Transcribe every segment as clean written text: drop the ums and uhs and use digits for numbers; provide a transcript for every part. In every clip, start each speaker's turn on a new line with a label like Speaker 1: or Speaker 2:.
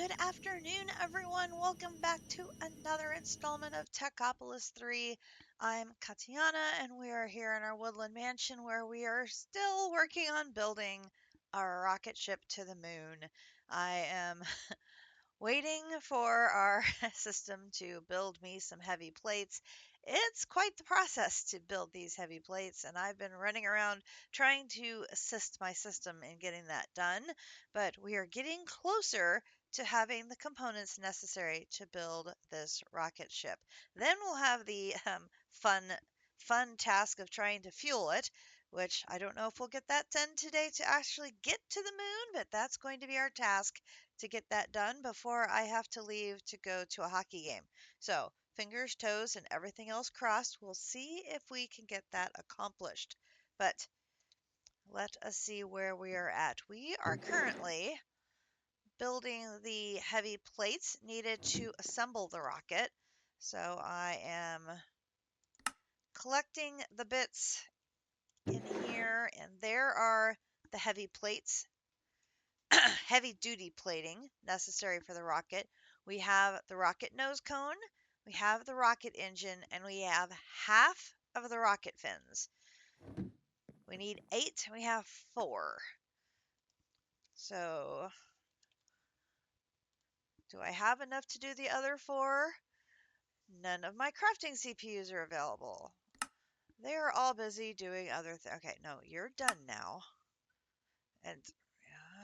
Speaker 1: Good afternoon, everyone. Welcome back to another installment of Techopolis 3. I'm Katiana, and we are here in our woodland mansion where we are still working on building a rocket ship to the moon. I am waiting for our system to build me some heavy plates. It's quite the process to build these heavy plates, and I've been running around trying to assist my system in getting that done. But we are getting closer to having the components necessary to build this rocket ship. Then we'll have the fun task of trying to fuel it, which I don't know if we'll get that done today to actually get to the moon, but that's going to be our task to get that done before I have to leave to go to a hockey game. So, fingers, toes, and everything else crossed. We'll see if we can get that accomplished. But let us see where we are at. We are currently building the heavy plates needed to assemble the rocket. So I am collecting the bits in here, and there are the heavy plates, heavy duty plating necessary for the rocket. We have the rocket nose cone, we have the rocket engine, and we have half of the rocket fins. We need 8, we have 4. So, do I have enough to do the other 4? None of my crafting CPUs are available. They are all busy doing other things. Okay, no, you're done now. And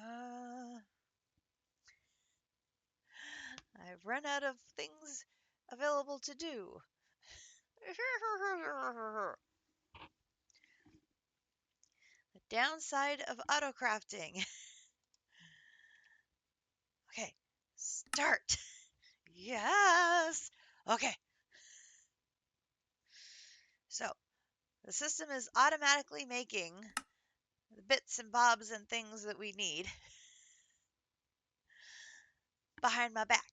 Speaker 1: uh, I've run out of things available to do. The downside of autocrafting. Okay, start. Yes. Okay, so the system is automatically making the bits and bobs and things that we need behind my back.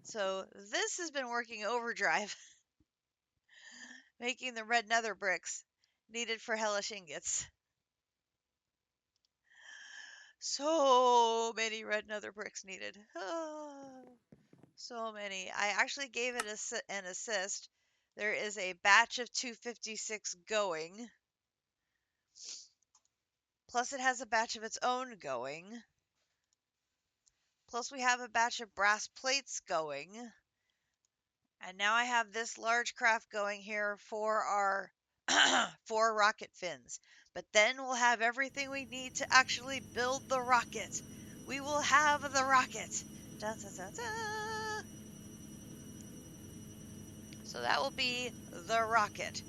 Speaker 1: So this has been working overdrive, making the red nether bricks needed for hellish ingots. So many red nether bricks needed. Oh, so many. I actually gave it an assist. There is a batch of 256 going. Plus it has a batch of its own going. Plus we have a batch of brass plates going. And now I have this large craft going here for our 4 rocket fins. But then we'll have everything we need to actually build the rocket. We will have the rocket. Dun, dun, dun, dun. So that will be the rocket.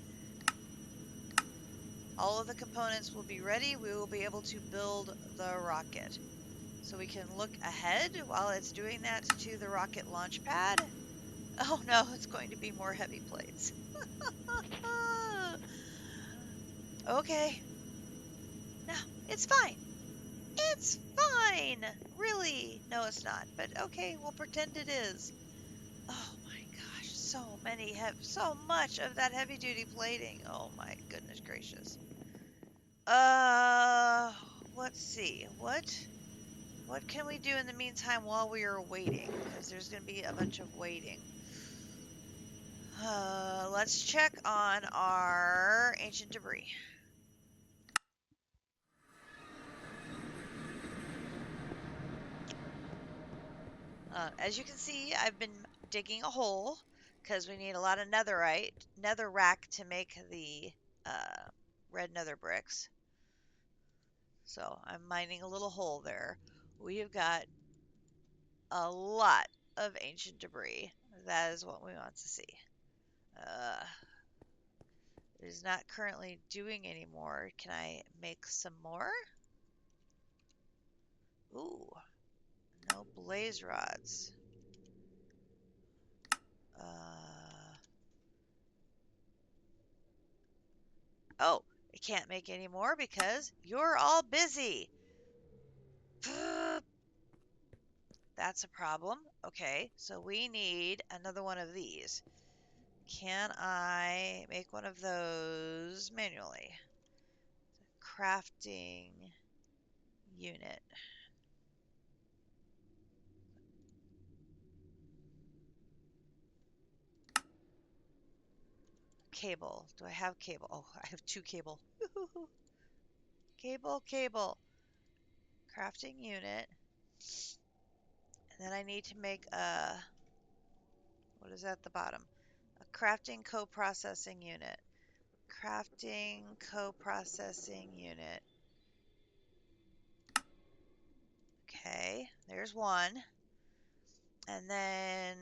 Speaker 1: All of the components will be ready. We will be able to build the rocket. So we can look ahead while it's doing that to the rocket launch pad. Oh no, it's going to be more heavy plates. Okay. No, it's fine. It's fine. Really? No, it's not. But okay, we'll pretend it is. Oh my gosh, so much of that heavy duty plating. Oh my goodness gracious. Uh, let's see. What can we do in the meantime while we are waiting? Because there's going to be a bunch of waiting. Let's check on our ancient debris. As you can see, I've been digging a hole because we need a lot of netherrack to make the uh, red nether bricks. So I'm mining a little hole there. We have got a lot of ancient debris. That is what we want to see. Uh, it is not currently doing any more. Can I make some more? Ooh, no blaze rods. Oh, I can't make any more because you're all busy. That's a problem. Okay, so we need another one of these. Can I make one of those manually? Crafting unit. cable. Do I have cable? Oh, I have 2 cable. Cable. Crafting unit. And then I need to make a, what is at the bottom? A crafting co-processing unit. Crafting co-processing unit. Okay, there's one. And then,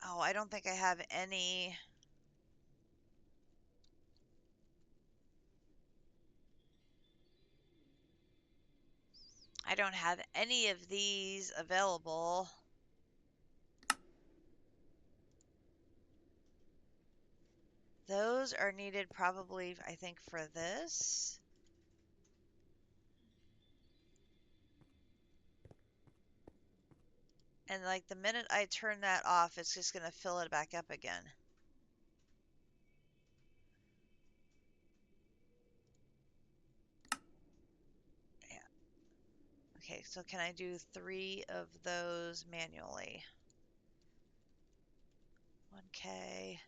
Speaker 1: oh, I don't think I have any. I don't have any of these available. Those are needed probably, I think, for this. And like the minute I turn that off, it's just going to fill it back up again. Yeah. Okay, so can I do 3 of those manually? 1K.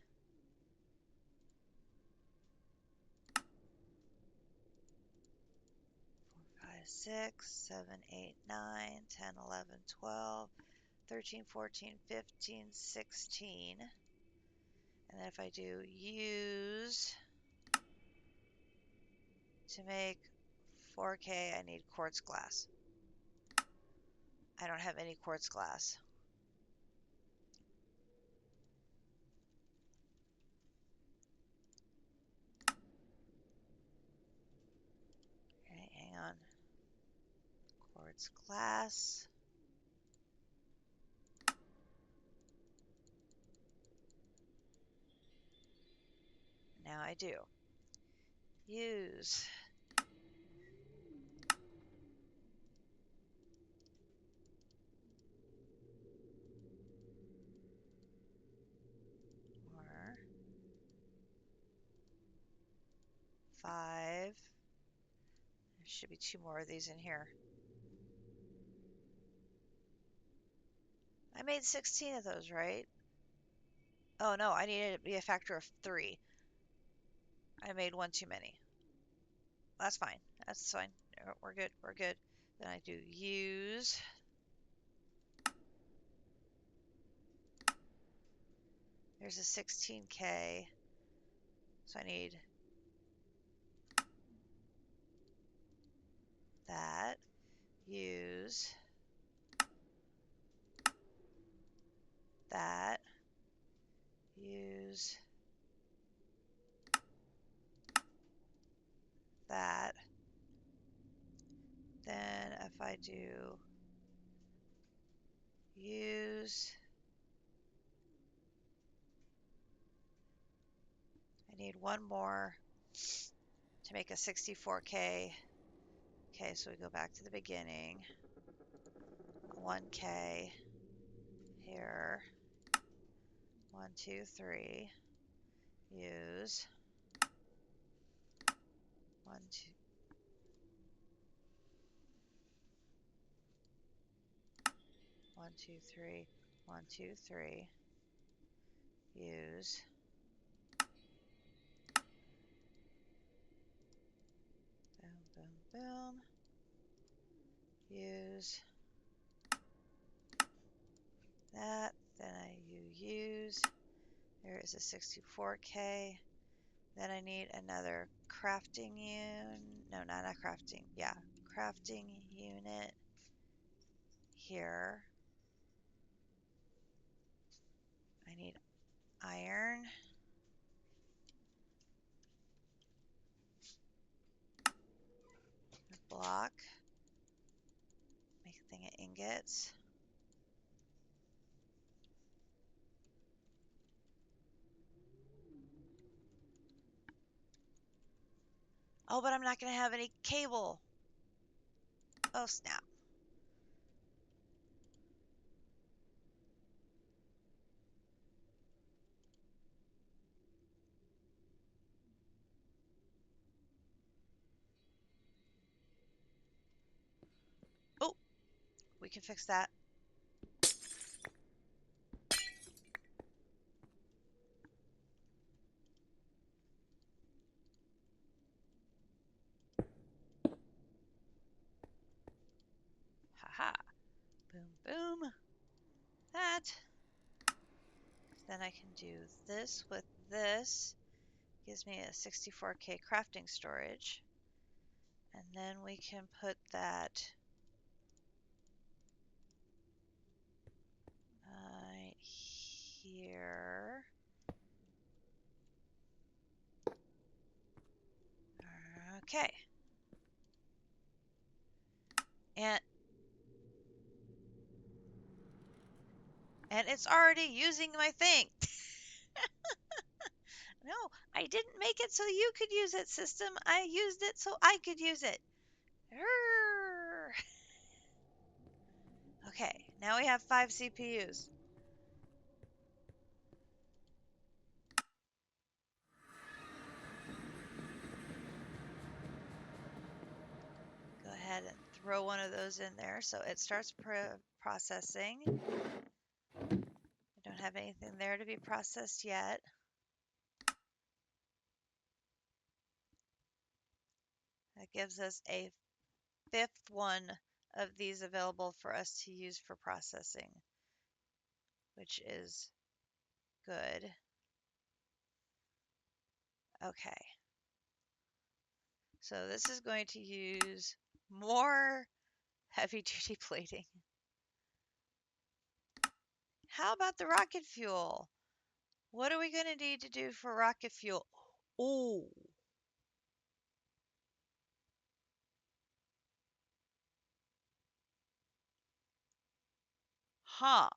Speaker 1: 4, 5, 6, 7, 8, 9, 10, 11, 12, 13, 14, 15, 16. And then if I do use to make 4K, I need quartz glass. I don't have any quartz glass. Okay, hang on. Quartz glass. Now I do. Use. Or 5. There should be 2 more of these in here. I made 16 of those, right? Oh no, I needed it to be a factor of 3. I made 1 too many. That's fine. That's fine. We're good. We're good. Then I do use. There's a 16K. So I need that. Use. That. Use. That. Then if I do use, I need 1 more to make a 64K. Okay, so we go back to the beginning. 1K here. 1, 2, 3. Use. 1, 2. 1, 2, 3. 1, 2, 3. Use. Boom, boom, boom. Use. That. Then I use. There is a 64K. Then I need another crafting unit. No, not a crafting. Yeah, crafting unit here. I need iron. Block. Make a thing of ingots. Oh, but I'm not going to have any cable. Oh, snap. Oh, we can fix that. Then I can do this with this. Gives me a 64K crafting storage. And then we can put that right here. Okay. And it's already using my thing. No, I didn't make it so you could use it, system. I used it so I could use it. Okay, now we have 5 CPUs. Go ahead and throw one of those in there so it starts processing. I don't have anything there to be processed yet. That gives us a 5th one of these available for us to use for processing, which is good. Okay. So this is going to use more heavy-duty plating. How about the rocket fuel? What are we going to need to do for rocket fuel? Oh. Huh.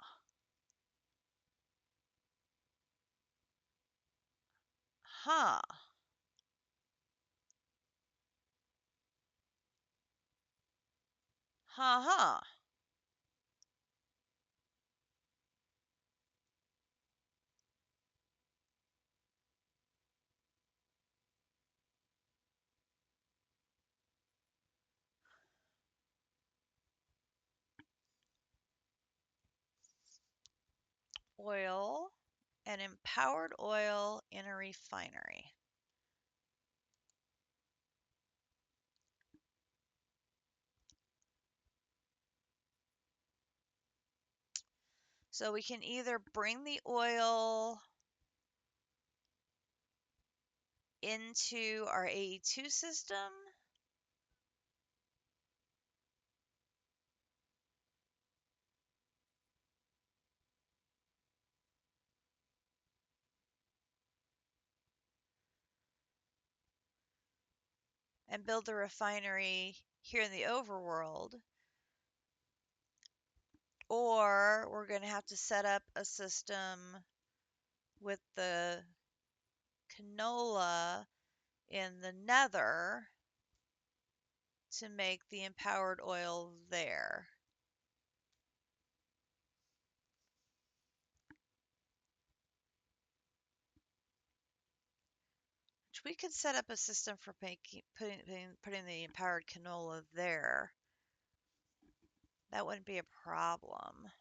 Speaker 1: Huh. Huh, huh. Oil and empowered oil in a refinery. So we can either bring the oil into our AE2 system, and build the refinery here in the overworld, or we're going to have to set up a system with the canola in the nether to make the empowered oil there. Which we could set up a system for putting the empowered canola there. That wouldn't be a problem.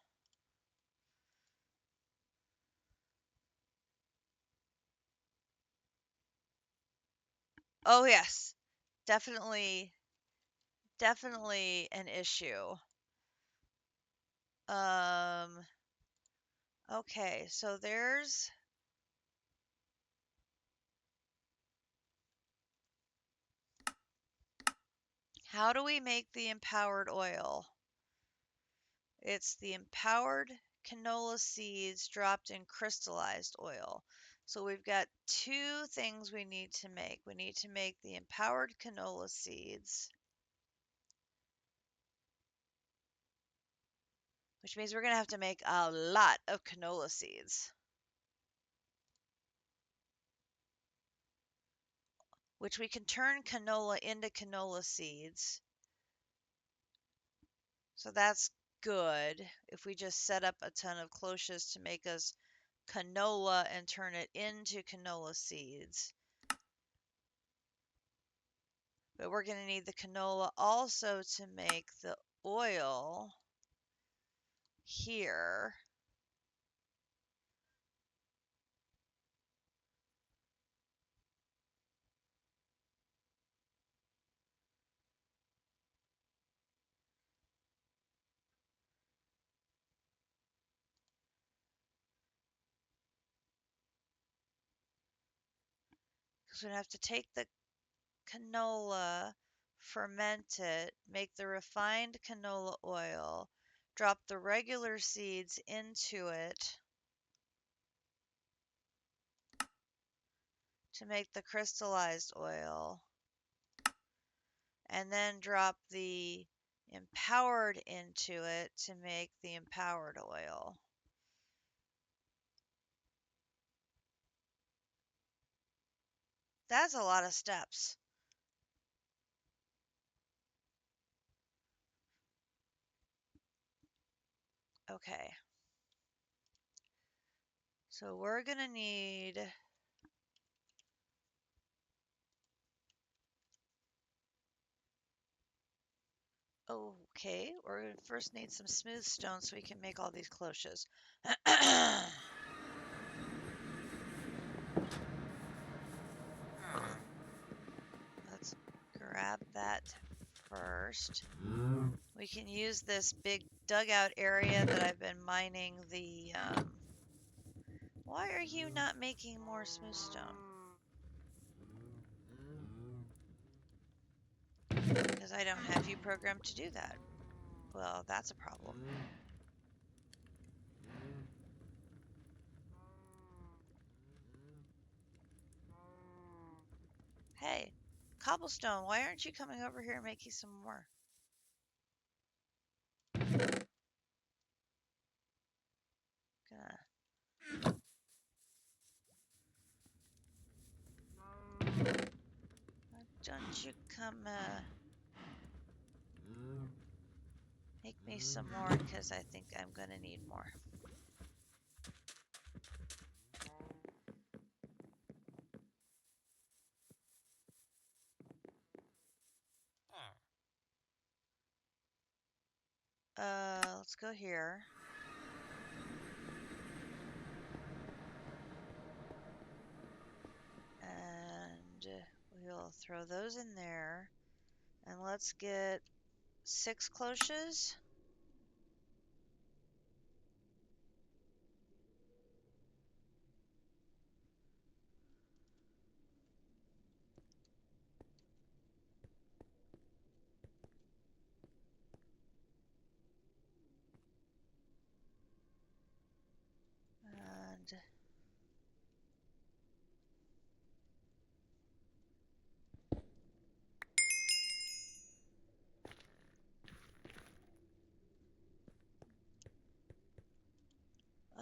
Speaker 1: Oh yes, definitely an issue. Okay, so there's how do we make the empowered oil? It's the empowered canola seeds dropped in crystallized oil. So we've got 2 things we need to make. We need to make the empowered canola seeds, which means we're going to have to make a lot of canola seeds, which we can turn canola into canola seeds. So that's good if we just set up a ton of cloches to make us canola and turn it into canola seeds. But we're going to need the canola also to make the oil here. So we have to take the canola, ferment it, make the refined canola oil, drop the regular seeds into it to make the crystallized oil, and then drop the empowered into it to make the empowered oil. That's a lot of steps. Okay. So we're going to need okay, we're going to first need some smooth stone so we can make all these cloches. Let's grab that first. We can use this big dugout area that I've been mining the, why are you not making more smooth stone? Because I don't have you programmed to do that. Well, that's a problem. Hey, cobblestone, why aren't you coming over here and making some more? Gonna... Why don't you come, make me some more, because I think I'm gonna need more. Let's go here. And we'll throw those in there. And let's get 6 cloches.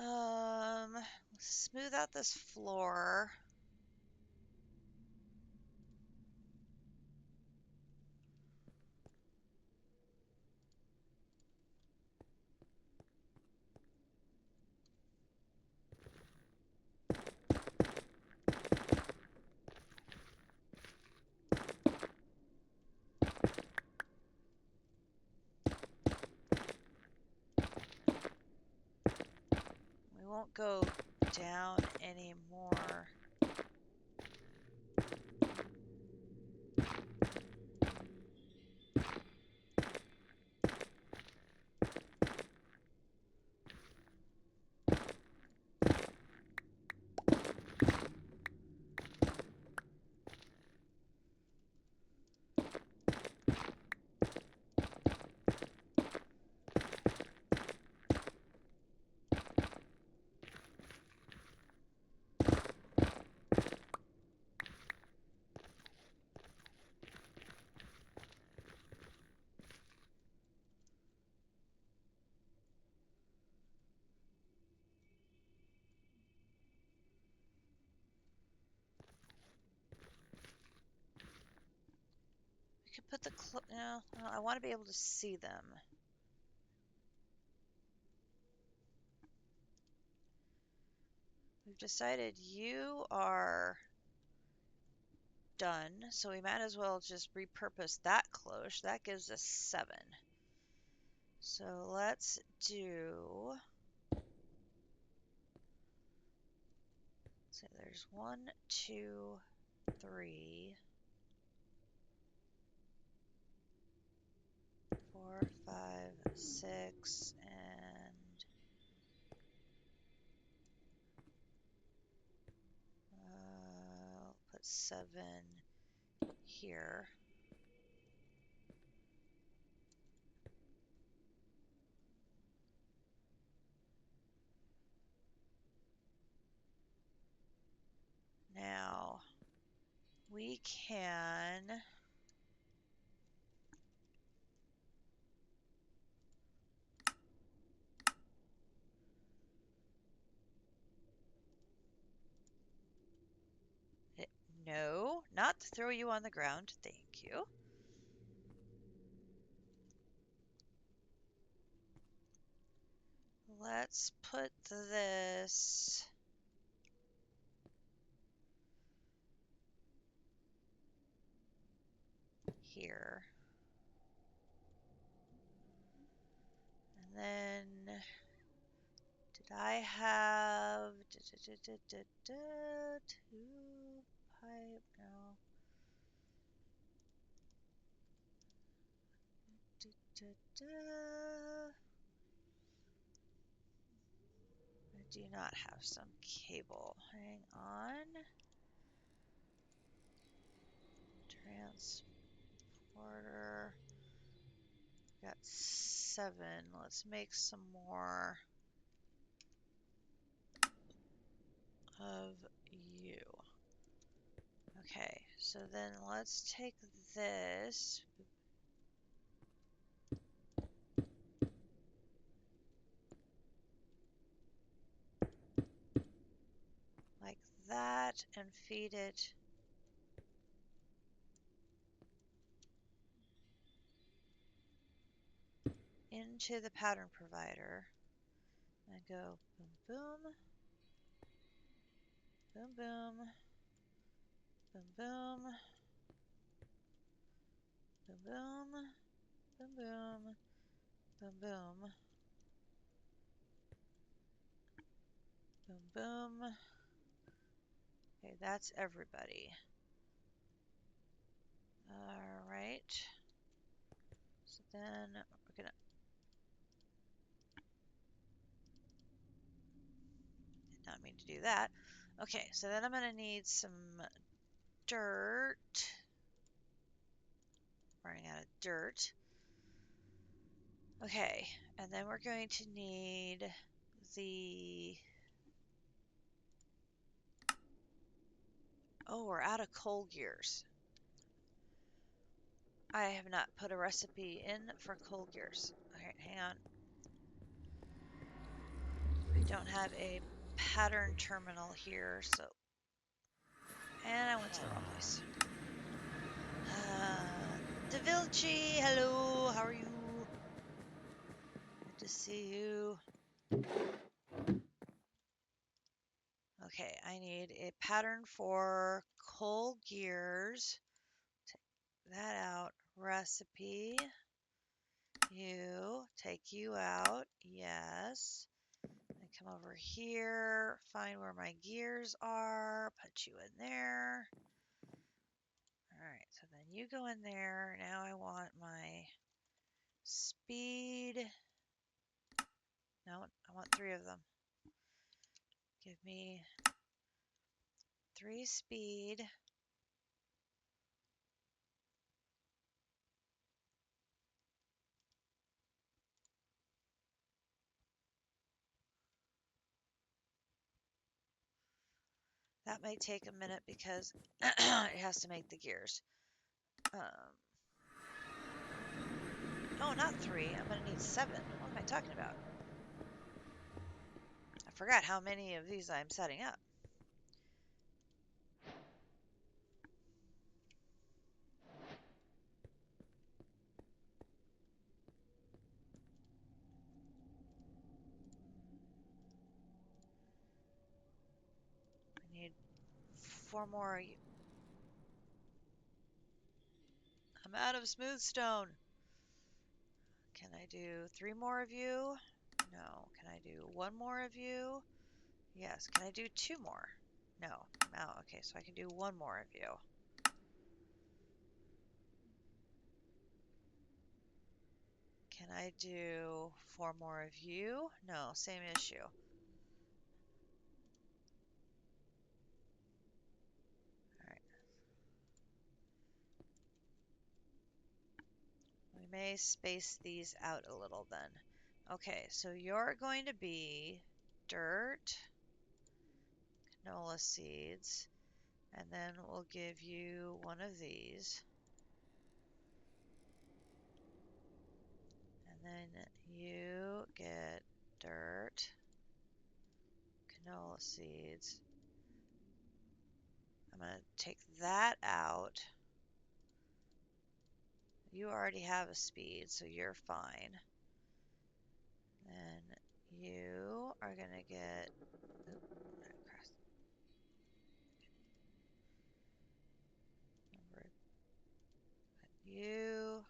Speaker 1: And smooth out this floor. We won't go down anymore. We could put the no, I want to be able to see them. We've decided you are done, so we might as well just repurpose that cloche. That gives us 7. So let's do... So there's 1, 2, 3, 4, 5, 6, and put 7 here. Now we can no, not to throw you on the ground. Thank you. Let's put this here. And then, did I have two pipe? No. I do not have some cable. Hang on. Transporter. Got 7. Let's make some more of you. Okay, so then let's take this. Like that and feed it into the pattern provider and go boom, boom, boom, boom, boom, boom, boom, boom, boom, boom, boom, boom, boom, boom. Okay, that's everybody. All right. So then we're gonna, did not mean to do that. Okay, so then I'm gonna need some dirt. Running out of dirt. Okay, and then we're going to need the, oh, we're out of coal gears. I have not put a recipe in for coal gears. Alright, hang on. I don't have a pattern terminal here, so... And I went to the wrong place. Da Vinci, hello, how are you? Good to see you. Okay, I need a pattern for coal gears. Take that out. Recipe. You. Take you out. Yes. And come over here. Find where my gears are. Put you in there. Alright, so then you go in there. Now I want my speed. No, I want 3 of them. Give me 3 speed. That may take a minute because it has to make the gears. Oh, not 3. I'm going to need 7. What am I talking about? I forgot how many of these I'm setting up. I need 4 more. I'm out of smooth stone. Can I do 3 more of you? No. Can I do 1 more of you? Yes. Can I do 2 more? No. I'm out. Okay, so I can do 1 more of you. Can I do 4 more of you? No, same issue. Alright. may space these out a little then. Okay, so you're going to be dirt, canola seeds, and then we'll give you one of these. And then you get dirt, canola seeds. I'm going to take that out. You already have a speed, so you're fine. Then you are going to get you,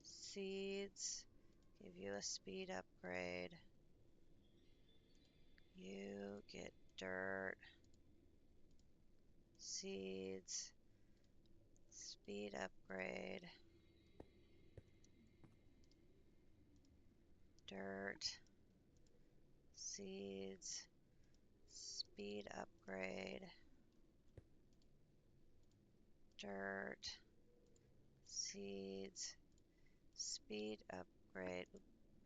Speaker 1: seeds, give you a speed upgrade. You get dirt, seeds, speed upgrade, dirt, seeds, speed upgrade, dirt, seeds, speed upgrade,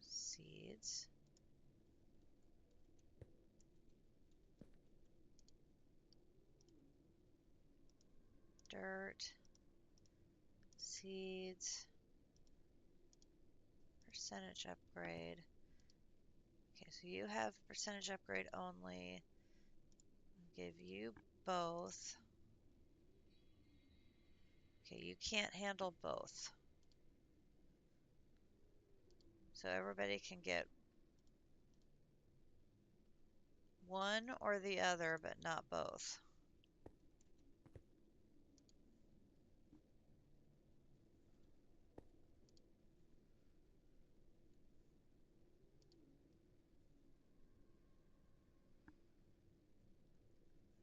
Speaker 1: seeds, dirt, seeds, percentage upgrade. Okay, so you have percentage upgrade only. I'll give you both. Okay, you can't handle both. So everybody can get one or the other, but not both.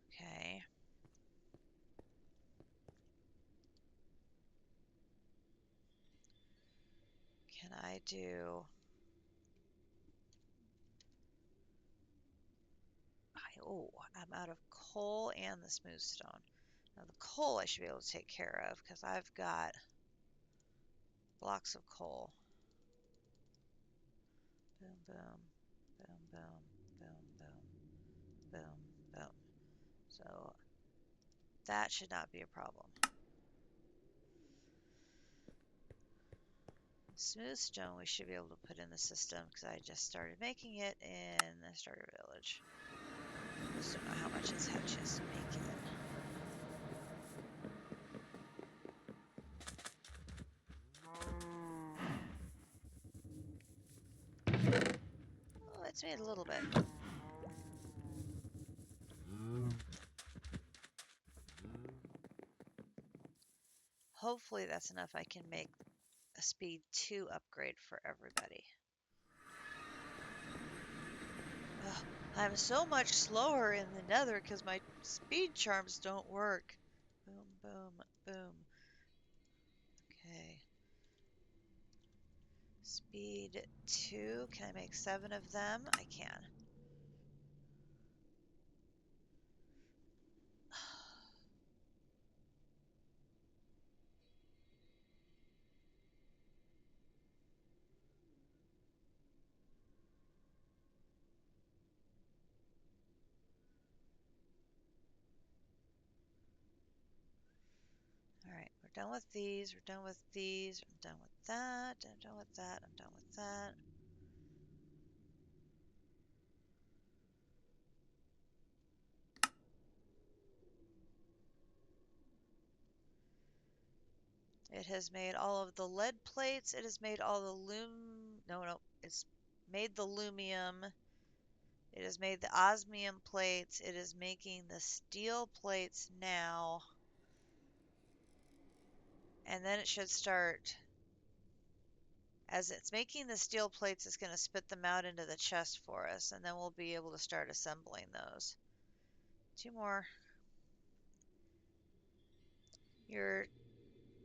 Speaker 1: Okay. Can I do... Oh, I'm out of coal and the smooth stone. Now the coal I should be able to take care of because I've got blocks of coal. Boom, boom, boom, boom, boom, boom, boom, boom. So that should not be a problem. Smooth stone we should be able to put in the system because I just started making it in the starter village. I just don't know how much it's had a chance to make it. Oh, it's made a little bit. Hopefully that's enough I can make a speed 2 upgrade for everybody. Ugh, I'm so much slower in the nether because my speed charms don't work. Boom, boom, boom. Okay. Speed 2. Can I make 7 of them? I can. Alright, we're done with these. We're done with these. I'm done with that. I'm done with that. I'm done with that. It has made all of the lead plates. It has made all the no, it's made the lumium. It has made the osmium plates. It is making the steel plates now. And then it should start, as it's making the steel plates, it's going to spit them out into the chest for us. And then we'll be able to start assembling those. 2 more. You're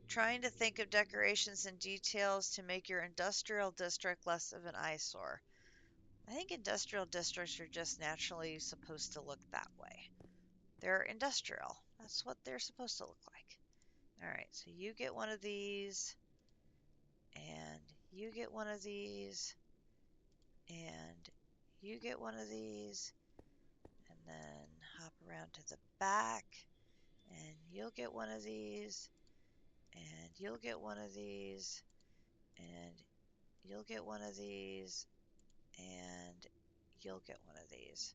Speaker 1: trying to think of decorations and details to make your industrial district less of an eyesore. I think industrial districts are just naturally supposed to look that way. They're industrial. That's what they're supposed to look like. All right, so you get one of these, and you get one of these, and you get one of these, and then hop around to the back, and you'll get one of these, and you'll get one of these, and you'll get one of these, and you'll get one of these.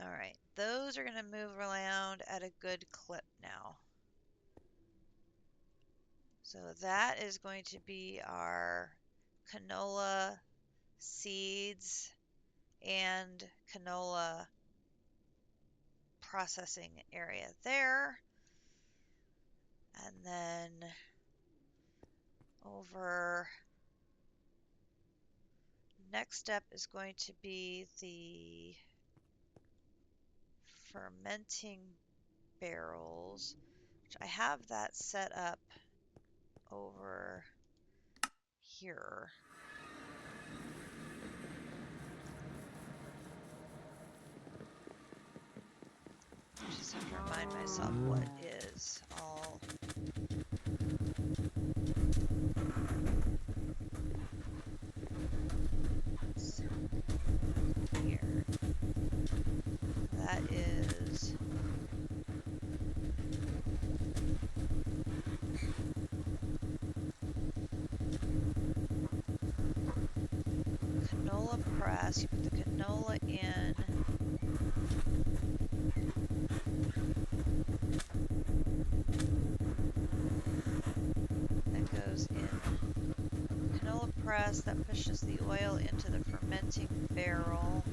Speaker 1: All right, those are going to move around at a good clip now. So that is going to be our canola seeds and canola processing area there. And then over, next step is going to be the fermenting barrels, which I have that set up over here. I just have to remind myself what is all here. That is canola press. You put the canola in. That goes in canola press. That pushes the oil into the fermenting barrel.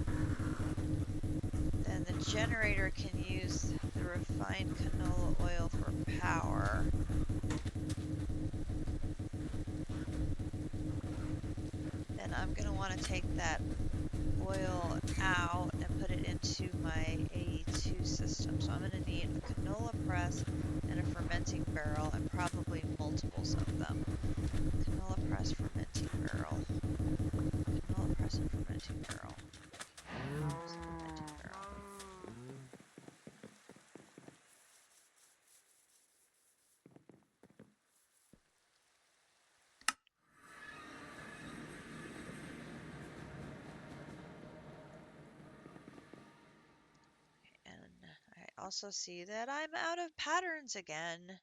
Speaker 1: Then the generator can use the refined canola oil for power. Then I'm going to want to take that oil out and put it into my AE2 system. So I'm going to need a canola press and a fermenting barrel, and probably multiples of them. Canola press, fermenting barrel. Canola press and fermenting barrel. Fermenting barrel. And I also see that I'm out of patterns again.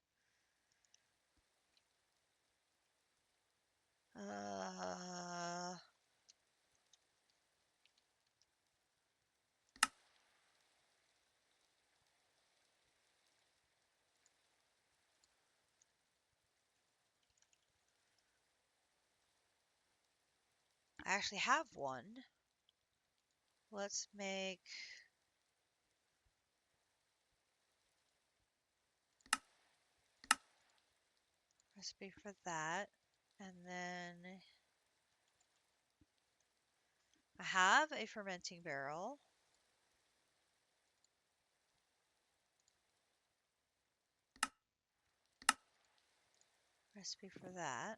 Speaker 1: I actually have one. Let's make recipe for that. And then I have a fermenting barrel. Recipe for that.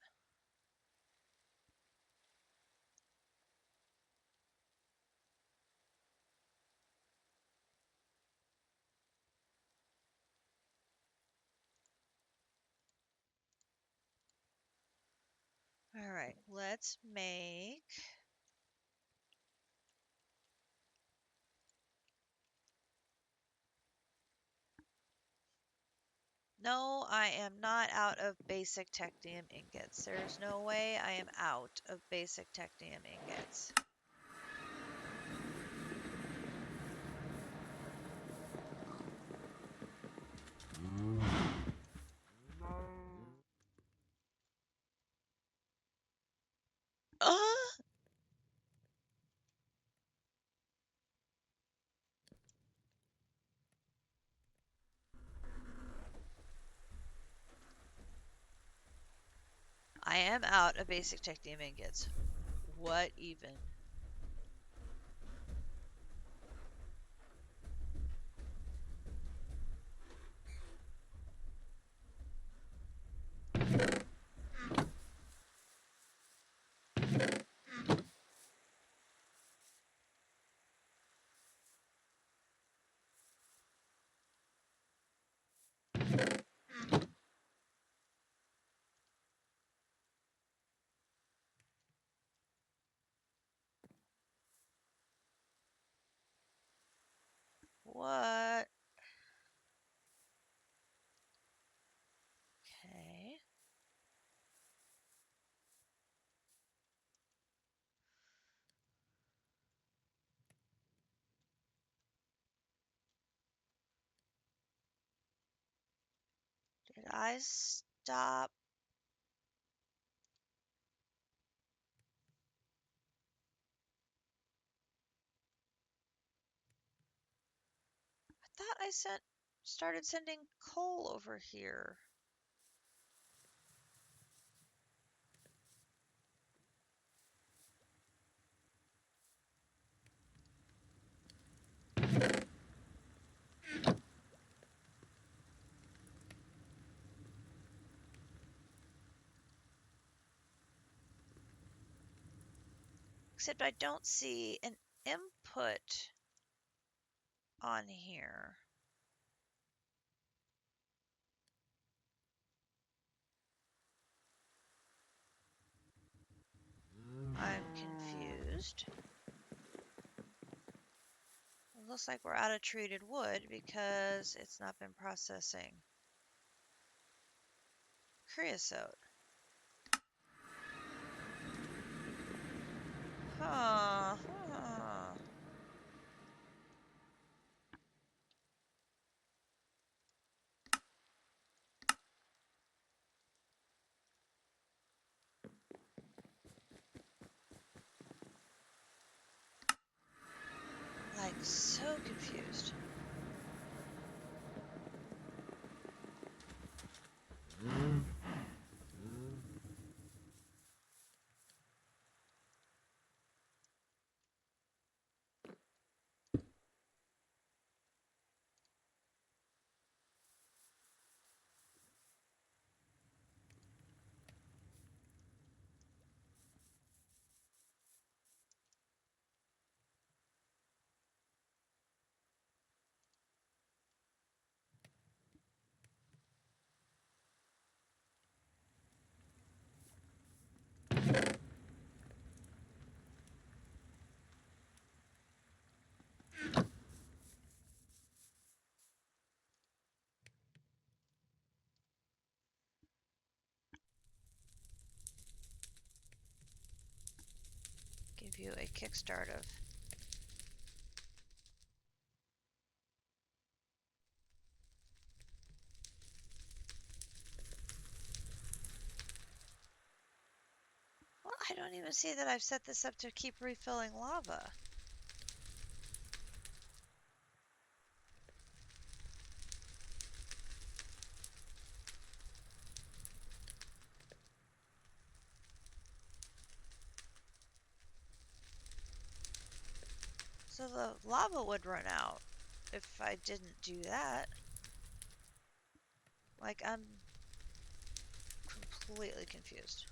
Speaker 1: All right, let's make No, I am not out of basic technium ingots. There's no way I am out of basic technium ingots. I am out of basic technium ingots. What even? Did I stop? I thought I started sending coal over here. Except I don't see an input on here. I'm confused. It looks like we're out of treated wood because it's not been processing creosote. Huh. Like, so confused. Give you a kickstart of. Well, I don't even see that I've set this up to keep refilling lava. So the lava would run out if I didn't do that. Like, I'm completely confused.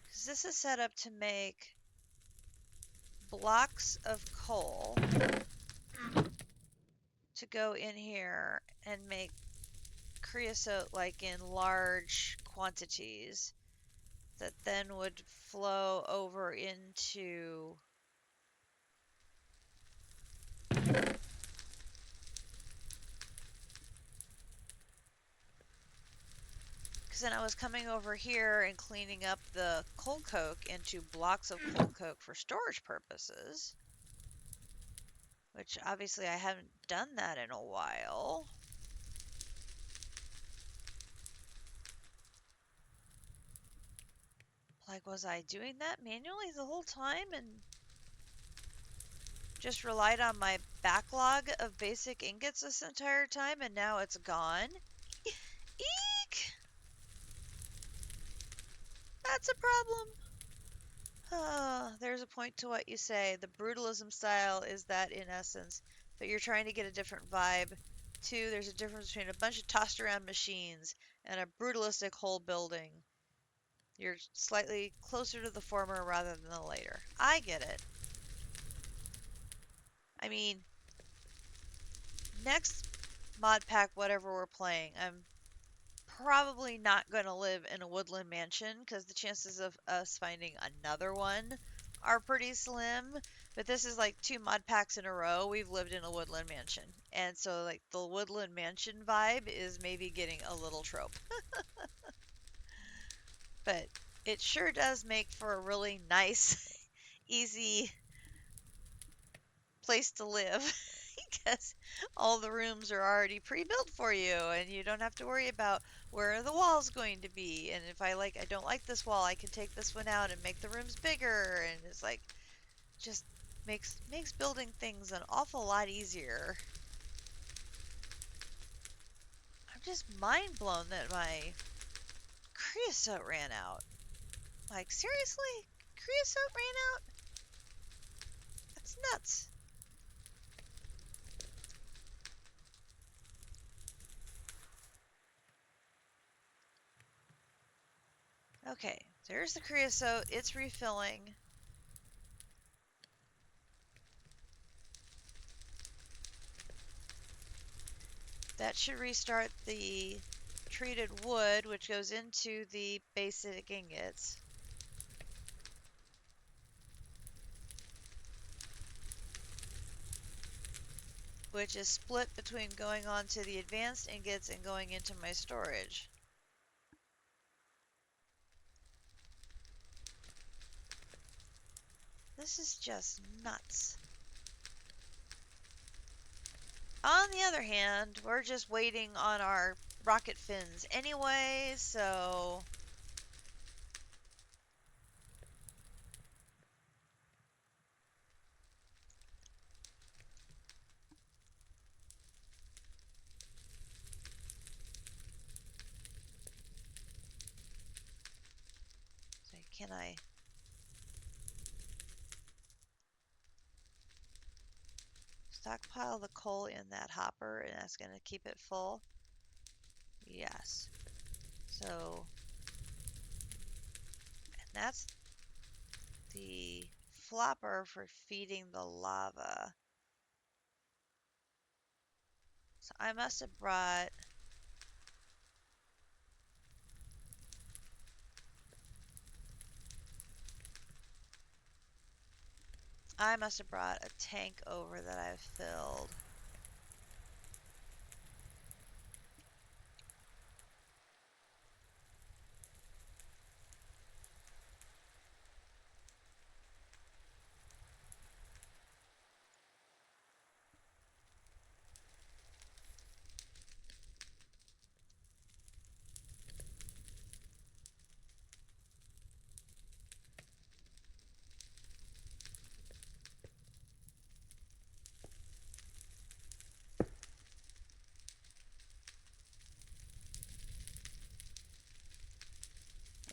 Speaker 1: Because this is set up to make blocks of coal to go in here and make creosote like in large quantities that then would flow over into because then I was coming over here and cleaning up the coal coke into blocks of coal coke for storage purposes, which obviously I haven't done that in a while. Like, was I doing that manually the whole time and just relied on my backlog of basic ingots this entire time and now it's gone? Eek! That's a problem. There's a point to what you say. The brutalism style is that in essence, but you're trying to get a different vibe. Too, there's a difference between a bunch of tossed around machines and a brutalistic whole building. You're slightly closer to the former rather than the later. I get it. I mean, next mod pack, whatever we're playing, I'm probably not going to live in a woodland mansion because the chances of us finding another one are pretty slim. But this is like 2 mod packs in a row we've lived in a woodland mansion. And so like the woodland mansion vibe is maybe getting a little trope. But it sure does make for a really nice, easy place to live because all the rooms are already pre-built for you and you don't have to worry about where are the walls going to be. And if I don't like this wall, I can take this one out and make the rooms bigger. And it's like just makes building things an awful lot easier. I'm just mind blown that my creosote ran out. Like, seriously? Creosote ran out? That's nuts. Okay, there's the creosote. It's refilling. That should restart the treated wood, which goes into the basic ingots. Which is split between going on to the advanced ingots and going into my storage. This is just nuts. On the other hand, we're just waiting on our rocket fins anyway, so can I stockpile the coal in that hopper and that's going to keep it full? Yes. So, and that's the flopper for feeding the lava. So I must have brought a tank over that I've filled.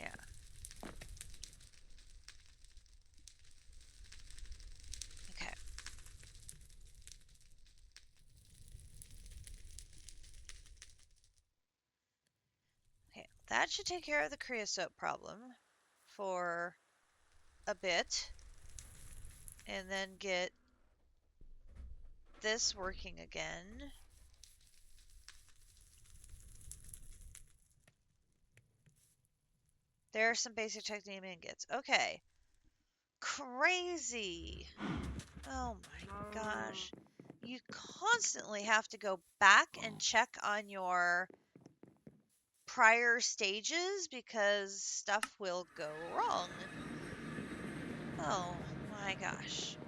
Speaker 1: Yeah. Okay. Okay. That should take care of the creosote problem for a bit. And then get this working again. There are some basic titanium ingots. Okay. Crazy. Oh my gosh. You constantly have to go back and check on your prior stages because stuff will go wrong. Oh my gosh.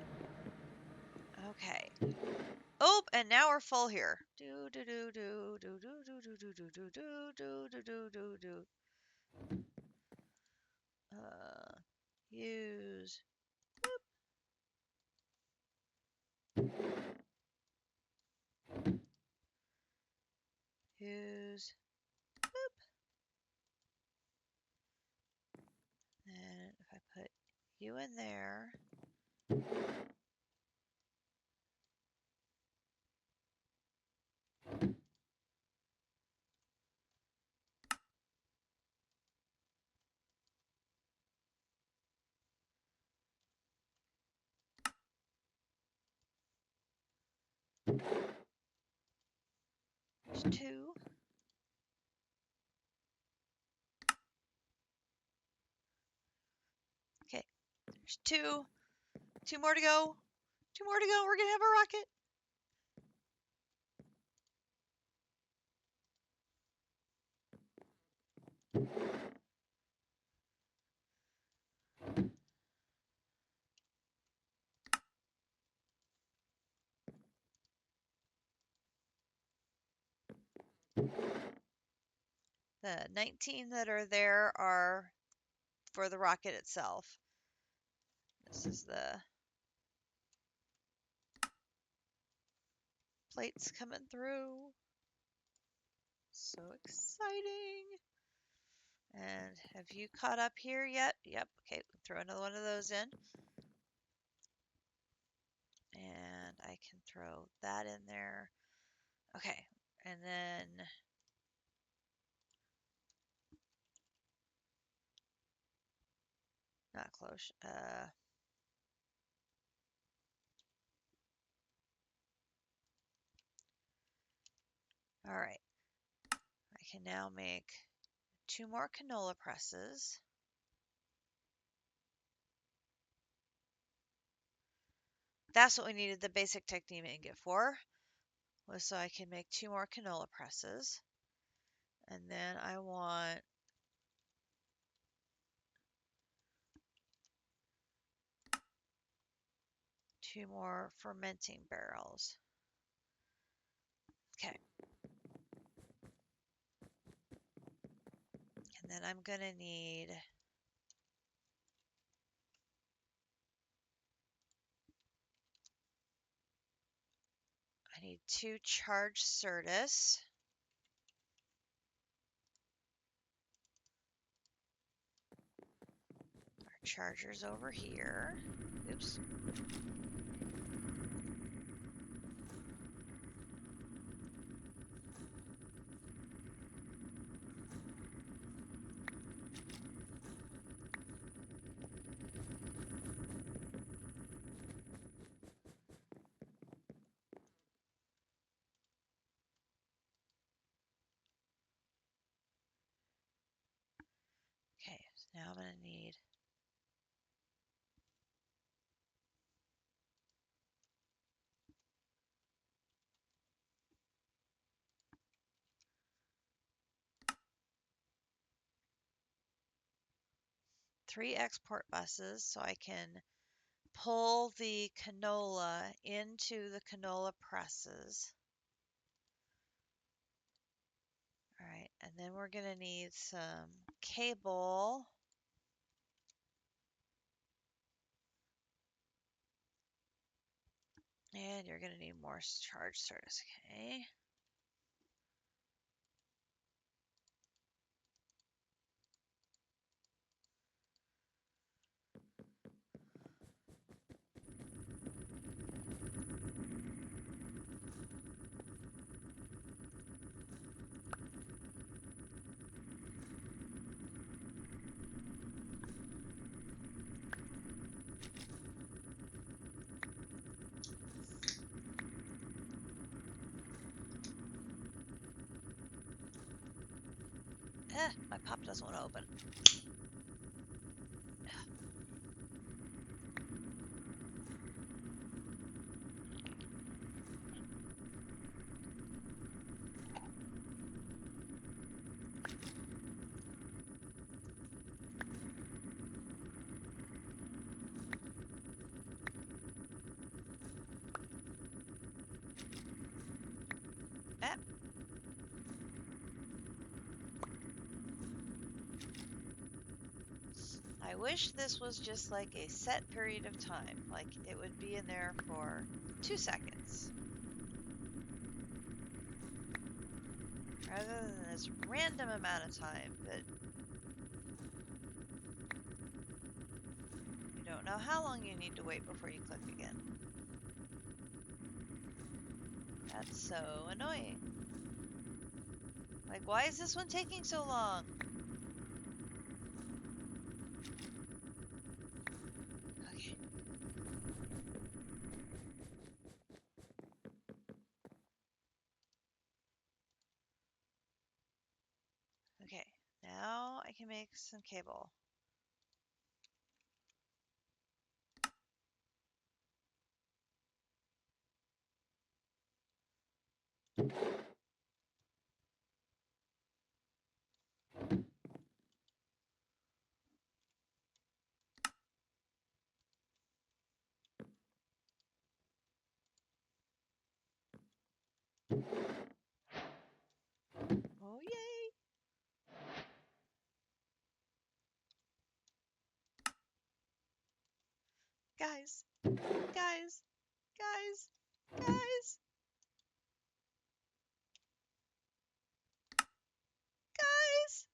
Speaker 1: Okay. Oh, and now we're full here. Do do do do do do do do do do do do do do do do. Use. Use. And if I put you in there. There's two. Okay, there's two. Two more to go. Two more to go. We're going to have a rocket. The 19 that are there are for the rocket itself. This is the plates coming through. So exciting. And have you caught up here yet? Yep. Okay, throw another one of those in. And I can throw that in there. Okay, and then not close. All right. I can now make 2 more canola presses. That's what we needed the basic technique ingot for, was so I can make 2 more canola presses. And then I want 2 more fermenting barrels. Okay. And then I'm going to need I need 2 charged Certus. Our charger's over here. Oops. Okay, so now I'm going to need 3 export buses so I can pull the canola into the canola presses. All right, and then we're going to need some cable. And you're going to need more charge Certus, okay? My pop doesn't want to open. Ah. I wish this was just like a set period of time, like it would be in there for 2 seconds. Rather than this random amount of time that you don't know how long you need to wait before you click again. That's so annoying. Like, why is this one taking so long? Okay. Okay, now I can make some cable. Oh, yay! Guys, guys, guys, guys, guys!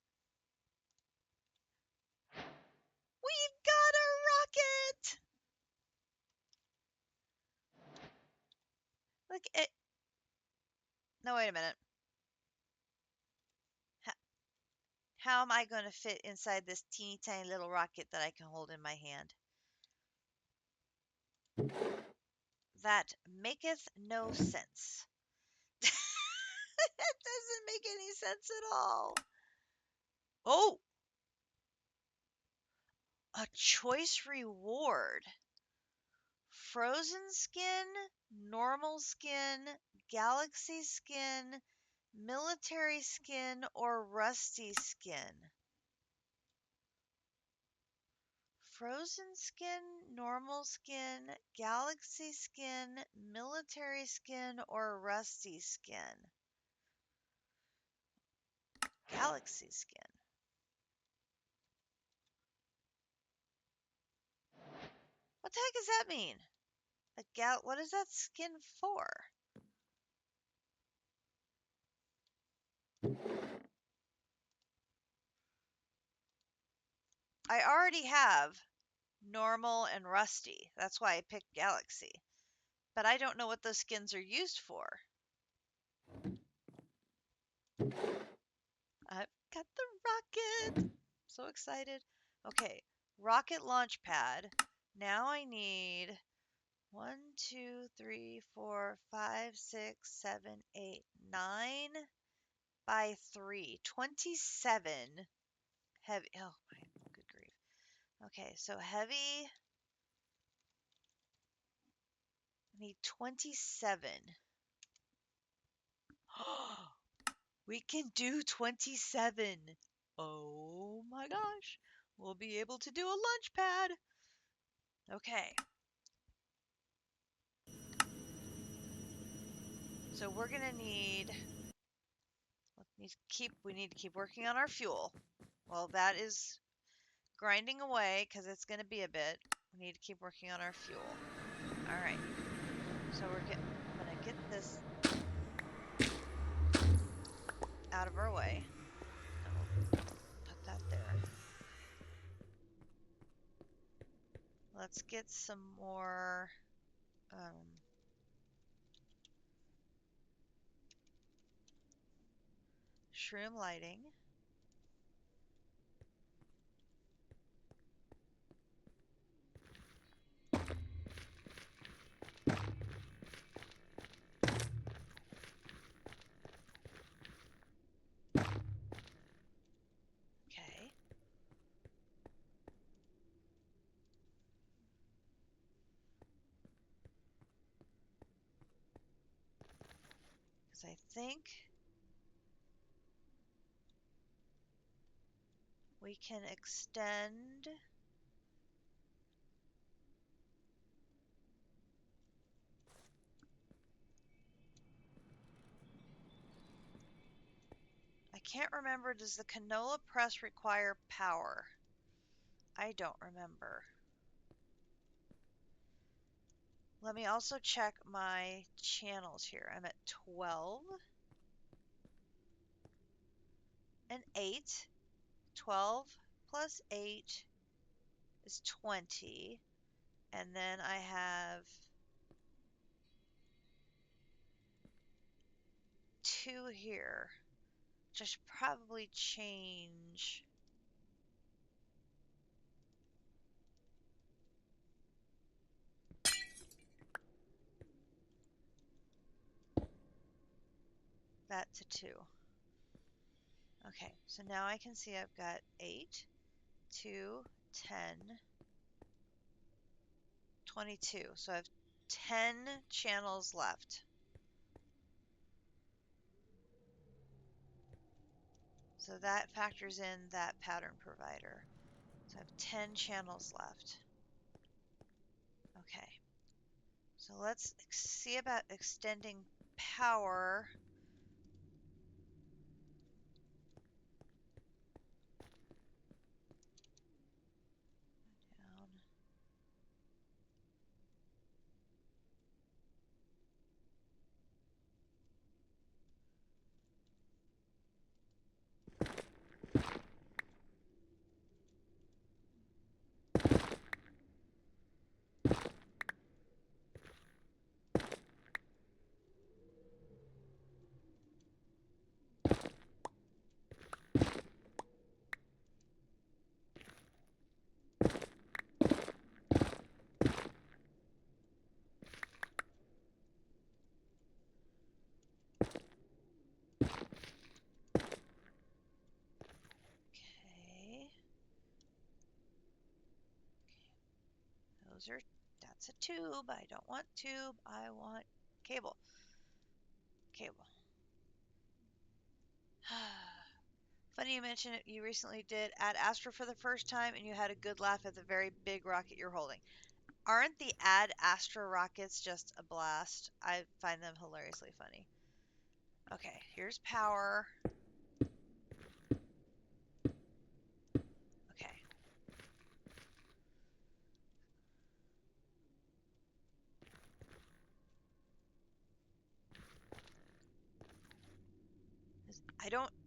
Speaker 1: We've got a rocket! Look, it. No, wait a minute. How am I going to fit inside this teeny tiny little rocket that I can hold in my hand? That maketh no sense. It doesn't make any sense at all. Oh, a choice reward. Frozen skin, normal skin, galaxy skin, military skin, or rusty skin. Frozen skin, normal skin, galaxy skin, military skin, or rusty skin. Galaxy skin. What the heck does that mean? What is that skin for? I already have normal and rusty. That's why I picked galaxy. But I don't know what those skins are used for. I've got the rocket. So excited. Okay, rocket launch pad. Now I need 1, 2, 3, 4, 5, 6, 7, 8, 9 by 3. 27 heavy. Oh my good grief. Okay, so heavy. I need 27. We can do 27. Oh my gosh. We'll be able to do a launch pad. Okay. So we're going to need we need to keep working on our fuel. Well, that is grinding away because it's going to be a bit. We need to keep working on our fuel. All right. So I'm going to get this out of our way. And we'll put that there. Let's get some more shroom lighting. Okay. Because I think we can extend I can't remember, does the canola press require power? I don't remember. Let me also check my channels here. I'm at 12 and 8. 12 plus 8 is 20. And then I have 2 here. Which I should probably change. That to 2. Okay, so now I can see I've got 8, 2, 10, 22. So I have 10 channels left. So that factors in that pattern provider. So I have 10 channels left. Okay. So let's see about extending power. Down. That's a tube. I don't want tube. I want cable. Cable. Funny you mention it. You recently did Ad Astra for the first time, and you had a good laugh at the very big rocket you're holding. Aren't the Ad Astra rockets just a blast? I find them hilariously funny. Okay, here's power. Okay.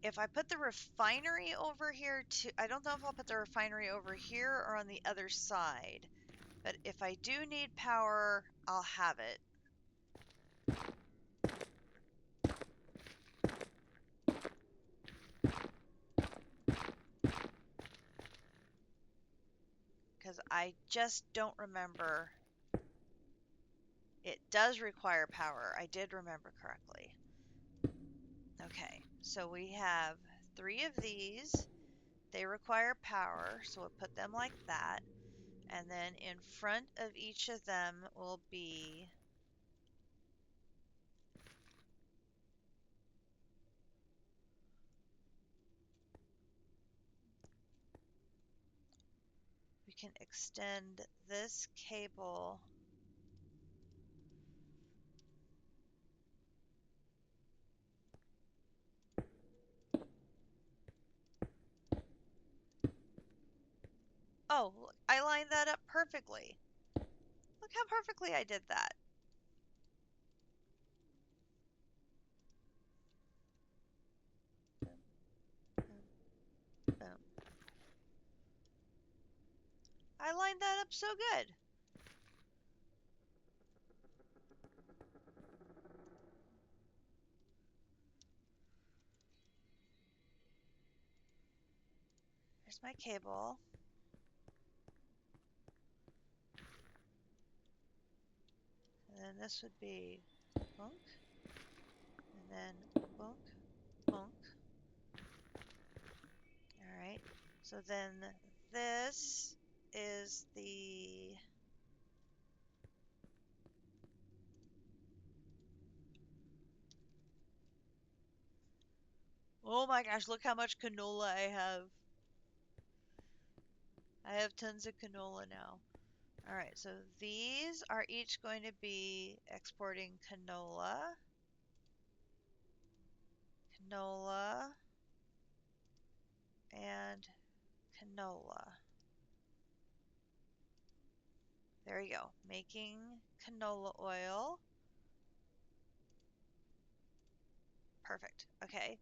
Speaker 1: If I put the refinery over here too, I don't know if I'll put the refinery over here or on the other side. But if I do need power, I'll have it. Because I just don't remember. It does require power. I did remember correctly. Okay, so we have 3 of these. They require power, so we'll put them like that. And then in front of each of them will be we can extend this cable Oh, look, I lined that up perfectly. Look how perfectly I did that. Boom, boom, boom. I lined that up so good. There's my cable. And then this would be bunk. And then bunk, bunk. Alright. So then this is the Oh my gosh, look how much canola I have. I have tons of canola now. Alright, so these are each going to be exporting canola, canola, and canola. There you go. Making canola oil. Perfect. Okay.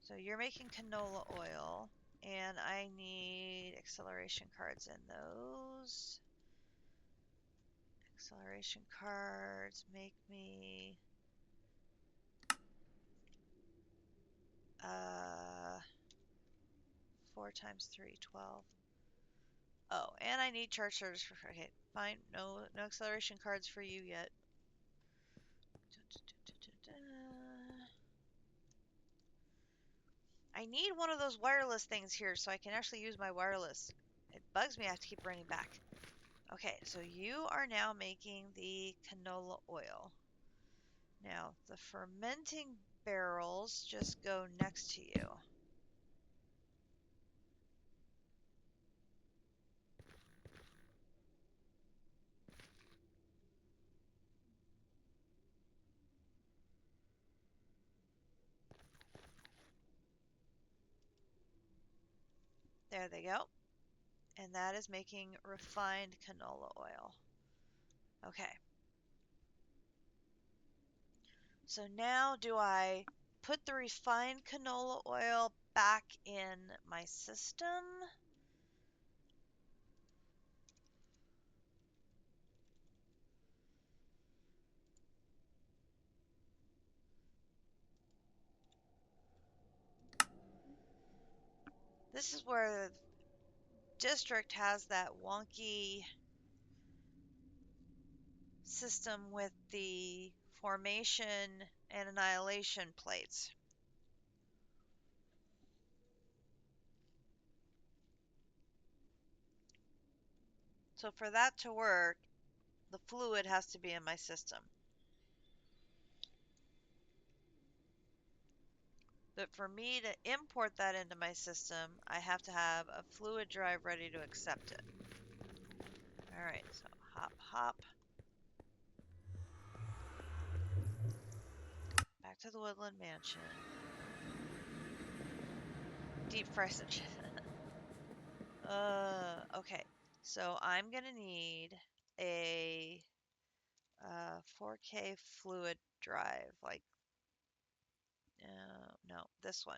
Speaker 1: So you're making canola oil, and I need acceleration cards in those. Acceleration cards make me 4 times 3, 12. Oh, and I need charge service for okay, fine. No acceleration cards for you yet. I need one of those wireless things here so I can actually use my wireless. It bugs me I have to keep running back. Okay, so you are now making the canola oil. Now, the fermenting barrels just go next to you. There they go. And that is making refined canola oil. Okay. So now do I put the refined canola oil back in my system? This is where the district has that wonky system with the formation and annihilation plates. So for that to work, the fluid has to be in my system. But for me to import that into my system, I have to have a fluid drive ready to accept it. All right, so hop, hop. Back to the Woodland Mansion. Deep fry some chicken. Okay. So I'm gonna need a 4K fluid drive, like, no, this one.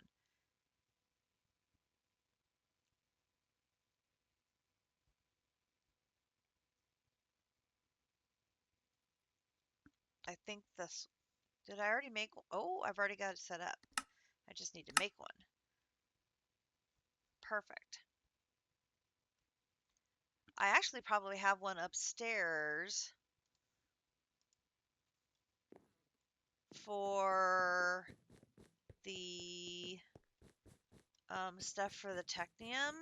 Speaker 1: I think this, did I already make one? Oh, I've already got it set up. I just need to make one. Perfect. I actually probably have one upstairs for the stuff for the technium,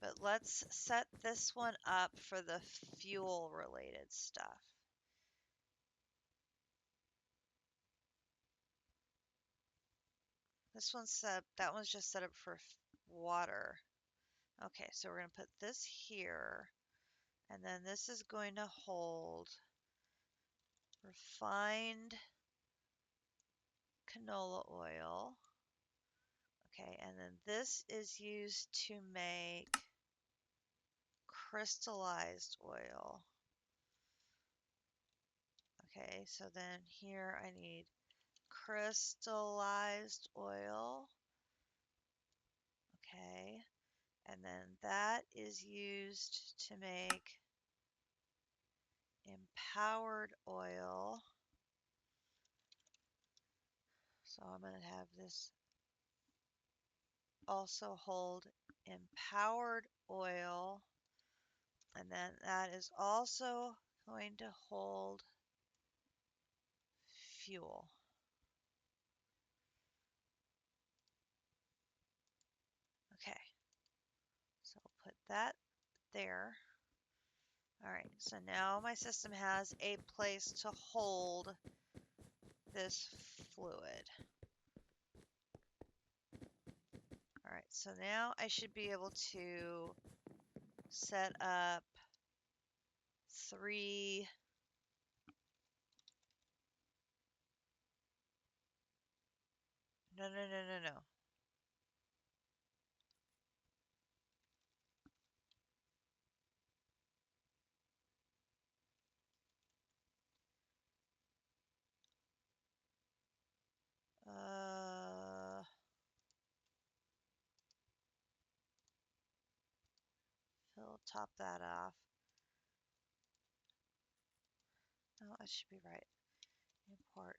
Speaker 1: but let's set this one up for the fuel related stuff. This one's set, that one's just set up for water. Okay, so we're going to put this here, and then this is going to hold refined canola oil. Okay, and then this is used to make crystallized oil. Okay, so then here I need crystallized oil. Okay, and then that is used to make empowered oil. So I'm going to have this also hold empowered oil, and then that is also going to hold fuel. Okay, so I'll put that there. All right, so now my system has a place to hold this fluid. All right, so now I should be able to set up 3 no, no, no, no, no. Top that off. No, that should be right. Import.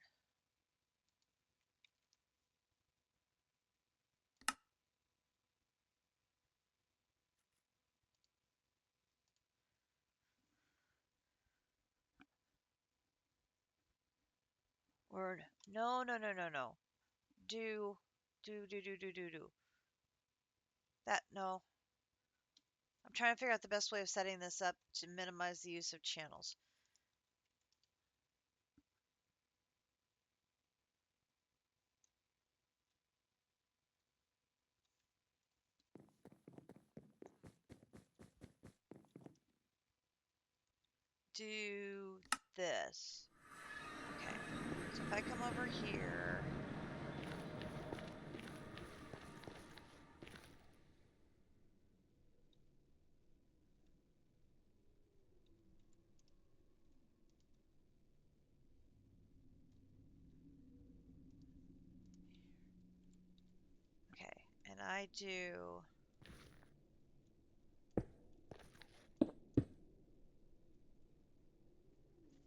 Speaker 1: Word. No, no, no, no, no. Do. That, no. I'm trying to figure out the best way of setting this up to minimize the use of channels. Do this. Okay. So if I come over here. Okay. And I do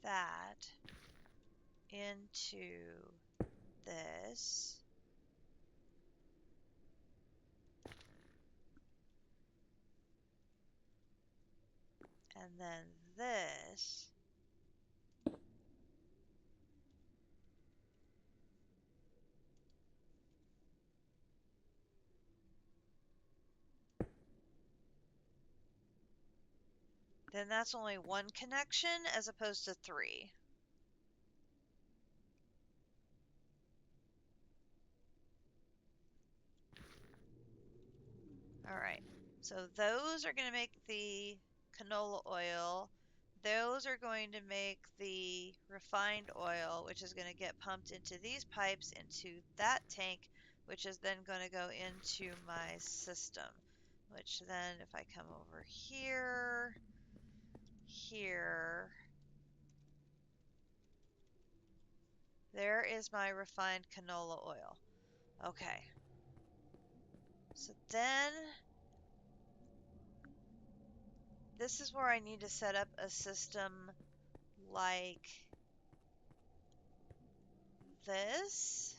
Speaker 1: that into this. And then this. then that's only one connection as opposed to 3. All right, so those are going to make the canola oil. Those are going to make the refined oil, which is going to get pumped into these pipes into that tank, which is then going to go into my system. Which then, if I come over here, here, there is my refined canola oil. Okay. So then this is where I need to set up a system like this.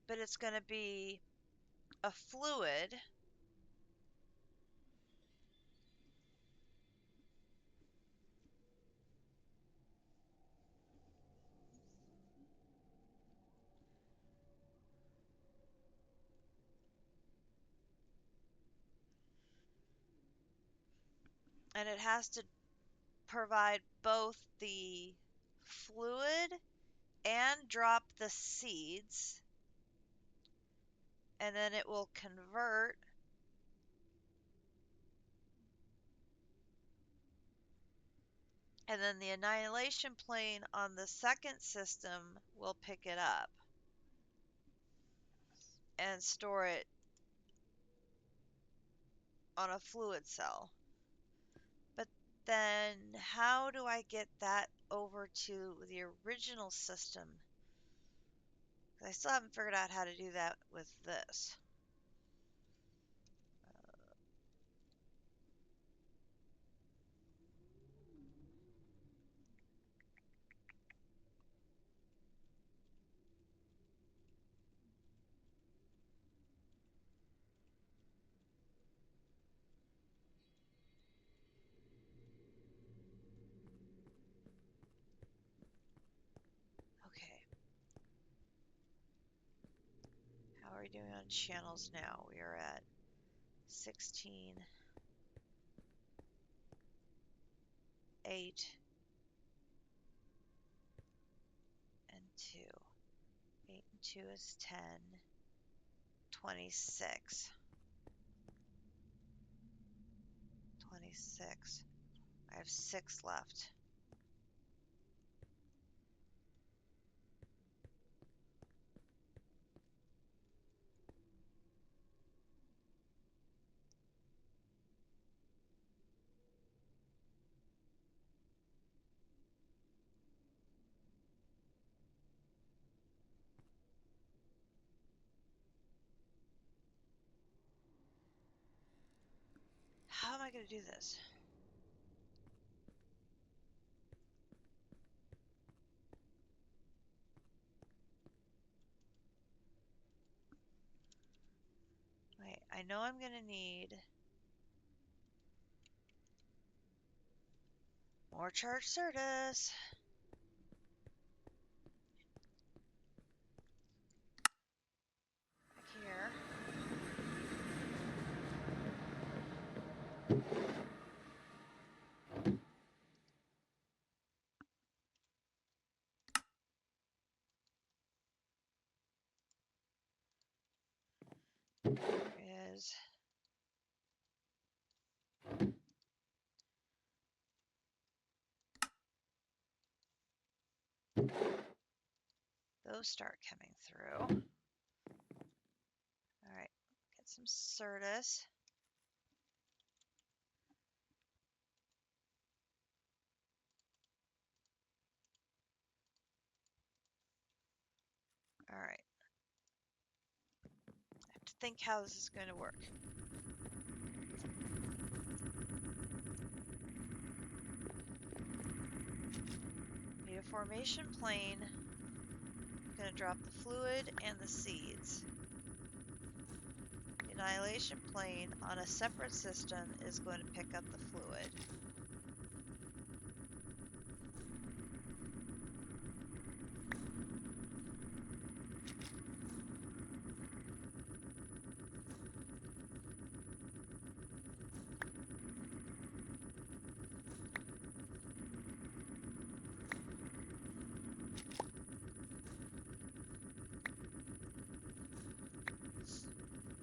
Speaker 1: But it's going to be a fluid. And it has to provide both the fluid and drop the seeds. And then it will convert. And then the annihilation plane on the second system will pick it up and store it on a fluid cell. But then how do I get that over to the original system? I still haven't figured out how to do that with this. Okay. How are we doing on channels now? We are at 16, 8, and 2. 8 and 2 is 10, 26. 26. I have 6 left. How am I going to do this? Wait, I know I'm going to need more charged Certus. Back here. There is those start coming through. All right, get some Certus. All right. I have to think how this is going to work. Need a formation plane. I'm going to drop the fluid and the seeds. The annihilation plane on a separate system is going to pick up the fluid.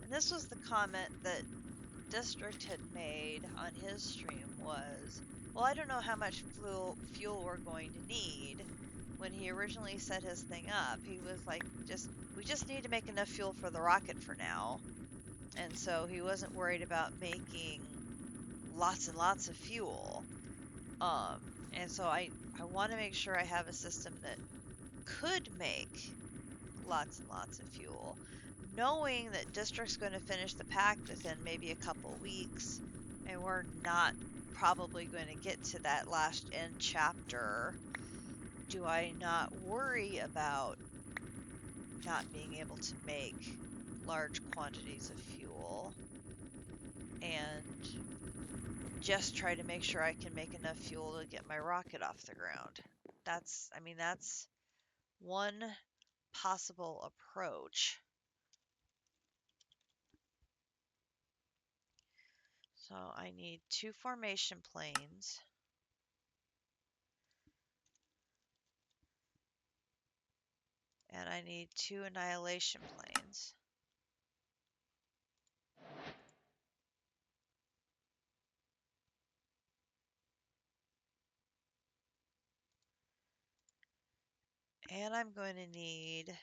Speaker 1: And this was the comment that District had made on his stream was, well, I don't know how much fuel we're going to need. When he originally set his thing up, he was like, we just need to make enough fuel for the rocket for now. And so he wasn't worried about making lots and lots of fuel. And so I want to make sure I have a system that could make lots and lots of fuel, knowing that District's going to finish the pact within maybe a couple weeks, and we're not probably going to get to that last end chapter. Do I not worry about not being able to make large quantities of fuel and just try to make sure I can make enough fuel to get my rocket off the ground? That's one possible approach. So I need 2 formation planes. And I need 2 annihilation planes. And I'm going to need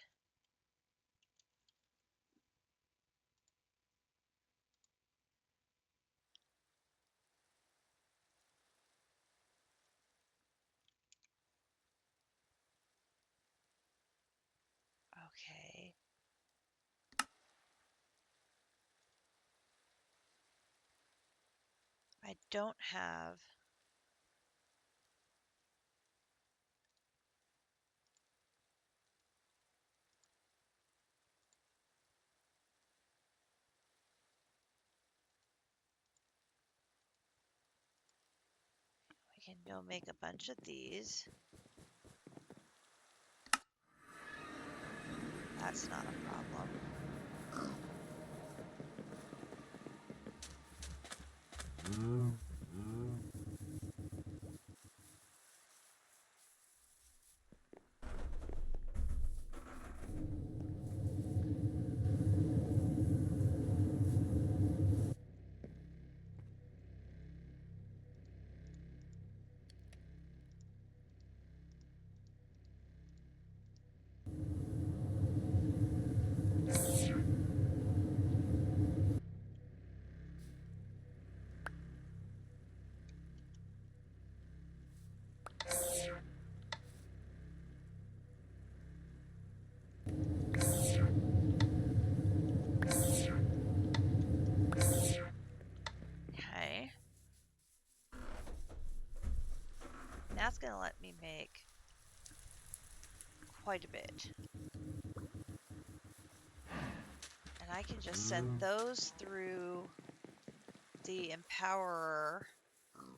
Speaker 1: okay. I don't have we can go make a bunch of these. That's not a problem. Okay. That's going to let me make quite a bit. And I can just send those through the Empowerer.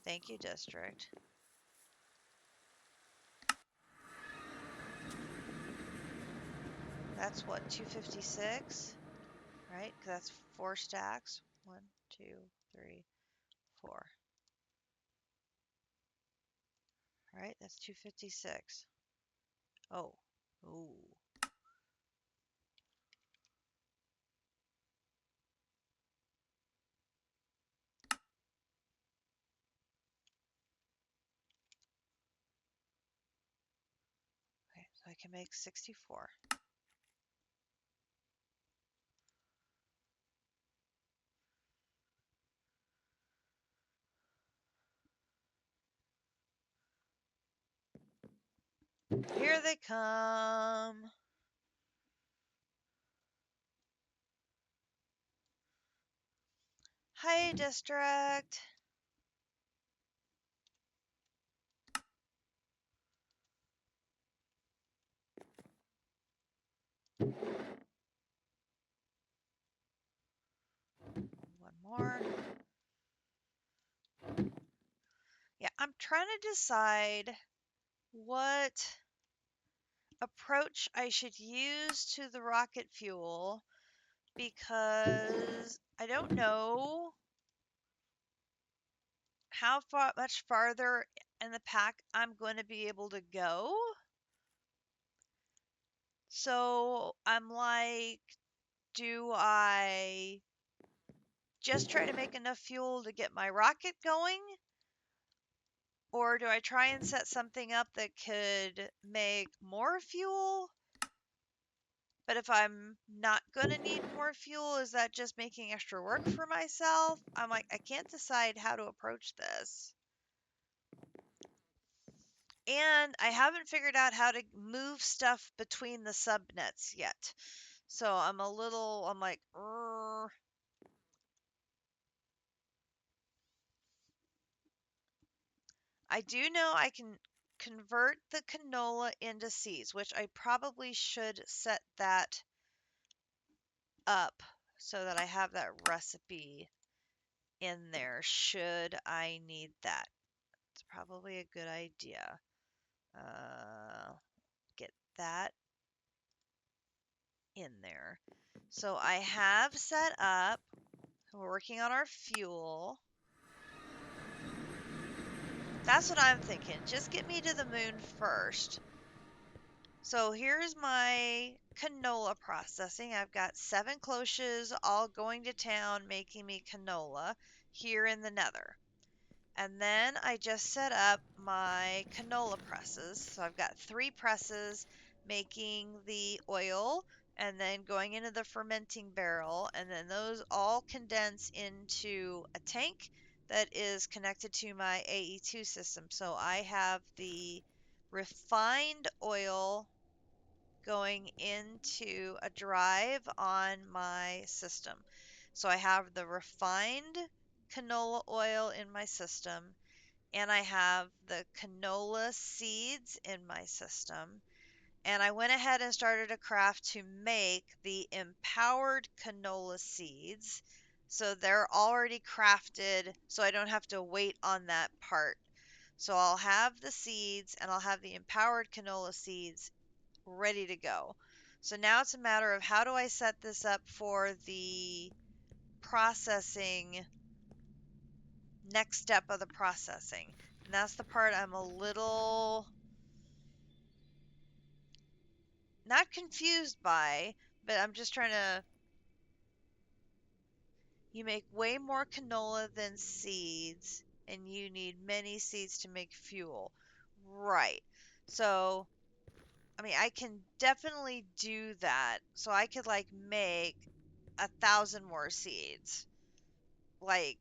Speaker 1: Thank you, District. That's what, 256? Right? Because that's 4 stacks. 1, 2, 3, 4. Right? That's 256. Oh. Ooh. Okay, so I can make 64. Here they come. Hi, District. more. Yeah, I'm trying to decide what approach I should use to the rocket fuel because I don't know how much farther in the pack I'm going to be able to go. So I'm like, do I just try to make enough fuel to get my rocket going? Or do I try and set something up that could make more fuel? But if I'm not going to need more fuel, is that just making extra work for myself? I'm like, I can't decide how to approach this. And I haven't figured out how to move stuff between the subnets yet. So I'm like, I do know I can convert the canola into seeds, which I probably should set that up so that I have that recipe in there should I need that. It's probably a good idea. Get that in there. So I have set up, we're working on our fuel. That's what I'm thinking. Just get me to the moon first. So here's my canola processing. I've got 7 cloches all going to town making me canola here in the nether. And then I just set up my canola presses. So I've got 3 presses making the oil and then going into the fermenting barrel. And then those all condense into a tank that is connected to my AE2 system. So I have the refined oil going into a drive on my system. So I have the refined canola oil in my system, and I have the canola seeds in my system. And I went ahead and started a craft to make the empowered canola seeds. So they're already crafted, so I don't have to wait on that part. So I'll have the seeds and I'll have the empowered canola seeds ready to go. So now it's a matter of how do I set this up for the processing, next step of the processing. And that's the part I'm a little not confused by, but I'm just trying to. You make way more canola than seeds, and you need many seeds to make fuel. Right. So, I mean, I can definitely do that. So I could like make 1,000 more seeds. Like,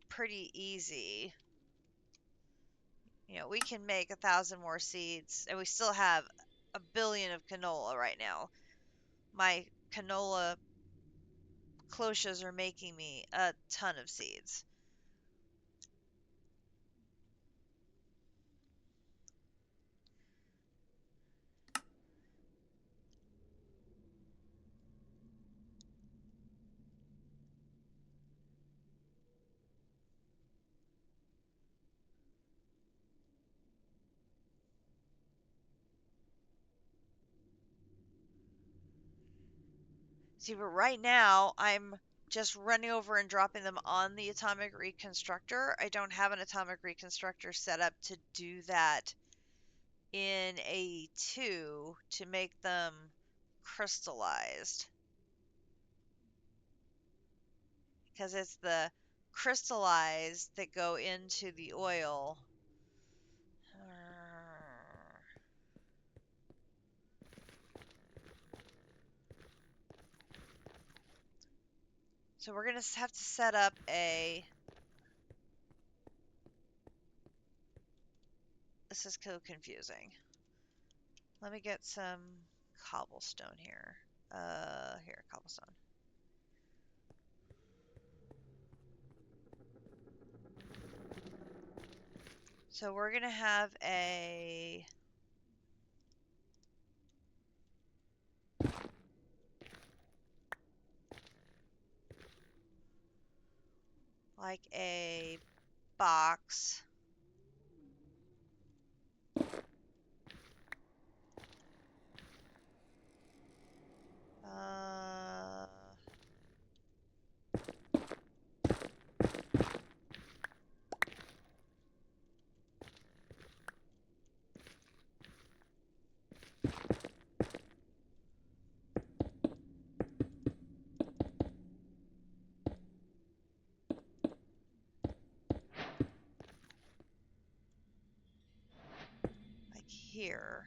Speaker 1: pretty easy. You know, we can make 1,000 more seeds, and we still have a billion of canola right now. My canola cloches are making me a ton of seeds. See, but right now I'm just running over and dropping them on the atomic reconstructor. I don't have an atomic reconstructor set up to do that in AE2 to make them crystallized. Because it's the crystallized that go into the oil. So we're going to have to set up a... This is so confusing. Let me get some cobblestone here. Here, cobblestone. So we're going to have a... like a box. Like here.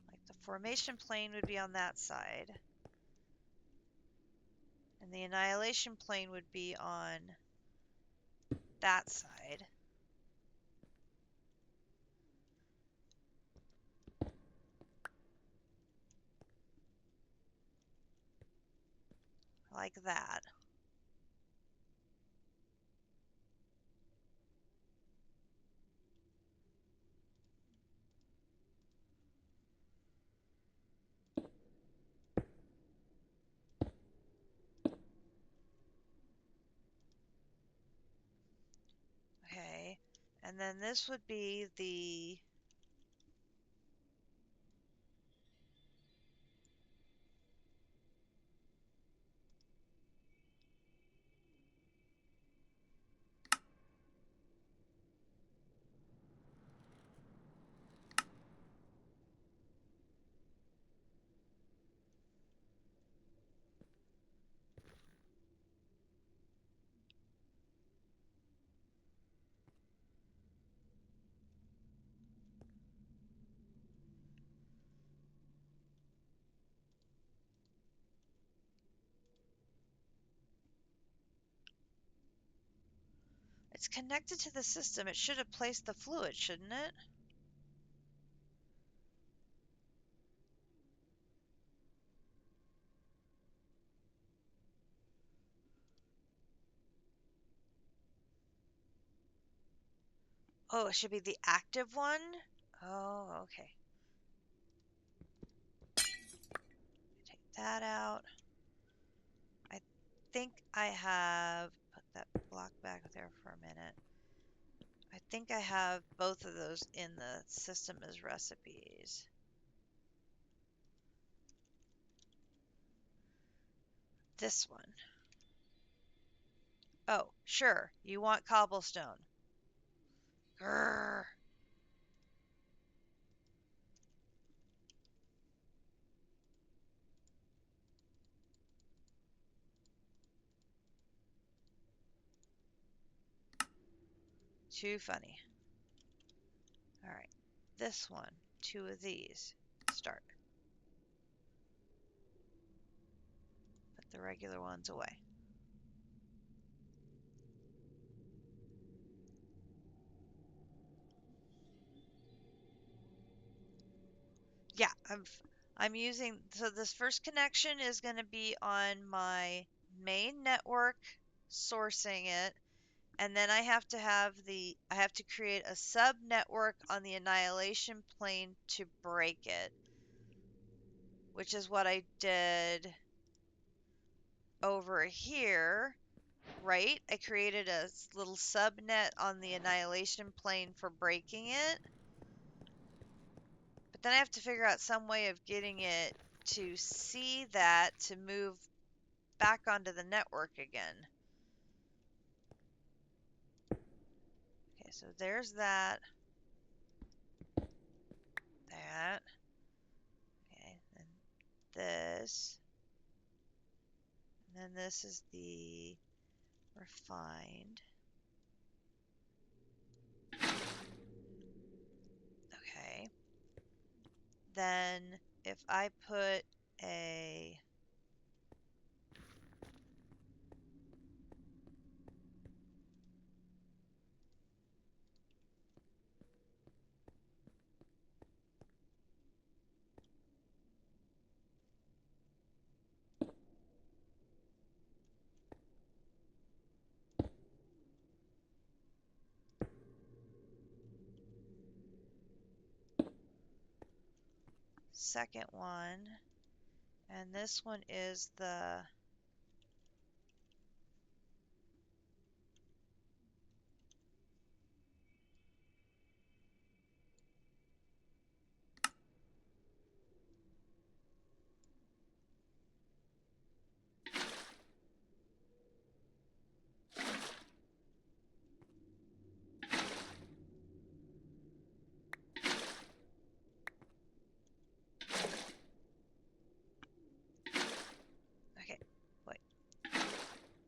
Speaker 1: Like the formation plane would be on that side. And the annihilation plane would be on that side. Like that. Okay. And then this would be the it's connected to the system. It should have placed the fluid, shouldn't it? Oh, it should be the active one? Oh, okay. Take that out. I think I have put that block back there for a minute. I think I have both of those in the system as recipes. This one. Oh, sure. You want cobblestone. Grrr. Too funny. All right. This one. 2 of these. Start. Put the regular ones away. Yeah, I'm using, so this first connection is going to be on my main network, sourcing it, and then I have to create a sub network on the annihilation plane to break it, which is what I did over here, right? I created a little subnet on the annihilation plane for breaking it. But then I have to figure out some way of getting it to see that to move back onto the network again. Okay, so there's that. That. Okay, and this. And then this is the refined. Okay. Then if I put a second one And this one is the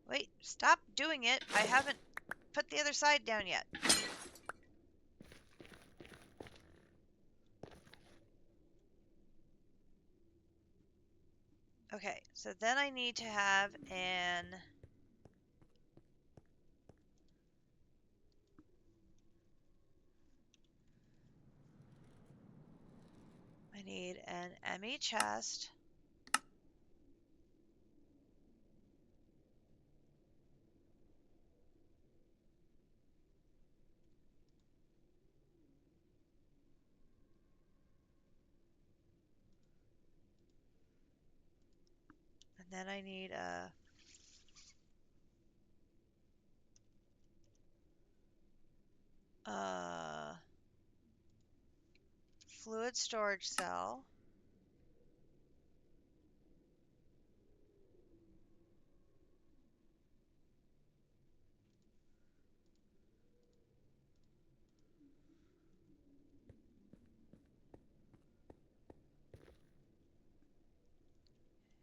Speaker 1: Wait, stop doing it. I haven't put the other side down yet. Okay, so then I need to have I need an ME chest. And then I need a fluid storage cell.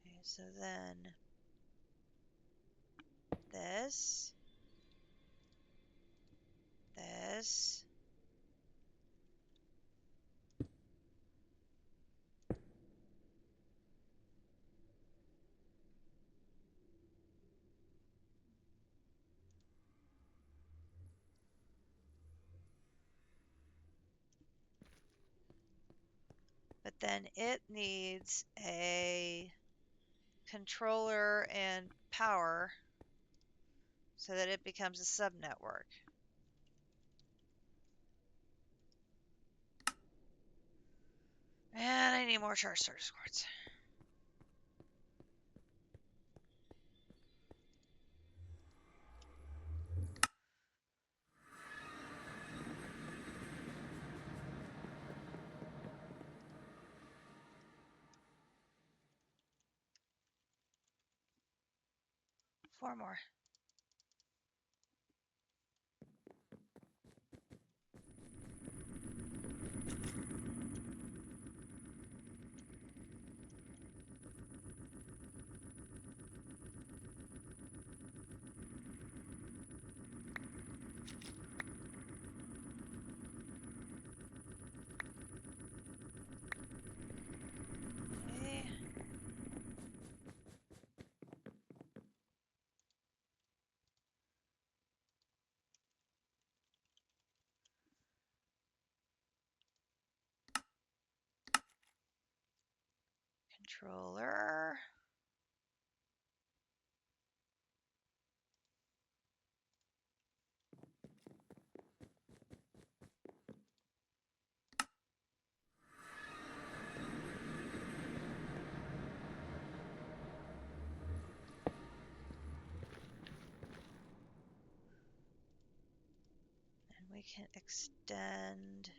Speaker 1: Okay, so then this, this, but then it needs a controller and power so that it becomes a subnetwork. And I need more charge source cords. Four more. Okay. Controller. And we can extend.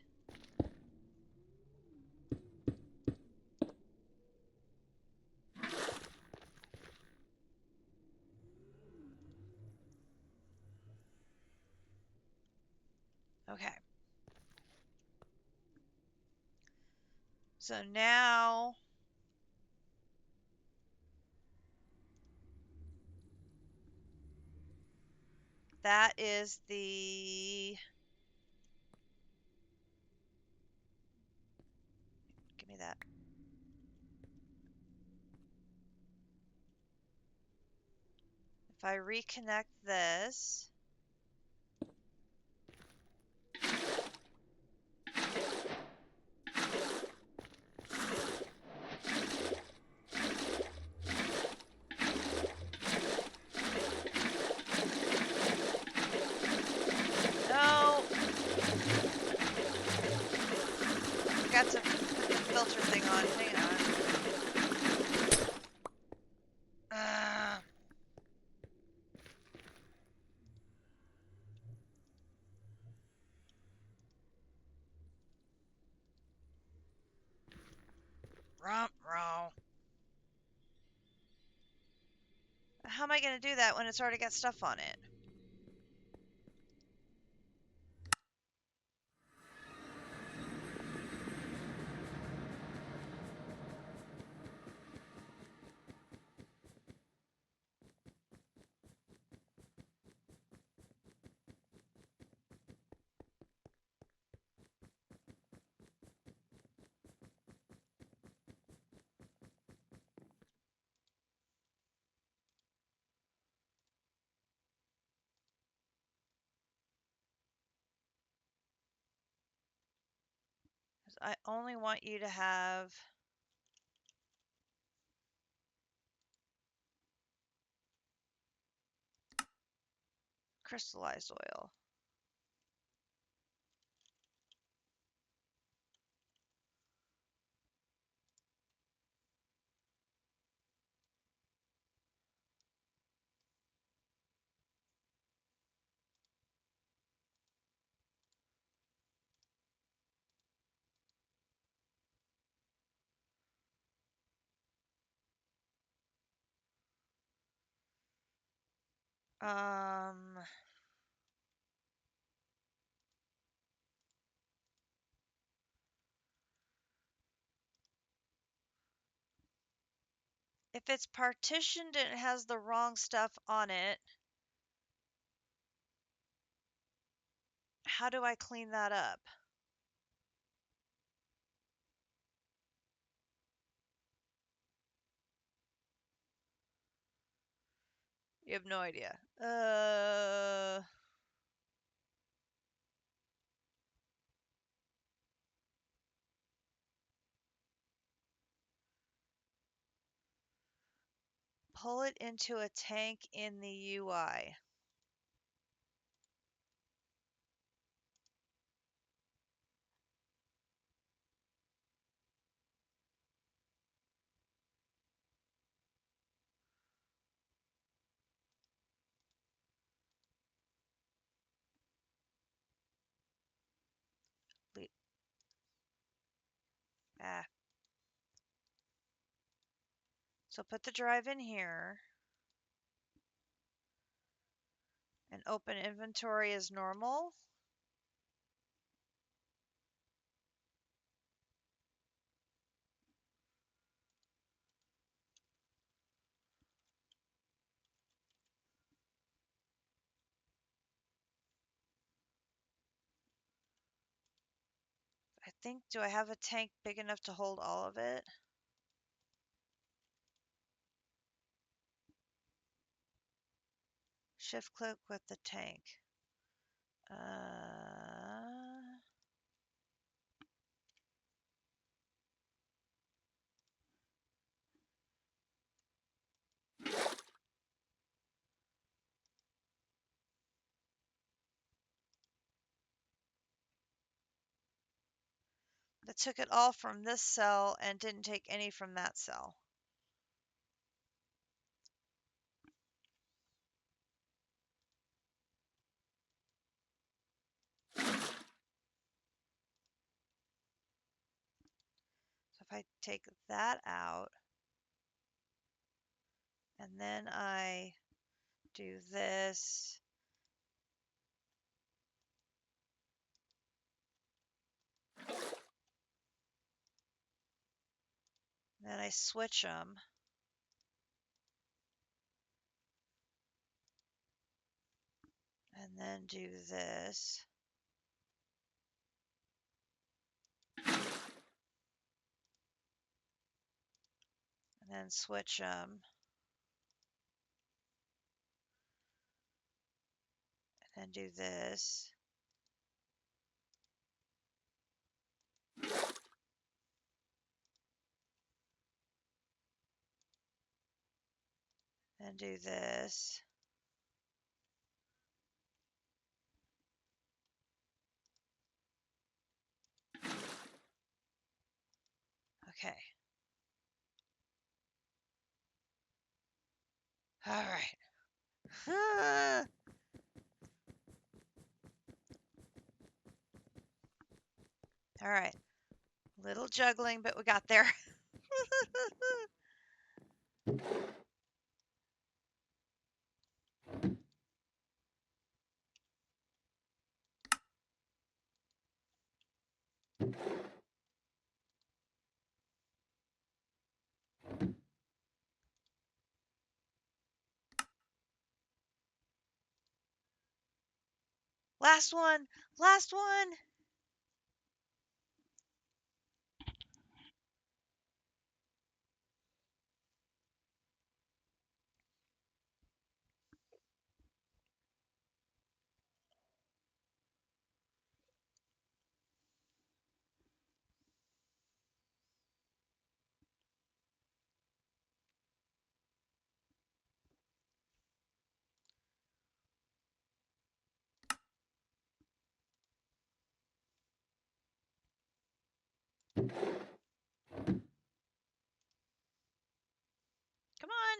Speaker 1: Okay. So now that is the, give me that. If I reconnect this, no, forgot to put the filter thing on. Hang on. Ruh-roh. How am I going to do that when it's already got stuff on it? I only want you to have crystallized oil. Um, if it's partitioned and it has the wrong stuff on it, how do I clean that up? You have no idea. Pull it into a tank in the UI. Ah. So put the drive in here and open inventory as normal. I think, do I have a tank big enough to hold all of it? Shift click with the tank. That took it all from this cell and didn't take any from that cell. So if I take that out, and then I do this, then I switch them, and then do this, and then switch them, and then do this, and do this. Okay. All right. All right. Little juggling, but we got there. Last one. Last one. Come on.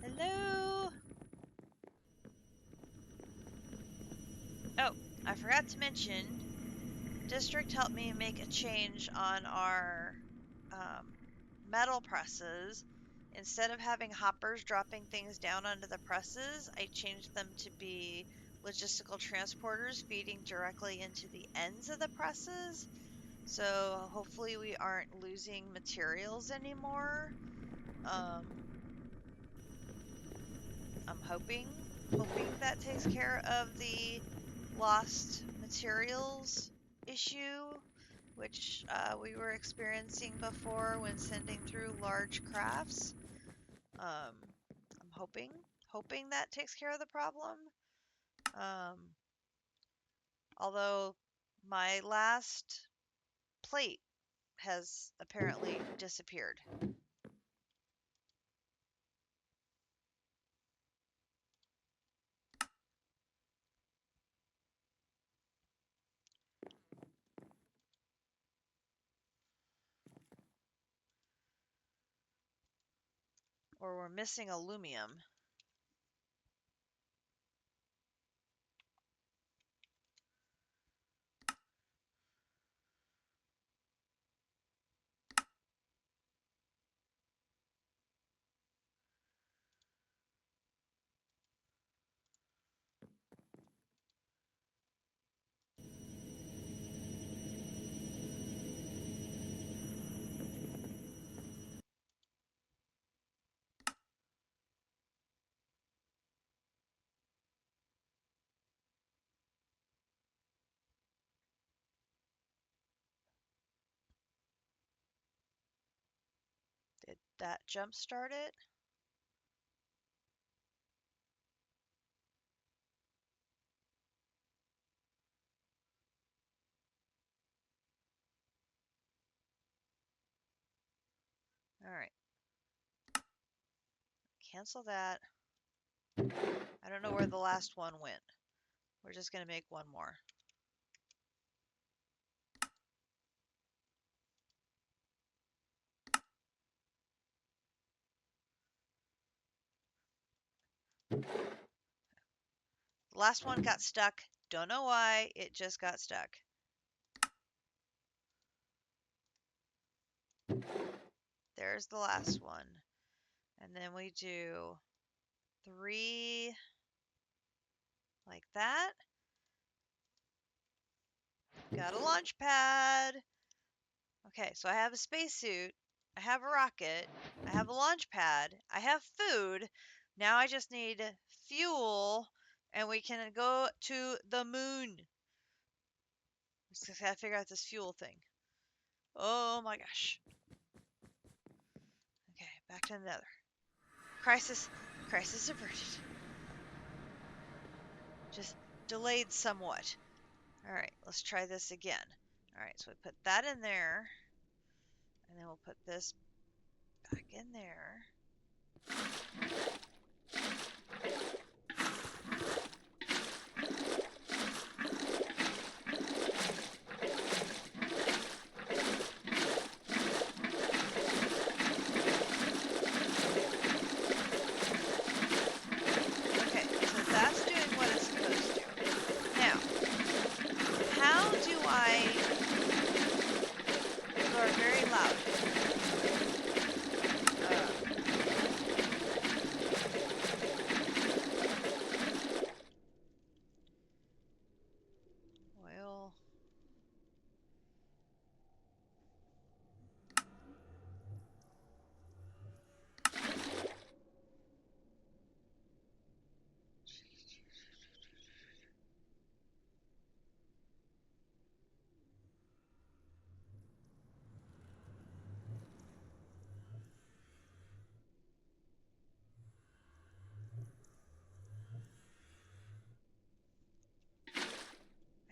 Speaker 1: Hello. Oh, I forgot to mention, District helped me make a change on our metal presses. Instead of having hoppers dropping things down onto the presses, I changed them to be logistical transporters feeding directly into the ends of the presses. So hopefully we aren't losing materials anymore. I'm hoping that takes care of the lost materials issue, which we were experiencing before when sending through large crafts. I'm hoping that takes care of the problem. Um, although my last plate has apparently disappeared. Or we're missing aluminum. Did that jump start it? All right. Cancel that. I don't know where the last one went. We're just going to make one more. The last one got stuck. Don't know why. It just got stuck. There's the last one. And then we do 3 like that. Got a launch pad. Okay, so I have a spacesuit. I have a rocket. I have a launch pad. I have food. Now I just need fuel, and we can go to the moon. Just gotta figure out this fuel thing. Oh my gosh. Okay, back to the nether. Crisis averted. Just delayed somewhat. Alright, let's try this again. Alright, so we put that in there. And then we'll put this back in there. Okay, so that's doing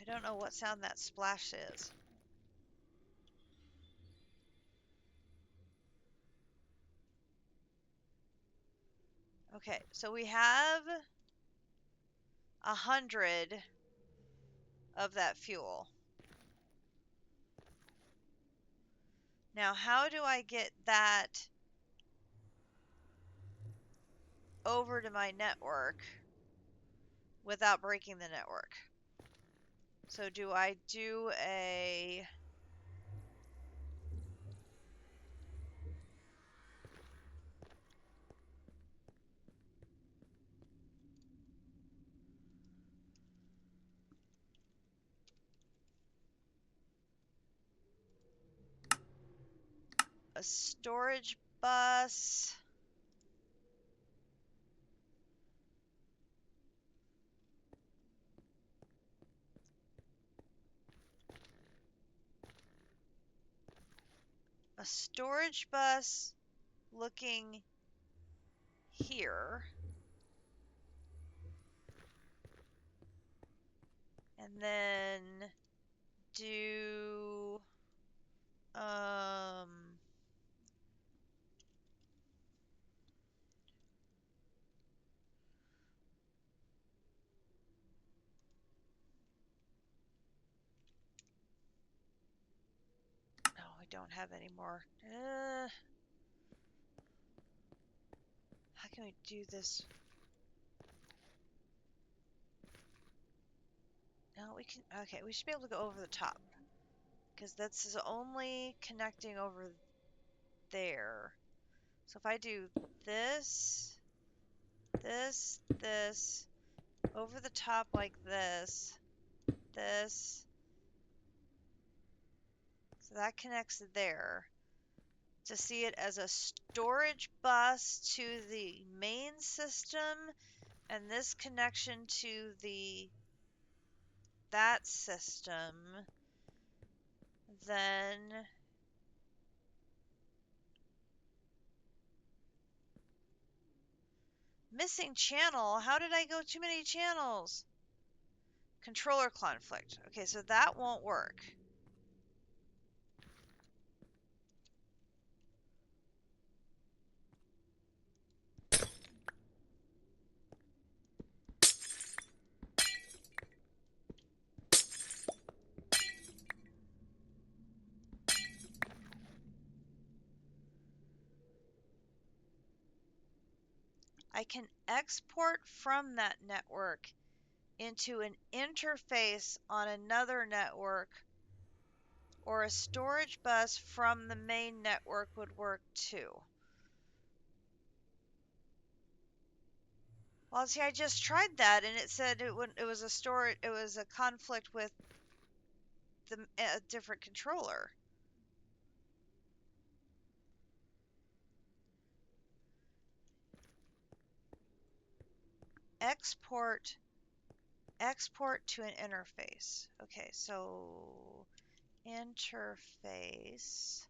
Speaker 1: don't know what sound that splash is. Okay, so we have 100 of that fuel. Now, how do I get that over to my network without breaking the network? So do I do a storage bus? A storage bus looking here. And then do no, I don't have any more. How can we do this? No, we can. Okay, we should be able to go over the top because this is only connecting over there. So if I do this, this, over the top like this, so that connects there. To see it as a storage bus to the main system, and this connection to that system, then missing channel. How did I go too many channels? Controller conflict. Okay, so that won't work. I can export from that network into an interface on another network, or a storage bus from the main network would work too. Well, see, I just tried that and it said it was a storage, it was a conflict with a different controller. Export to an interface. Okay, so interface.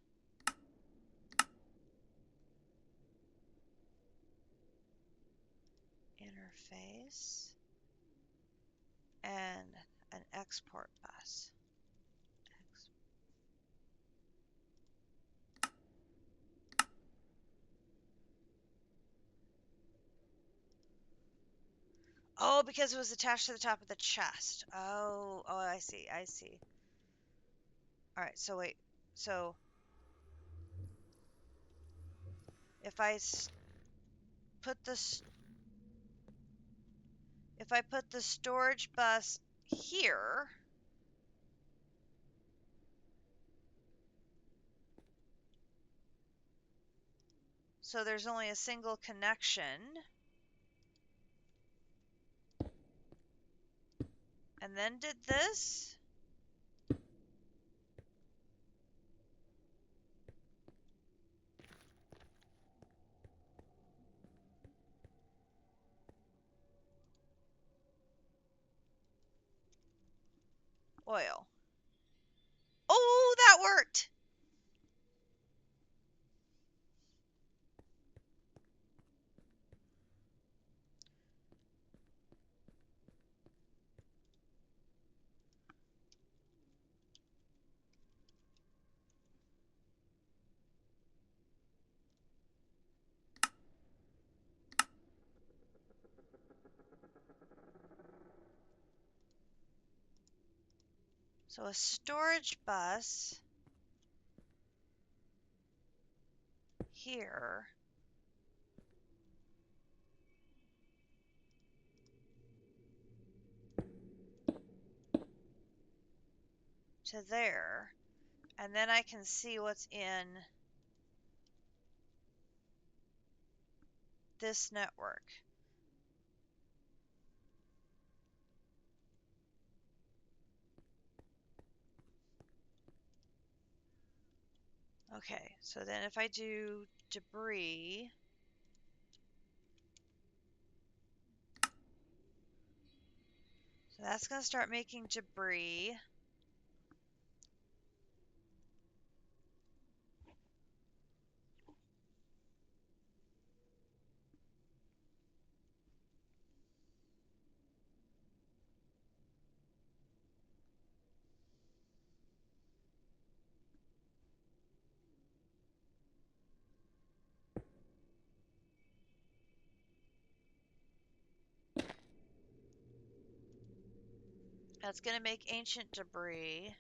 Speaker 1: Interface and an export bus. Oh, because it was attached to the top of the chest. Oh, I see, I see. All right, so wait. So if I put this, if I put the storage bus here, so there's only a single connection, and then did this. Oil. Oh, that worked! So a storage bus here to there, and then I can see what's in this network. Okay, so then if I do debris, so that's going to start making debris. That's going to make ancient debris.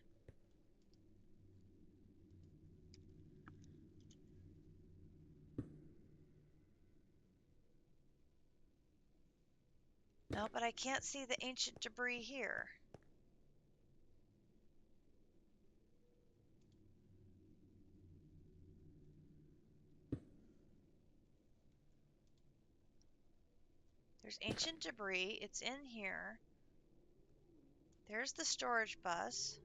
Speaker 1: No, but I can't see the ancient debris here. There's ancient debris. It's in here. There's the storage bus.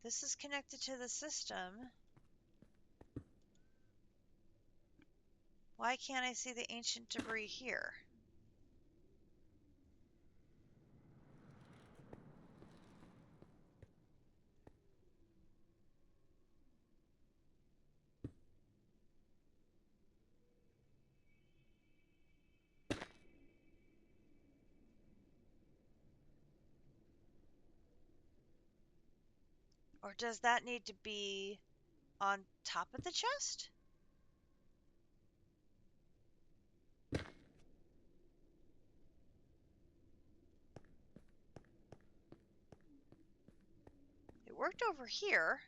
Speaker 1: This is connected to the system. Why can't I see the ancient debris here? Or does that need to be on top of the chest? It worked over here.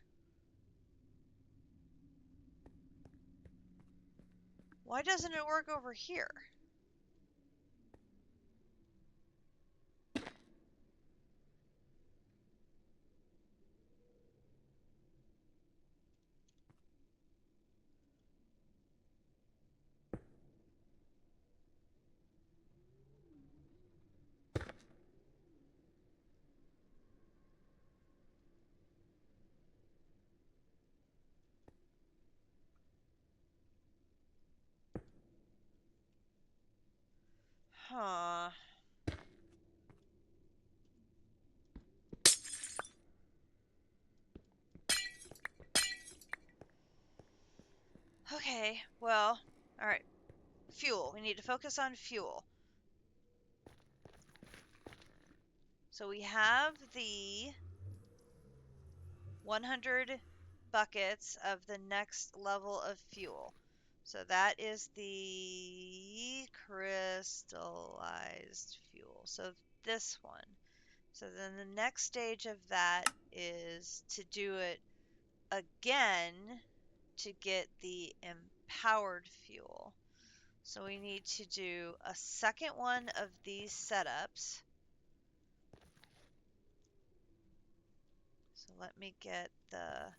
Speaker 1: Why doesn't it work over here? Huh. Okay, well, alright. Fuel. We need to focus on fuel. So we have the 100 buckets of the next level of fuel. So that is the crystallized fuel. So this one. So then the next stage of that is to do it again to get the empowered fuel. So we need to do a second one of these setups. So let me get the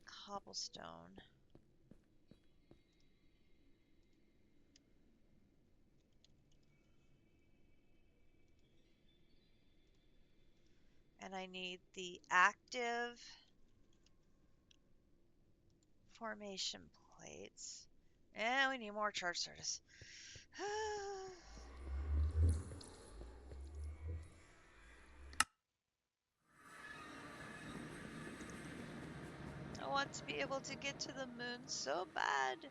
Speaker 1: cobblestone. And I need the active formation plates. And we need more charge service. I want to be able to get to the moon so bad.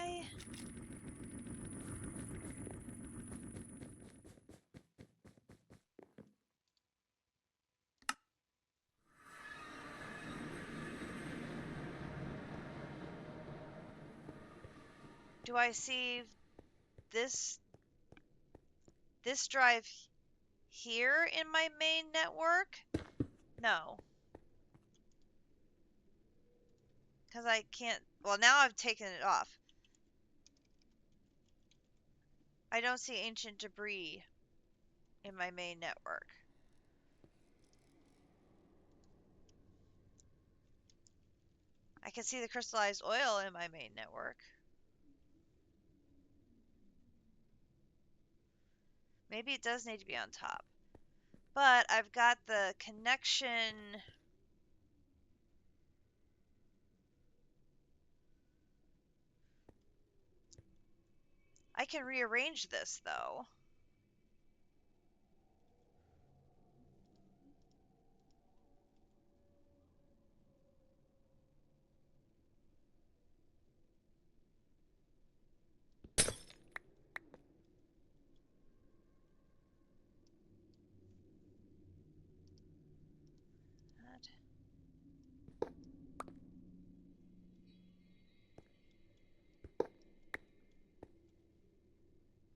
Speaker 1: Okay. Do I see this drive here in my main network? No. Because I can't, well, now I've taken it off. I don't see ancient debris in my main network. I can see the crystallized oil in my main network. Maybe it does need to be on top. But I've got the connection. I can rearrange this, though.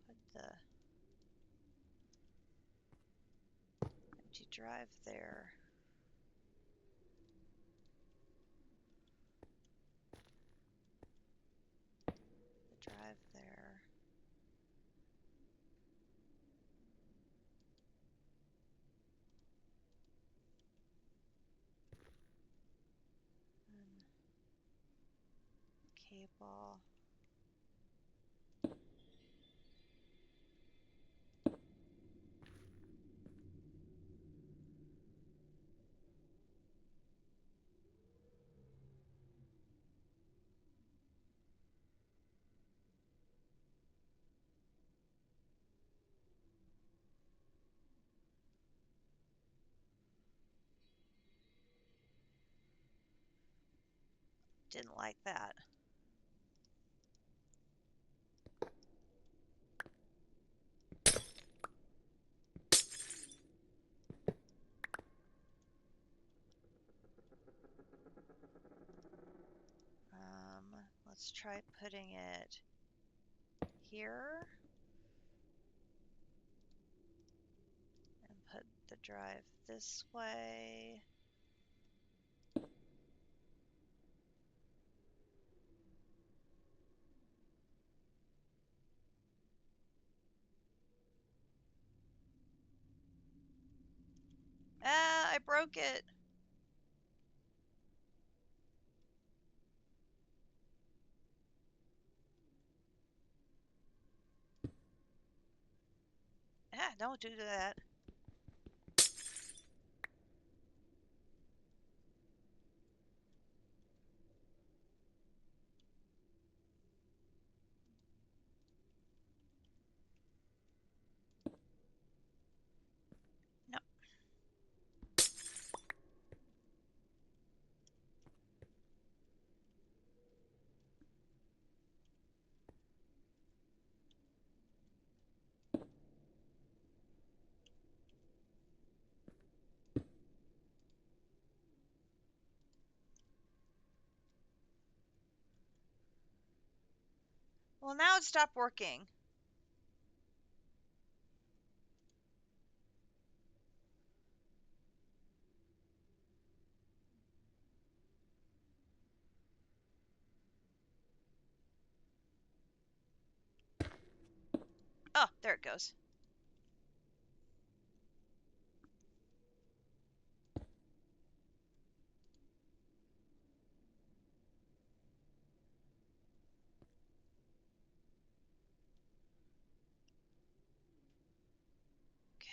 Speaker 1: Put the empty drive there. The drive there. And cable. Didn't like that. Let's try putting it here. And put the drive this way. Ah, I broke it. Ah, don't do that. No. Well, now it stopped working. Oh, there it goes.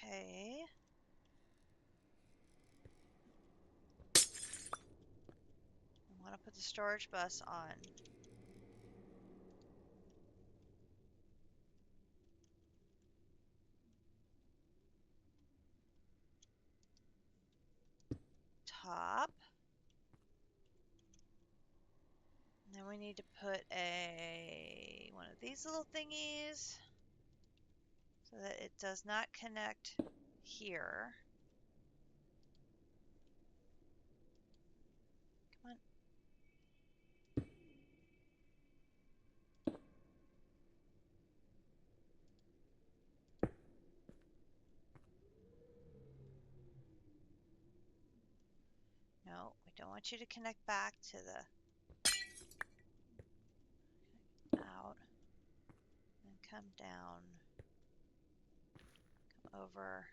Speaker 1: Okay. I want to put the storage bus on. Top. And then we need to put one of these little thingies so that it does not connect here. Come on. No, we don't want you to connect back to the out and come down, come over.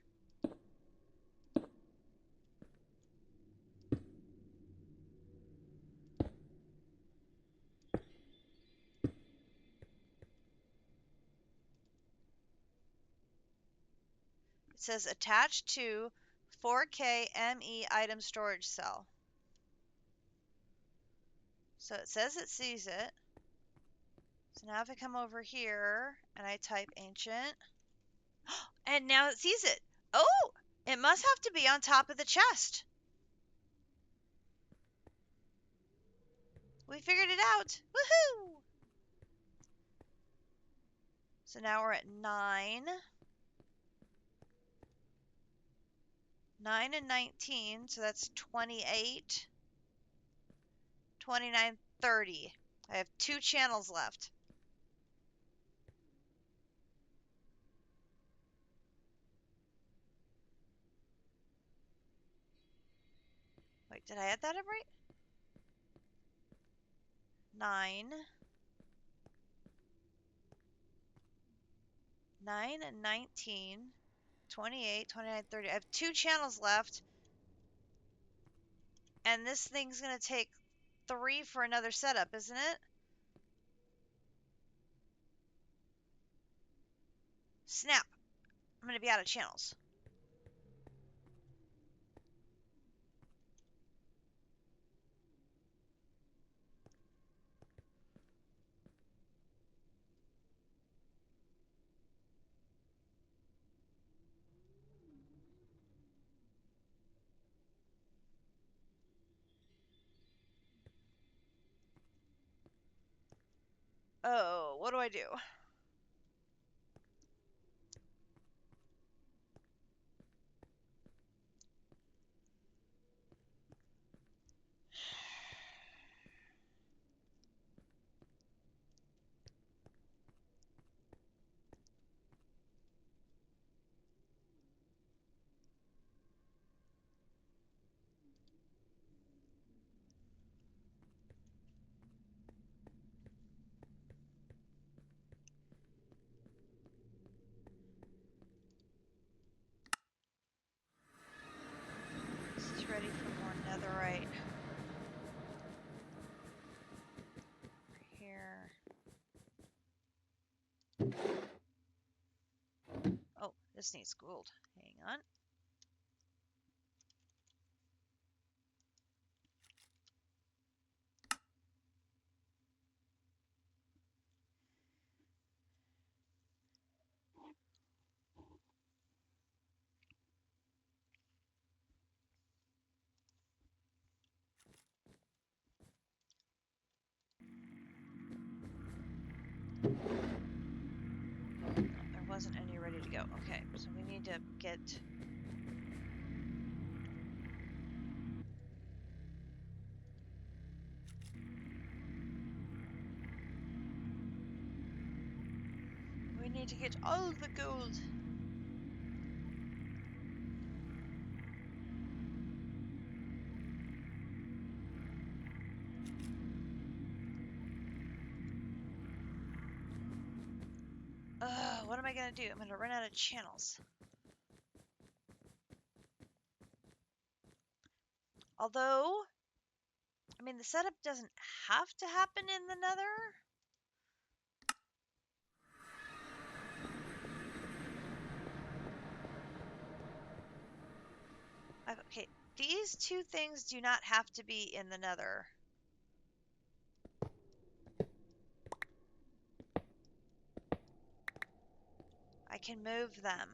Speaker 1: It says attached to 4K ME item storage cell. So it says it sees it. So now if I come over here and I type ancient, and now it sees it. Oh, it must have to be on top of the chest. We figured it out. Woohoo! So now we're at 9. 9 and 19, so that's 28, 29, 30. I have 2 channels left. Wait, did I add that up right? 9. 9 and 19, 28, 29, 30. I have 2 channels left. And this thing's going to take 3 for another setup, isn't it? Snap. I'm going to be out of channels. Oh, what do I do? This is ready for more netherite. Here. Oh, this needs gold. Hang on. There wasn't any ready to go. Okay, so we need to get... We need to get all the gold. What am I going to do? I'm going to run out of channels. Although, I mean, the setup doesn't have to happen in the nether. Okay, these 2 things do not have to be in the nether. I can move them.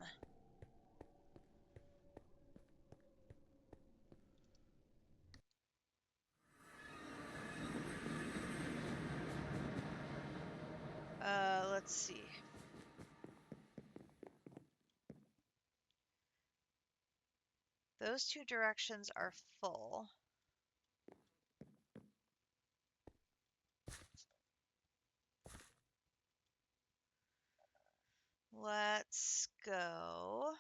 Speaker 1: let's see. Those two directions are full. Let's go.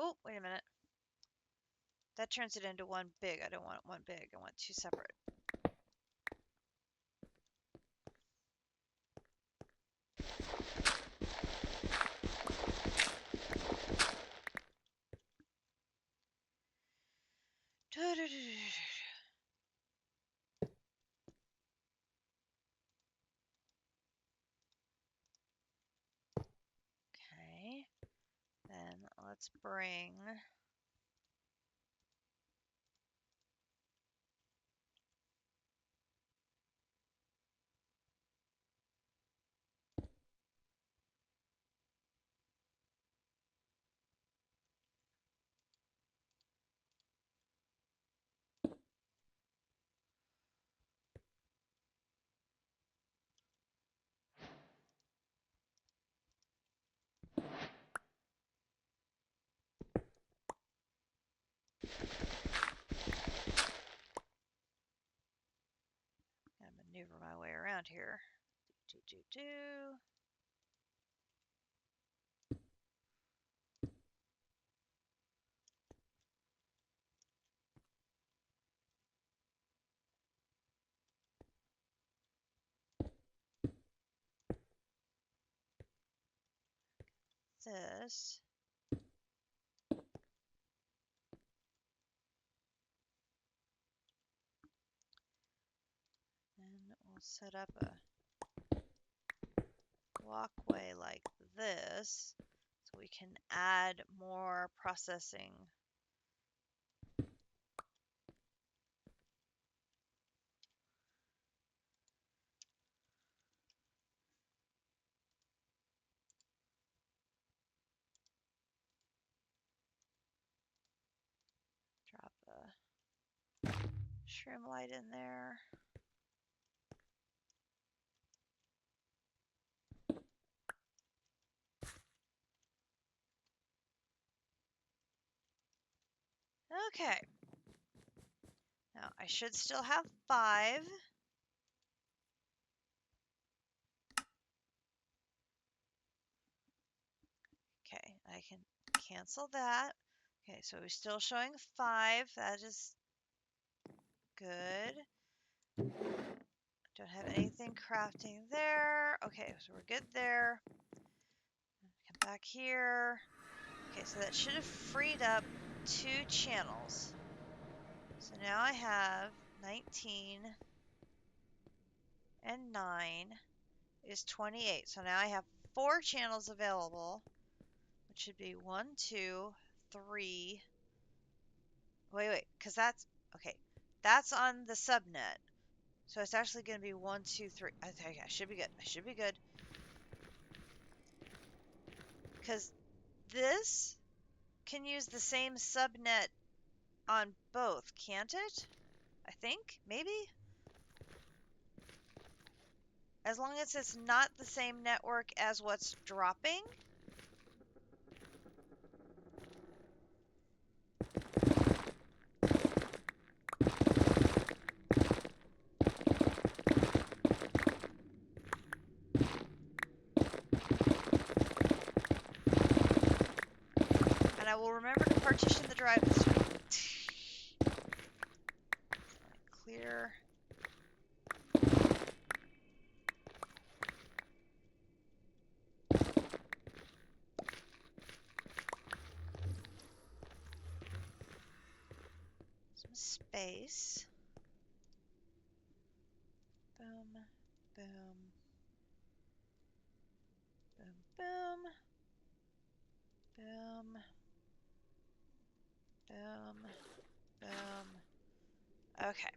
Speaker 1: Oh, wait a minute. That turns it into one big. I don't want one big. I want two separate. Okay. Then let's bring and maneuver my way around here. Do. This. And we'll set up a walkway like this so we can add more processing. Drop a shroom light in there. Okay. Now I should still have 5. Okay, I can cancel that. Okay, so we're still showing 5. That is good. Don't have anything crafting there. Okay, so we're good there. Come back here. Okay, so that should have freed up 2 channels. So now I have 19 and 9 is 28. So now I have 4 channels available, which should be 1, 2, 3. Wait, because that's, okay, that's on the subnet. So it's actually going to be 1, 2, 3. Okay, I should be good. I should be good. Because this can use the same subnet on both, can't it? I think, maybe? As long as it's not the same network as what's dropping. And I will remember to partition the drive this time. here. Some space. Boom, boom, boom, boom, boom, boom, boom. Okay.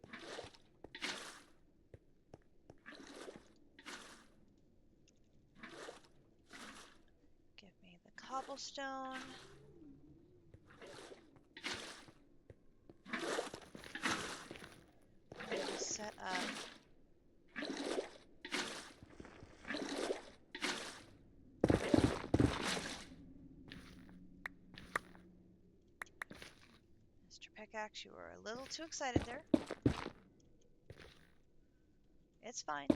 Speaker 1: Give me the cobblestone. I'm going to set up Mr. Pickaxe, you were a little too excited there. It's fine.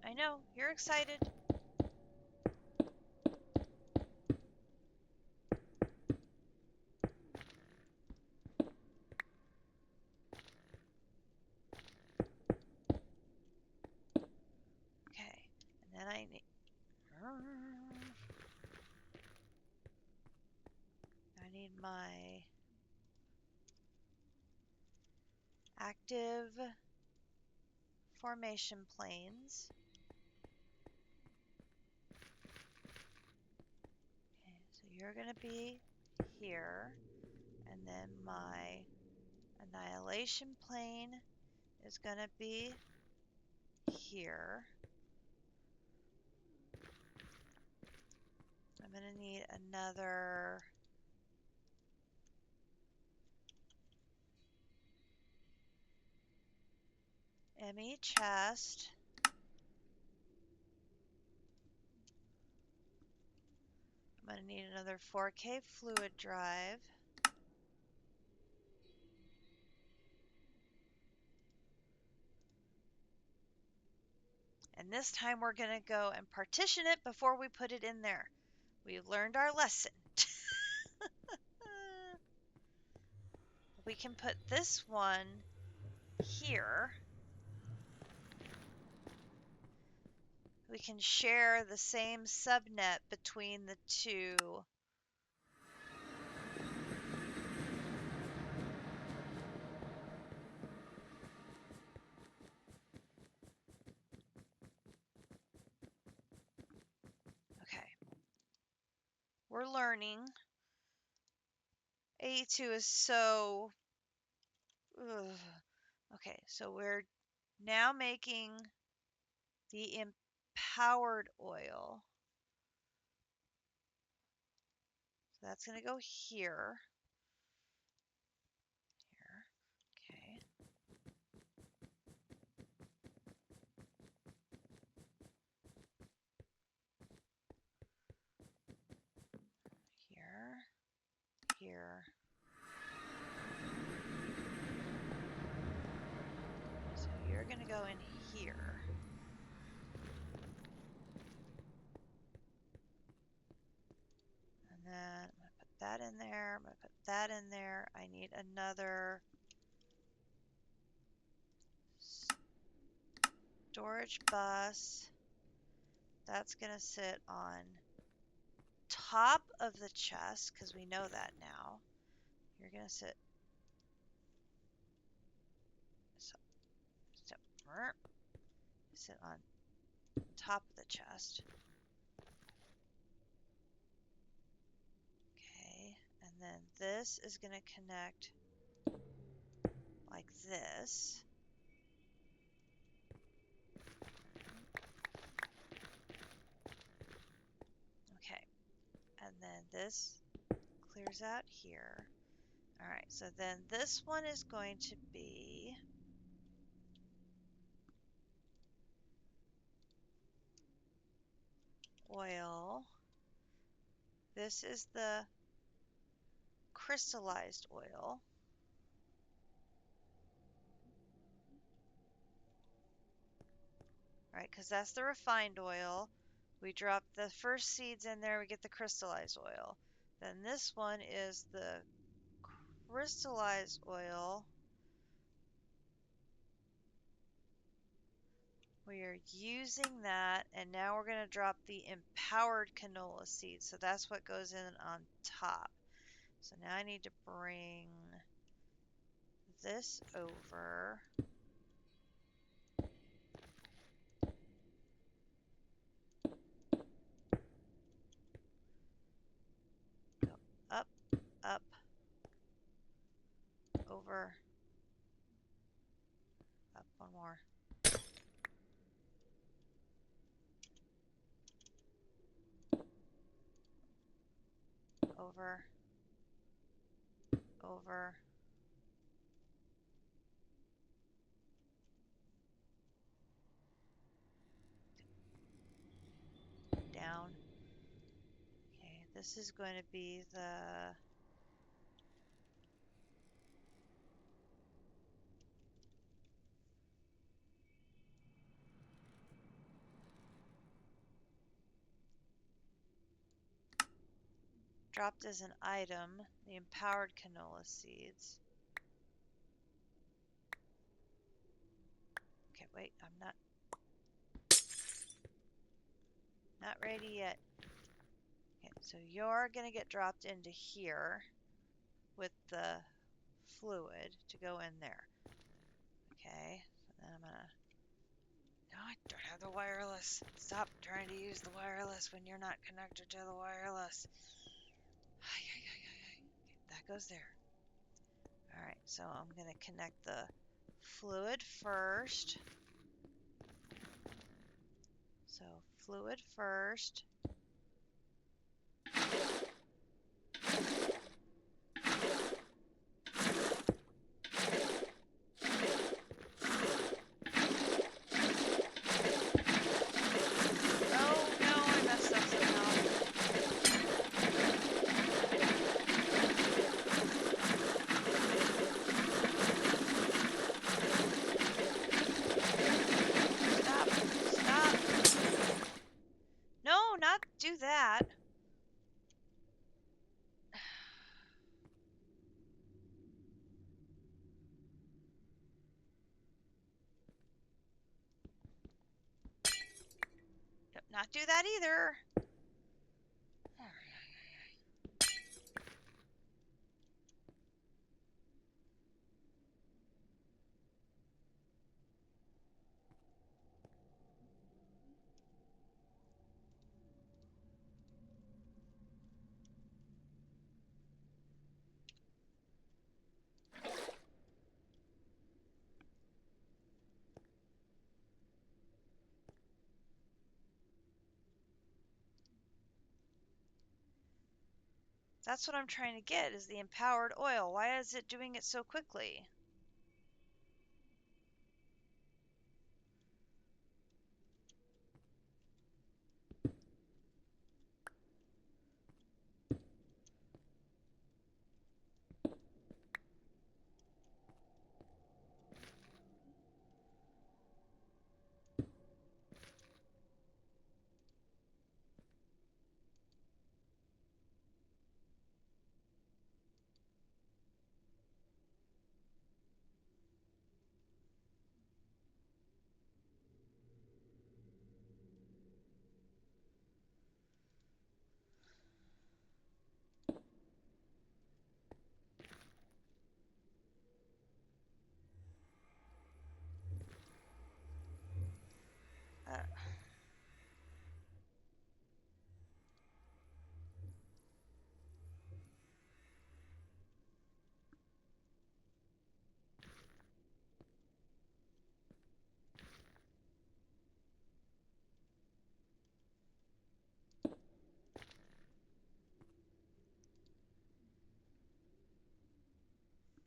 Speaker 1: I know, you're excited. Okay, and then I need my active formation planes. Okay, so you're going to be here, and then my annihilation plane is going to be here. I'm going to need another ME chest. I'm going to need another 4K fluid drive. And this time we're going to go and partition it before we put it in there. We've learned our lesson. We can put this one here. We can share the same subnet between the two. Okay. We're learning. A2 is so... Ugh. Okay, so we're now making the empowered oil. So that's going to go here. Here. Okay. Here. Here. So you're going to go in here. And then I'm going to put that in there. I'm going to put that in there. I need another storage bus. That's going to sit on top of the chest because we know that now. You're going to sit on top of the chest. Okay, and then this is going to connect like this. Okay, and then this clears out here. All right, so then this one is going to be oil. This is the crystallized oil. Right, because that's the refined oil. We drop the first seeds in there, we get the crystallized oil. Then this one is the crystallized oil. We are using that, and now we're going to drop the empowered canola seeds. So that's what goes in on top. So now I need to bring this over. Go up, up, over, up one more. Over, over, down. Okay, this is going to be the dropped as an item, the empowered canola seeds. Okay, wait, I'm not ready yet. Okay, so you're gonna get dropped into here with the fluid to go in there. Okay, so then I'm gonna. No, I don't have the wireless. Stop trying to use the wireless when you're not connected to the wireless. Okay, that goes there. Alright, so I'm gonna connect the fluid first. So fluid first. Oh no, I messed up somehow. Stop, stop. No, not do that. Not do that either. That's what I'm trying to get, is the empowered oil. Why is it doing it so quickly? Uh,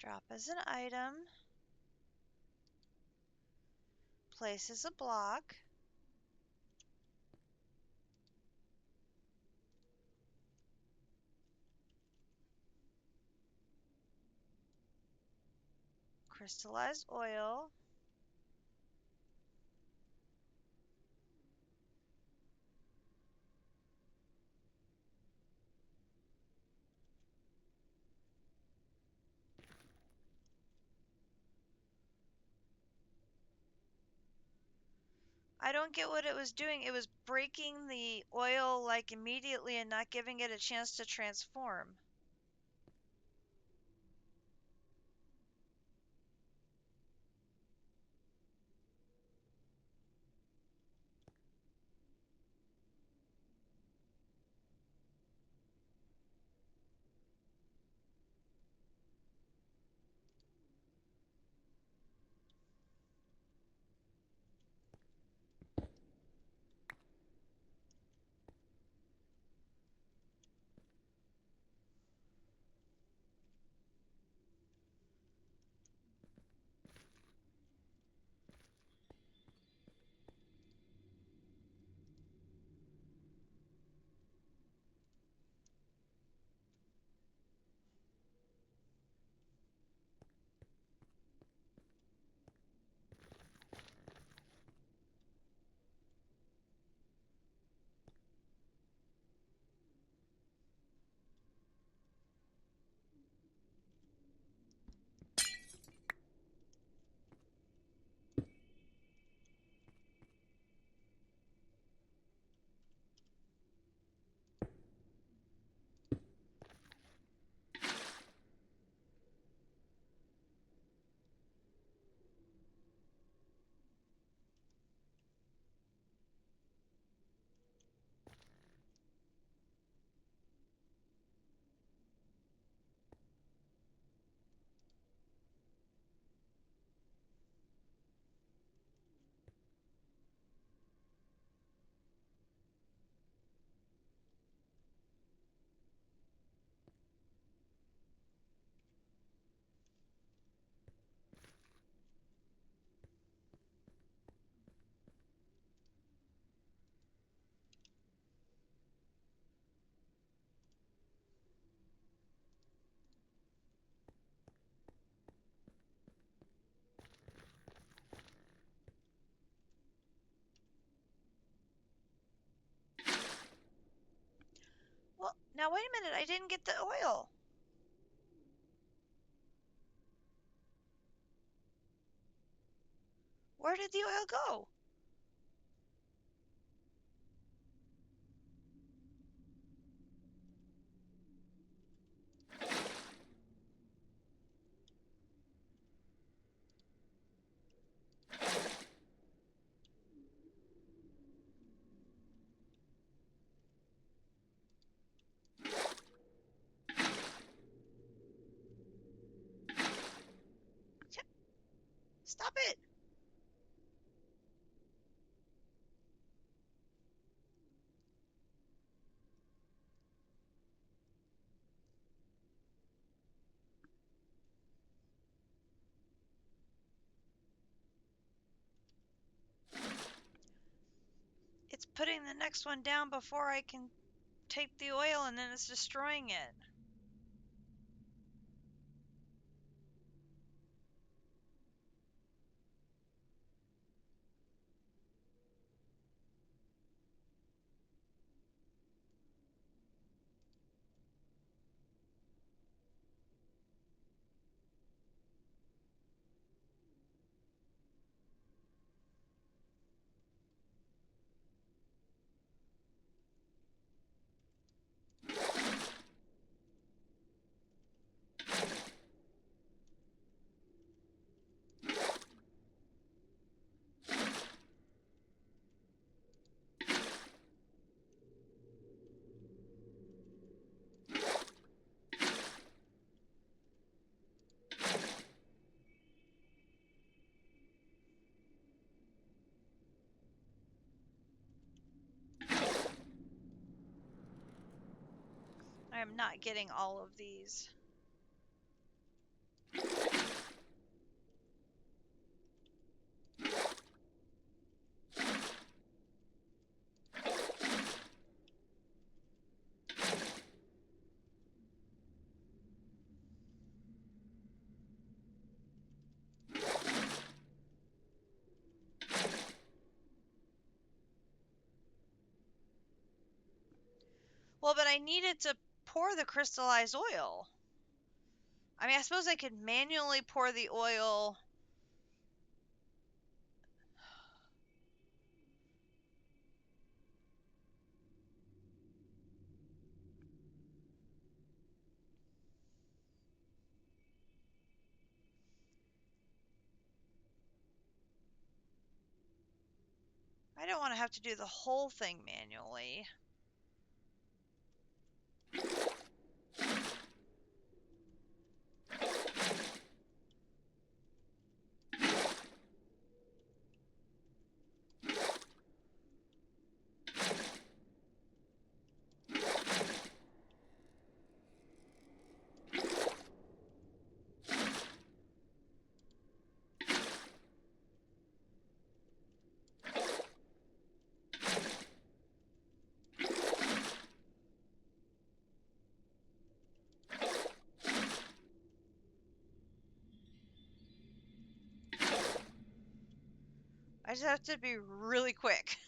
Speaker 1: drop as an item. Place as a block. Crystallized oil. I don't get what it was doing. It was breaking the oil like immediately and not giving it a chance to transform. Well, now wait a minute. I didn't get the oil. Where did the oil go? Stop it. It's putting the next one down before I can take the oil, and then it's destroying it. I am not getting all of these. Well, but I needed to pour the crystallized oil. I mean, I suppose I could manually pour the oil. I don't want to have to do the whole thing manually. I just have to be really quick.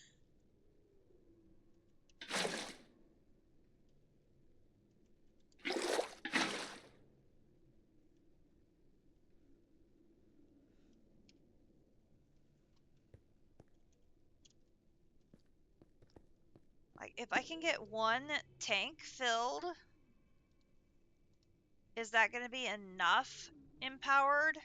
Speaker 1: Like, if I can get one tank filled, is that going to be enough empowered?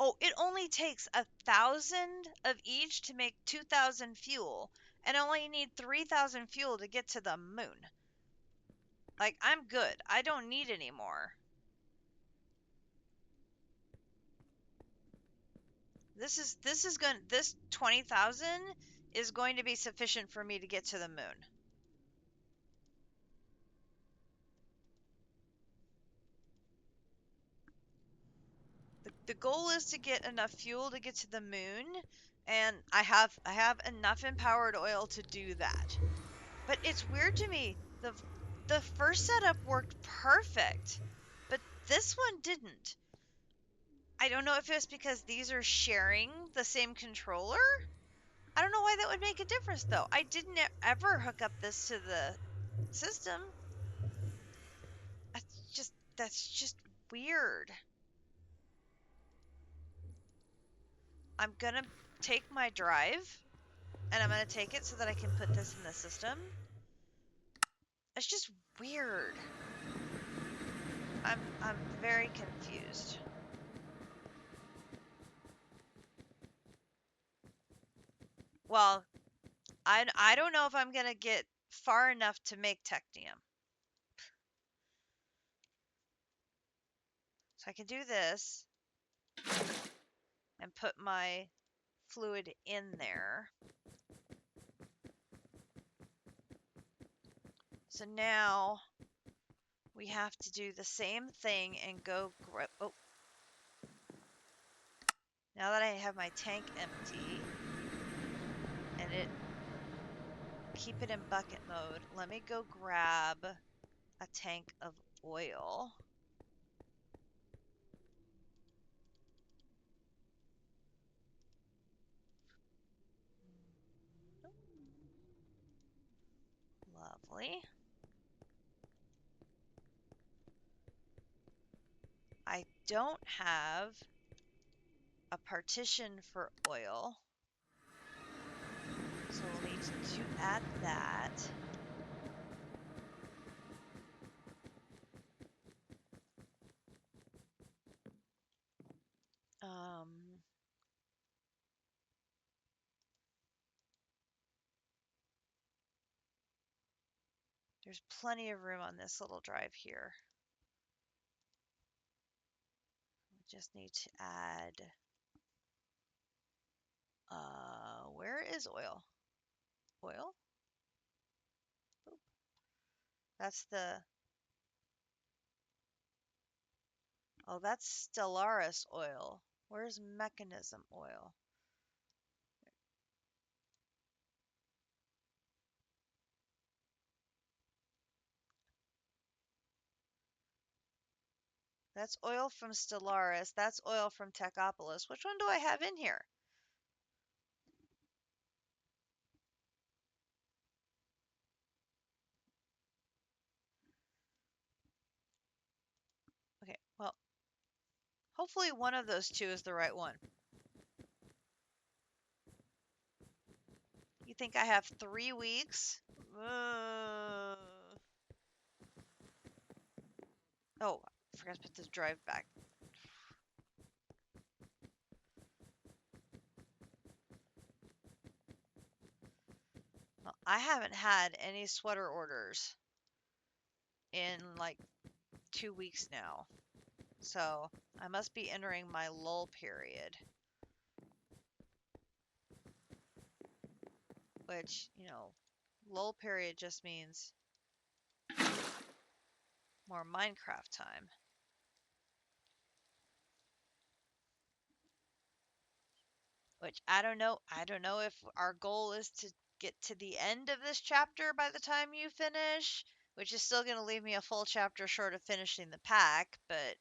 Speaker 1: Oh, it only takes 1,000 of each to make 2,000 fuel, and I only need 3,000 fuel to get to the moon. Like, I'm good. I don't need any more. This 20,000 is going to be sufficient for me to get to the moon. The goal is to get enough fuel to get to the moon, and I have enough empowered oil to do that. But it's weird to me. The first setup worked perfect, but this one didn't. I don't know if it's because these are sharing the same controller. I don't know why that would make a difference though. I didn't ever hook up this to the system. That's just weird. I'm gonna take my drive and I'm gonna take it so that I can put this in the system. It's just weird. I'm very confused. Well, I don't know if I'm gonna get far enough to make technium. So I can do this and put my fluid in there. So now we have to do the same thing and go grab. Oh, now that I have my tank empty and keep it in bucket mode, let me go grab a tank of oil. Lovely. I don't have a partition for oil, so we'll need to add that. There's plenty of room on this little drive here. We just need to add, where is oil? Oil? Oop. That's oh, that's Stellaris oil. Where's mechanism oil? That's oil from Stellaris. That's oil from Techopolis. Which one do I have in here? Okay, well, hopefully one of those two is the right one. You think I have 3 weeks? Oh, I forgot to put this drive back. Well, I haven't had any sweater orders in like 2 weeks now. So I must be entering my lull period, which, lull period just means more Minecraft time. Which I don't know. I don't know if our goal is to get to the end of this chapter by the time you finish, which is still going to leave me a full chapter short of finishing the pack, but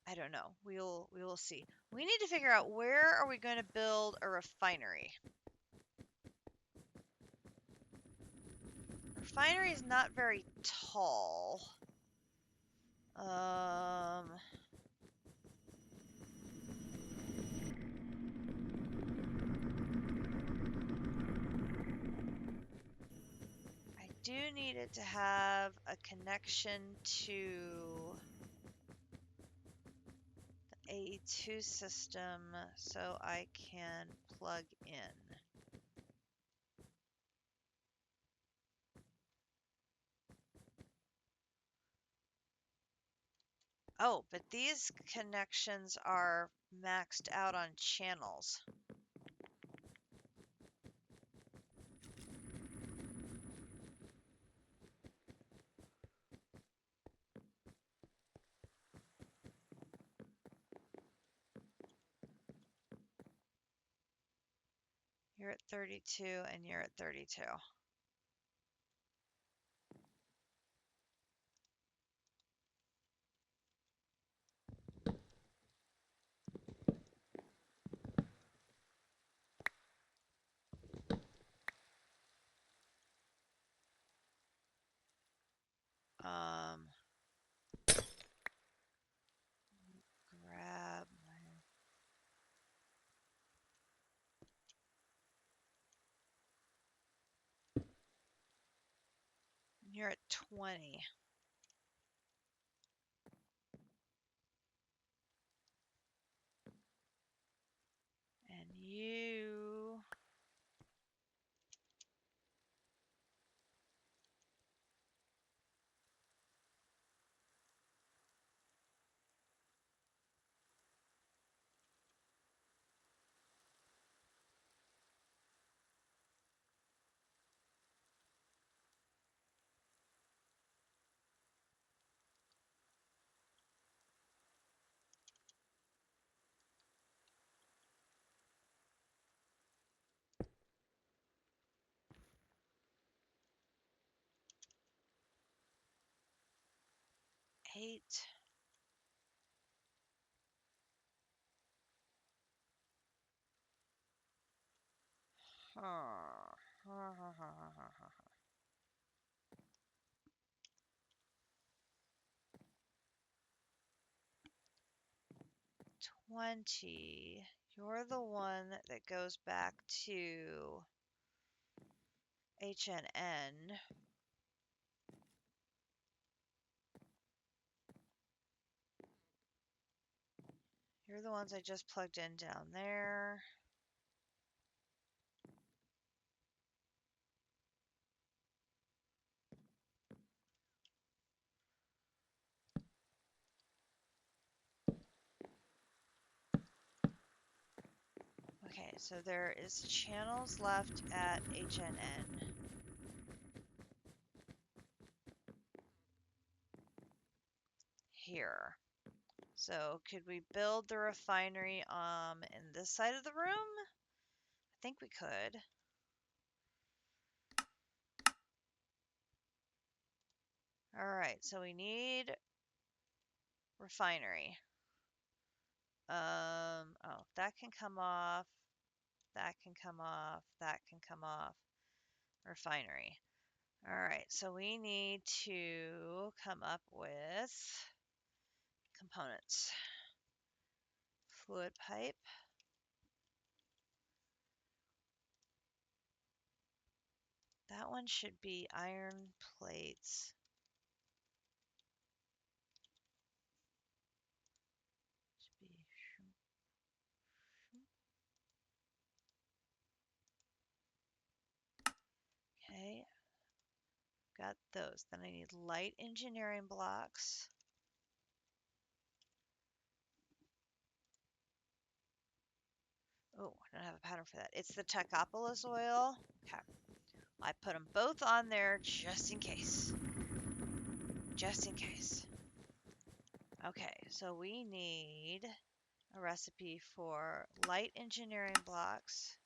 Speaker 1: I don't know. We will see. We need to figure out where are we going to build a refinery. Refinery is not very tall. I do need it to have a connection to the A2 system so I can plug in. Oh, but these connections are maxed out on channels. You're at 32 and you're at 32. Um, grab my... You're at 20. And you... Eight. Huh. 20. You're the one that goes back to HNN. You're the ones I just plugged in down there. Okay, so there is channels left at HNN. Here. So could we build the refinery in this side of the room? I think we could. All right, so we need refinery. Oh, that can come off. That can come off. That can come off. Refinery. All right, so we need to come up with components. Fluid pipe. That one should be iron plates. got those. Then I need light engineering blocks. Oh, I don't have a pattern for that. It's the Techopolis oil. Okay. I put them both on there just in case. Just in case. Okay, so we need a recipe for light engineering blocks.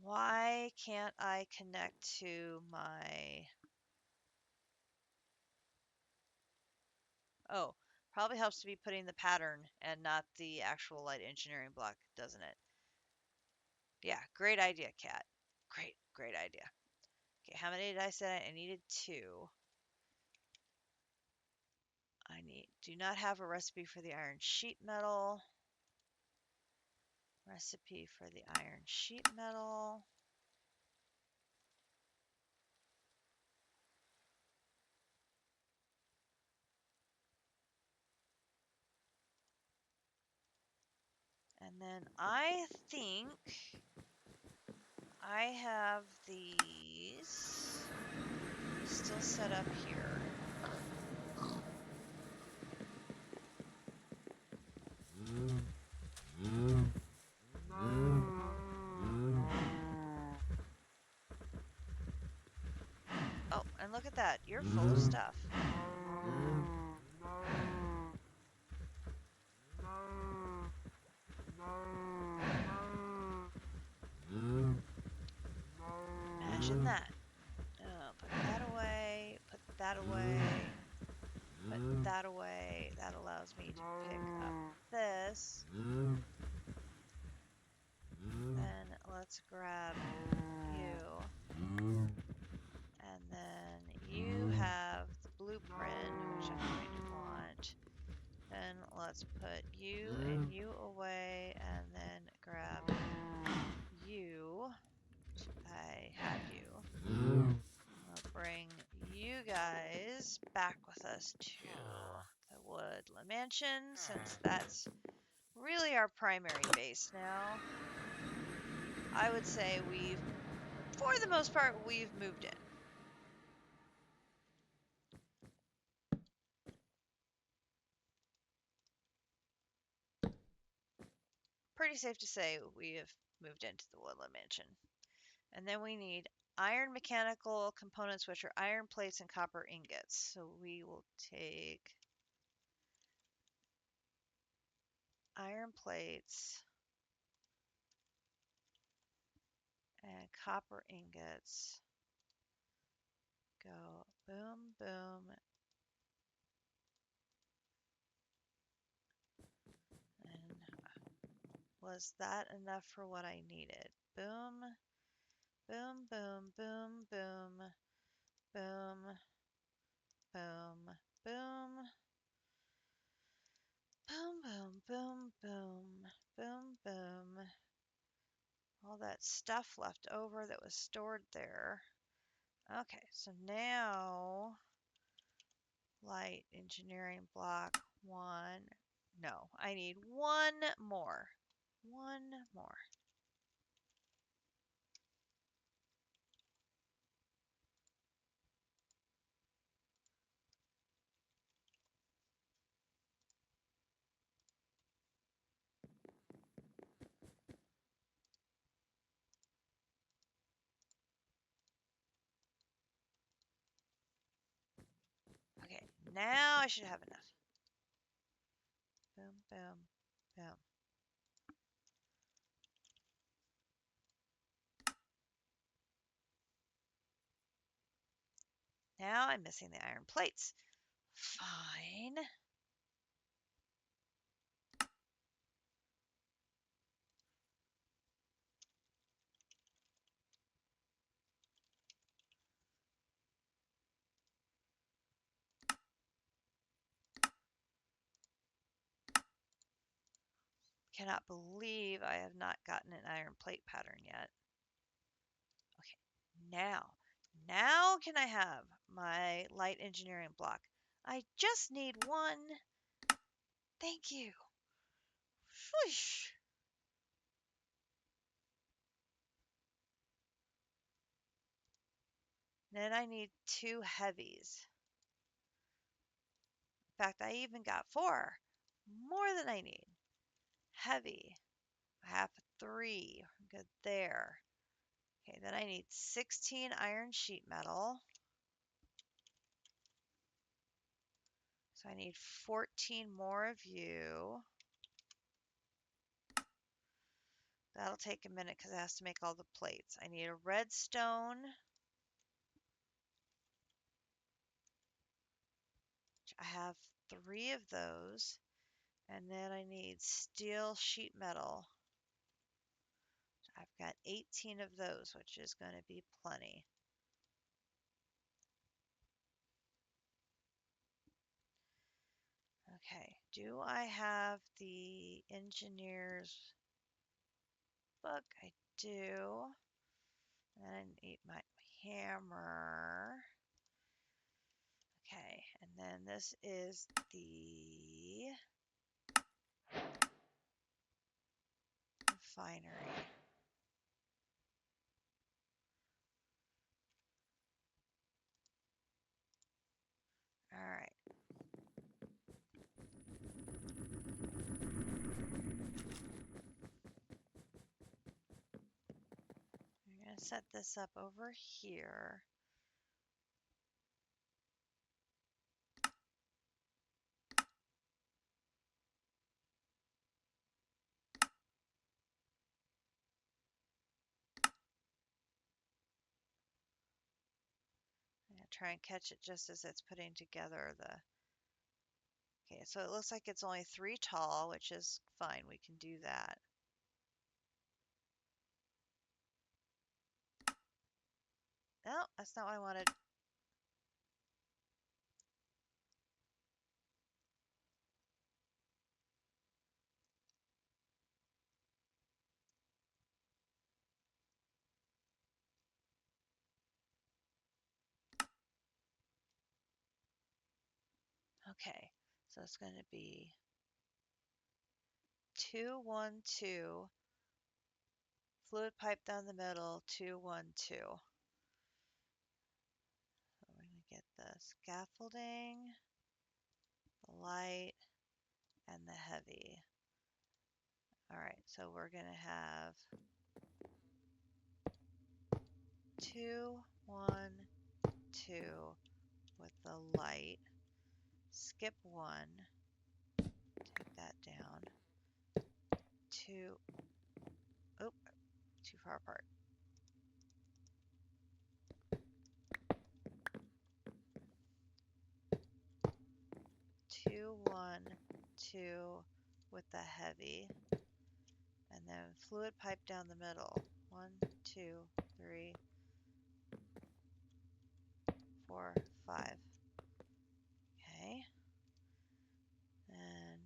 Speaker 1: Why can't I connect to my... Oh, probably helps to be putting the pattern and not the actual light engineering block, doesn't it? Yeah, great idea, Kat. Great idea. Okay, how many did I say? I needed 2. Do not have a recipe for the iron sheet metal. Recipe for the iron sheet metal. And then I think I have these still set up here. Oh, and look at that. You're full of stuff. Imagine that. Put that away, put that away, put that away. That allows me to pick up this. Then let's grab you. And then you have the blueprint, which I'm going to want. Then let's put you and you away, and then grab you. I have you. I'll bring you guys back with us to the Woodland Mansion, since that's really our primary base now. I would say for the most part, we've moved in. Pretty safe to say we have moved into the Woodland Mansion. And then we need iron mechanical components, which are iron plates and copper ingots. So we will take iron plates and copper ingots. Go boom, boom. And was that enough for what I needed? Boom, boom, boom, boom, boom, boom, boom, boom. Boom, boom, boom, boom, boom, boom. All that stuff left over that was stored there. Okay, so now light engineering block 1. No, I need 1 more. 1 more. Okay, now I should have enough. Boom, boom, boom. Now I'm missing the iron plates. Fine. cannot believe I have not gotten an iron plate pattern yet. Okay, now can I have my light engineering block? I just need one. Thank you. Whoosh. Then I need 2 heavies. In fact, I even got 4. More than I need. Heavy. I have 3. Good there. Okay, then I need 16 iron sheet metal. So I need 14 more of you. That'll take a minute because it has to make all the plates. I need a redstone. I have 3 of those. And then I need steel sheet metal. I've got 18 of those, which is going to be plenty. Okay, do I have the engineer's book? I do. And I need my hammer. Okay, and then this is the refinery. All right. I'm going to set this up over here. I'm going to try and catch it just as it's putting together the... Okay, so it looks like it's only 3 tall, which is fine. We can do that. No, that's not what I wanted. Okay, so it's going to be 2, 1, 2, fluid pipe down the middle, 2, 1, 2. So we're going to get the scaffolding, the light, and the heavy. All right, so we're going to have 2, 1, 2 with the light. Skip 1. Take that down. 2. Oh, too far apart. 2, 1, 2 with the heavy. And then fluid pipe down the middle. 1, 2, 3, 4, 5. Okay. And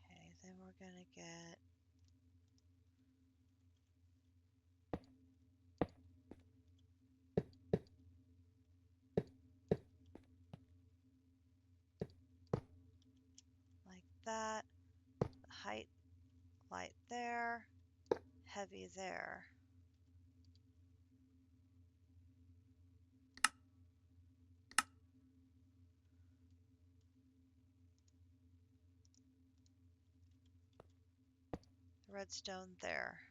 Speaker 1: okay, then we're going to get like that. The height light there, heavy there. Redstone there.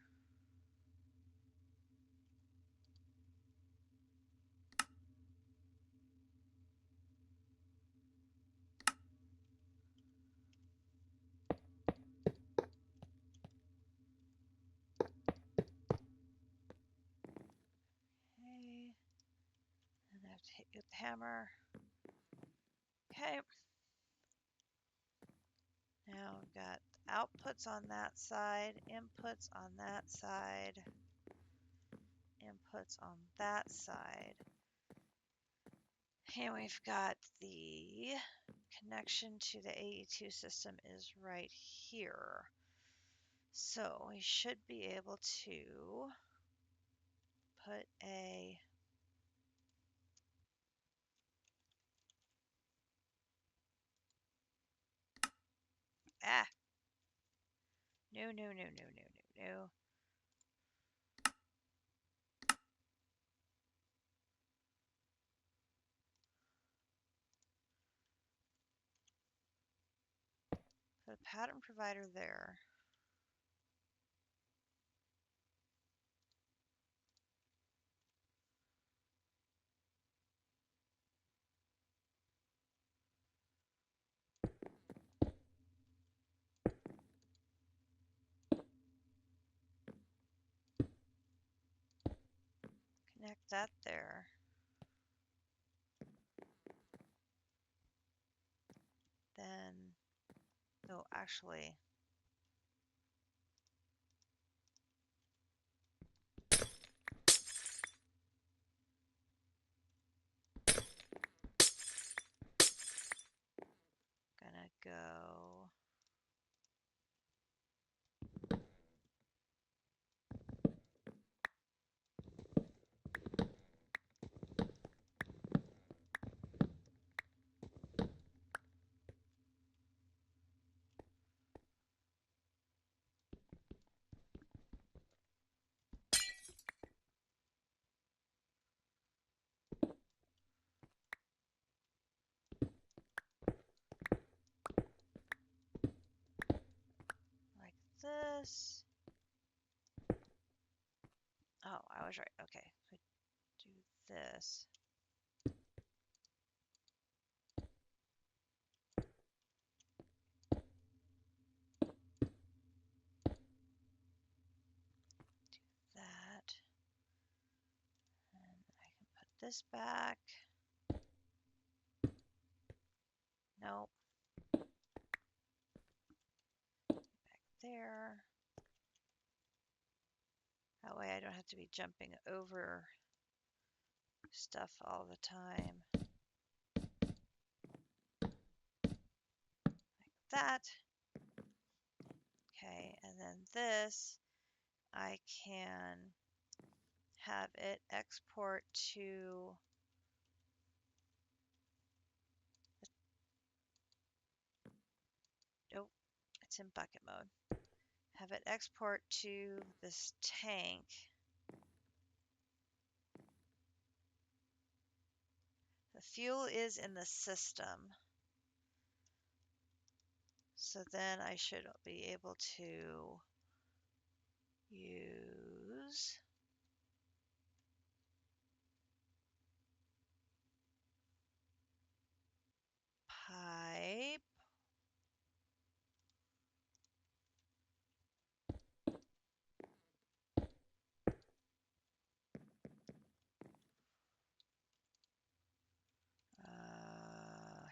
Speaker 1: Okay. And I have to hit with the hammer. Okay. Now we've got outputs on that side, inputs on that side, inputs on that side. And we've got the connection to the AE2 system is right here. So we should be able to put a no, no, no, no, no, no, no. Put a pattern provider there. Connect that there. Then, oh, actually, gonna go like this. Oh, I was right. Okay, so do this. That. And I can put this back. Nope. Back there. That way I don't have to be jumping over stuff all the time. Like that. Okay, and then this, I can have it export to oh, it's in bucket mode. Have it export to this tank. The fuel is in the system. So then I should be able to use pipe.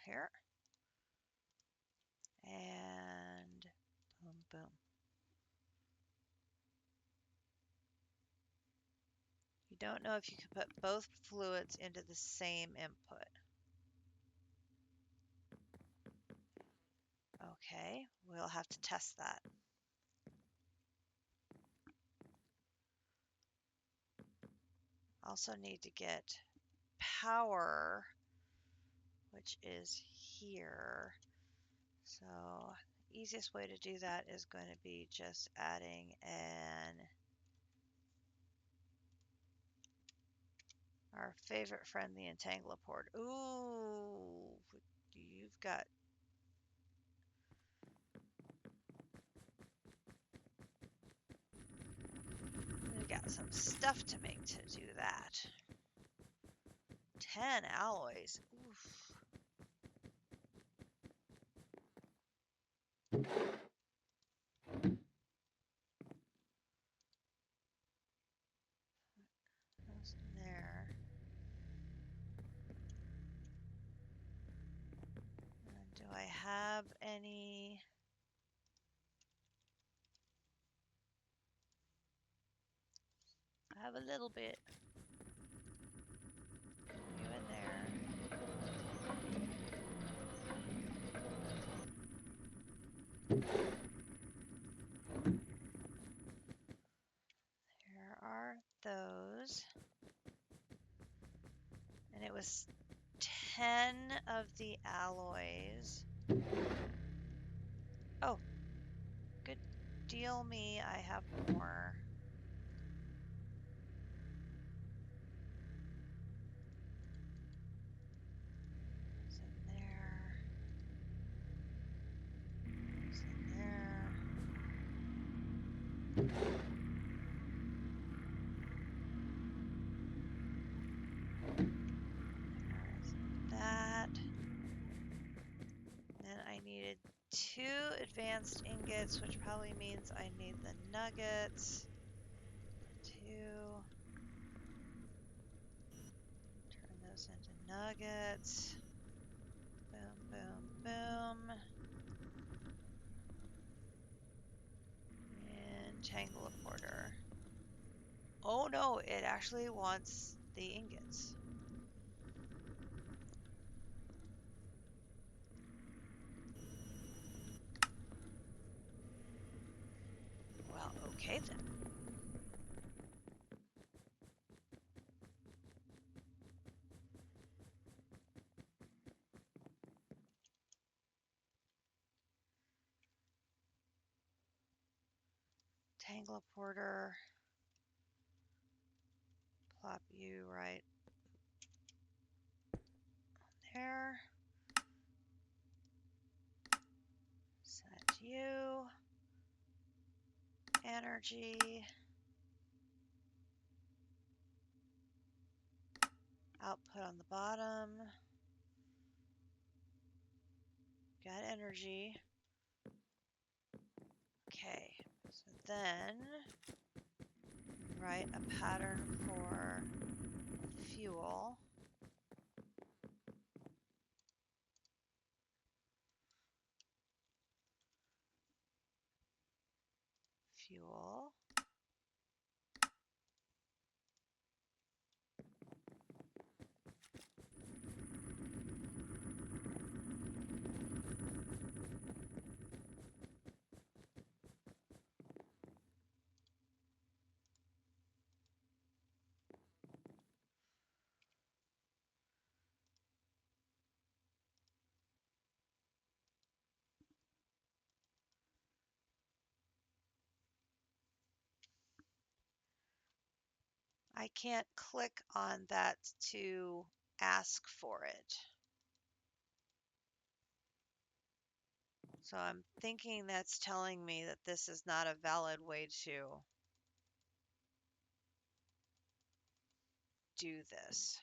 Speaker 1: Here. And boom, boom. You don't know if you can put both fluids into the same input. Okay, we'll have to test that. Also need to get power, which is here. So the easiest way to do that is going to be just adding our favorite friend, the entangler port. Ooh, you've got some stuff to make to do that. 10 alloys. Oof. Those in there. And do I have any? I have a little bit. You in there. was 10 of the alloys. Oh, good deal me, I have more. It's in there. It's in there. There's that. Then I needed 2 advanced ingots, which probably means I need the nuggets. 2. Turn those into nuggets. Boom, boom, boom. And Techopolis. Oh no, it actually wants the ingots. Well, okay then. Techopolis. Plop you right there. Set you. Energy. Output on the bottom. Got energy. Okay, so then write a pattern for fuel. Fuel. I can't click on that to ask for it. So I'm thinking that's telling me that this is not a valid way to do this.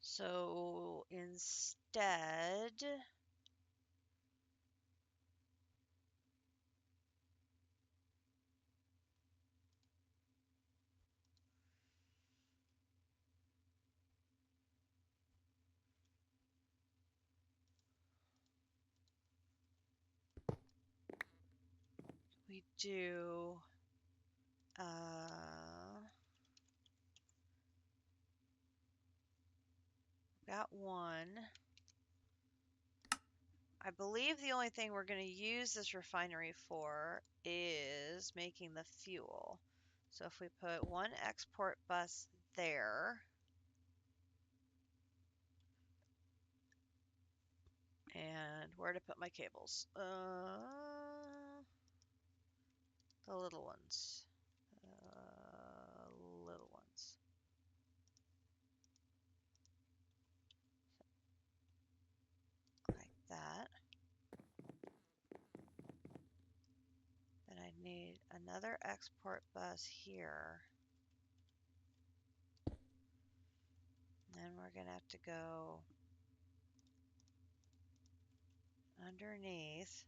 Speaker 1: So instead, we do got one. I believe the only thing we're going to use this refinery for is making the fuel. So if we put one export bus there, and where to put my cables? The little ones. Little ones. Like that. Then I need another export bus here. And then we're going to have to go underneath.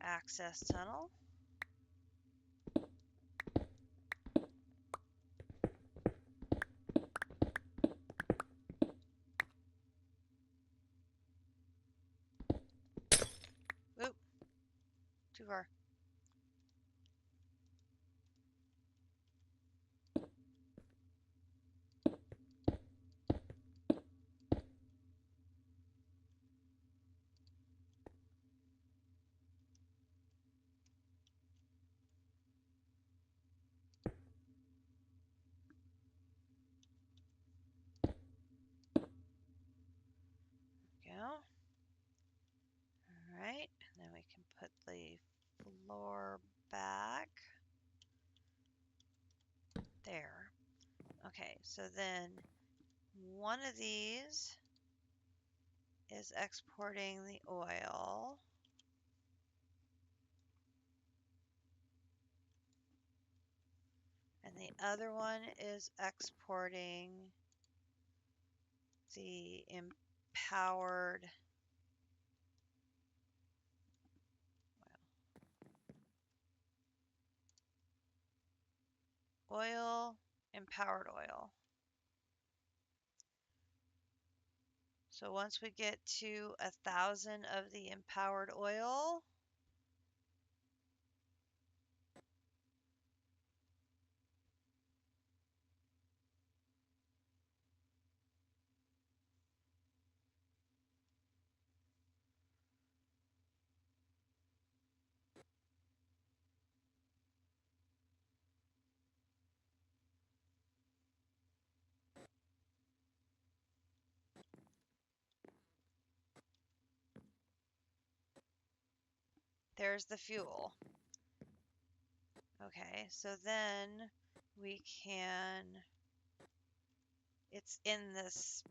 Speaker 1: Access tunnel. Oop. Too far. so then one of these is exporting the oil. And the other one is exporting the empowered oil, empowered oil. So once we get to 1,000 of the empowered oil, there's the fuel. Okay, so then we can, it's in this,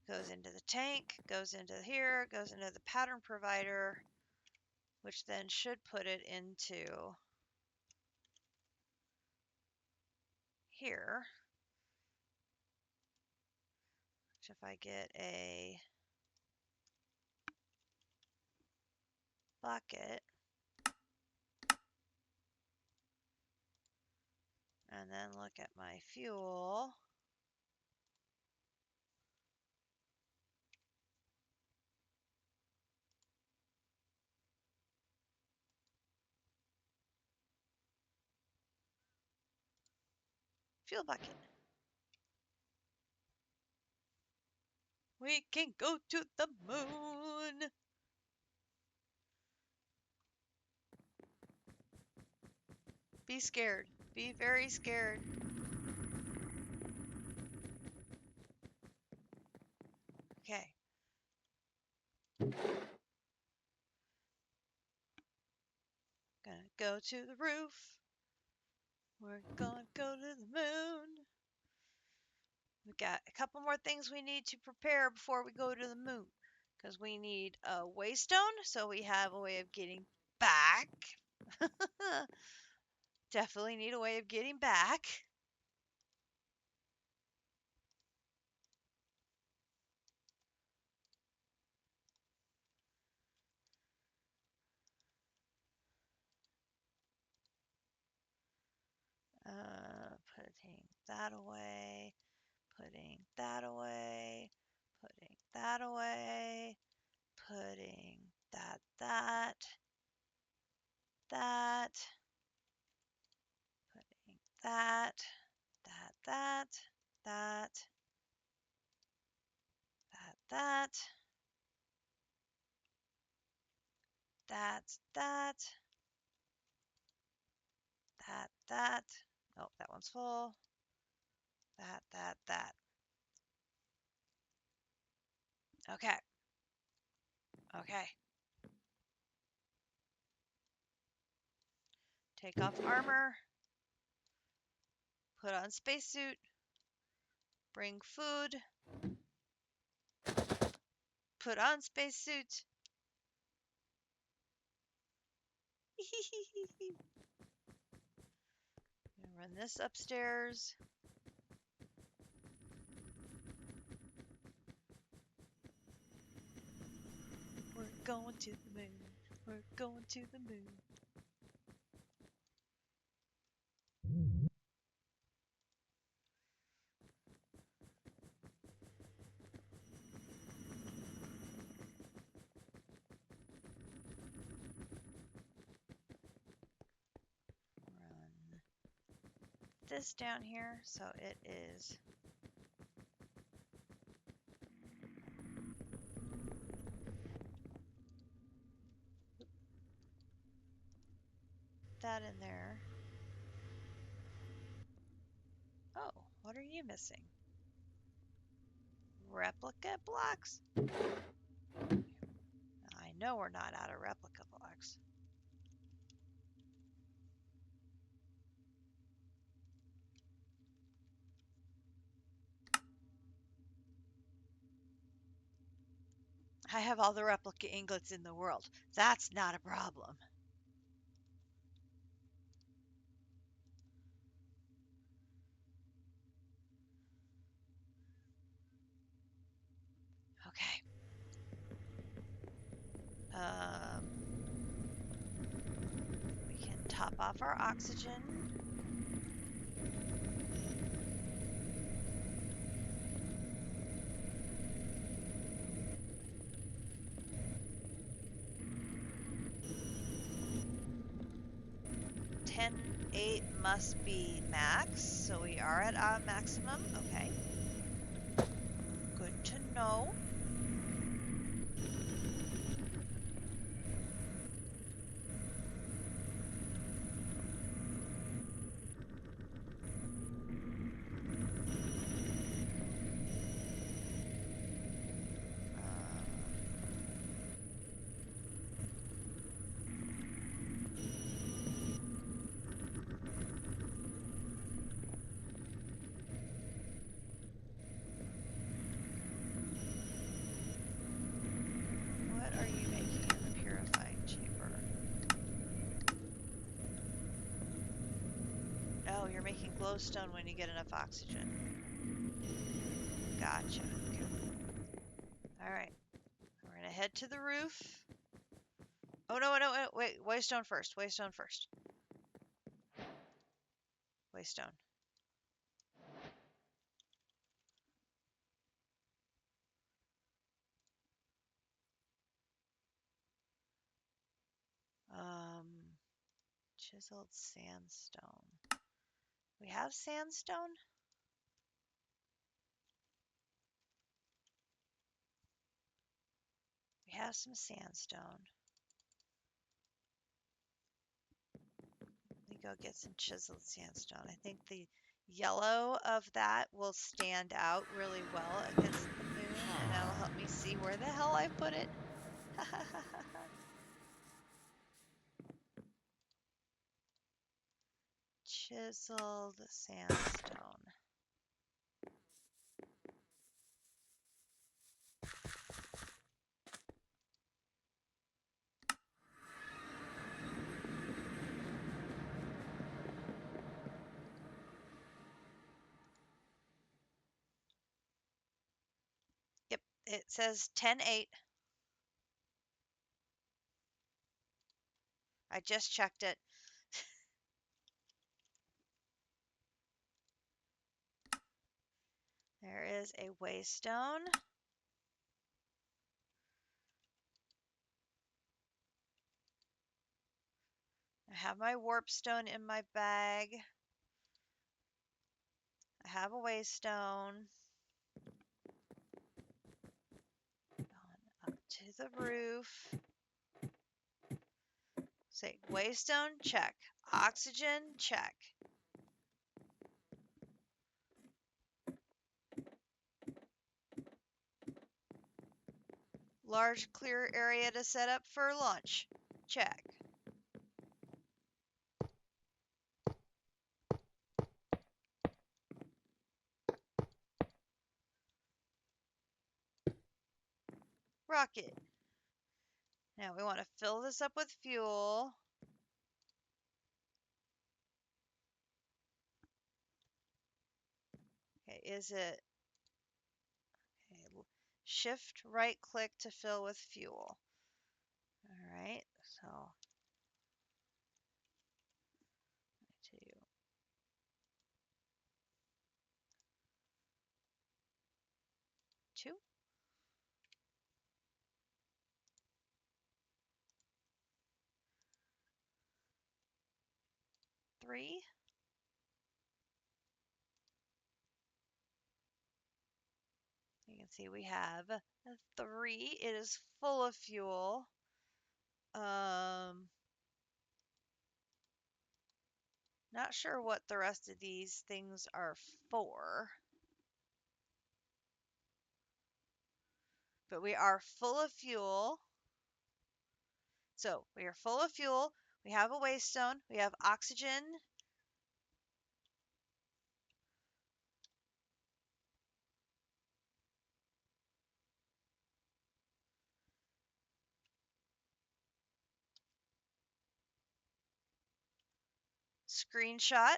Speaker 1: goes into the tank, goes into here, goes into the pattern provider, which then should put it into here. Which if I get a bucket and then look at my fuel, fuel bucket. We can go to the moon. Be scared. Be very scared. Okay. Gonna go to the roof. We're gonna go to the moon. We've got a couple more things we need to prepare before we go to the moon. Because we need a waystone, so we have a way of getting back. Definitely need a way of getting back. Putting that away, putting that away, putting that away, putting that, that, putting that, that, that, that. That. Oh, that one's full. That. Okay. Okay. Take off armor. Put on spacesuit. Bring food. Put on spacesuit. Run this upstairs. We're going to the moon. We're going to the moon. Run this down here so it is that in there. you missing? Replica blocks? I know we're not out of replica blocks. I have all the replica ingots in the world. That's not a problem. Okay. We can top off our oxygen. Ten, 8 must be max, so we are at our maximum. Okay. Good to know. What are you making in the purifying chamber? Oh, you're making glowstone when you get enough oxygen. Gotcha. Okay. All right. We're going to head to the roof. Oh, no, wait. Waystone first. Waystone first. Waystone. Chiseled sandstone. We have sandstone? We have some sandstone. Let me go get some chiseled sandstone. I think the yellow of that will stand out really well against the moon, and that'll help me see where the hell I put it. Chiseled sandstone. Yep, it says 10-8. I just checked it. There is a waystone. I have my warpstone in my bag. I have a waystone. Going up to the roof. Say, waystone, check. Oxygen, check. Large clear area to set up for launch. Check. Rocket. Now we want to fill this up with fuel. Okay, is it... Okay, shift right click to fill with fuel. All right, so... 2, 2. 3. You can see we have a 3. It is full of fuel. Not sure what the rest of these things are for. But we are full of fuel. So we are full of fuel. We have a waystone. We have oxygen. Screenshot.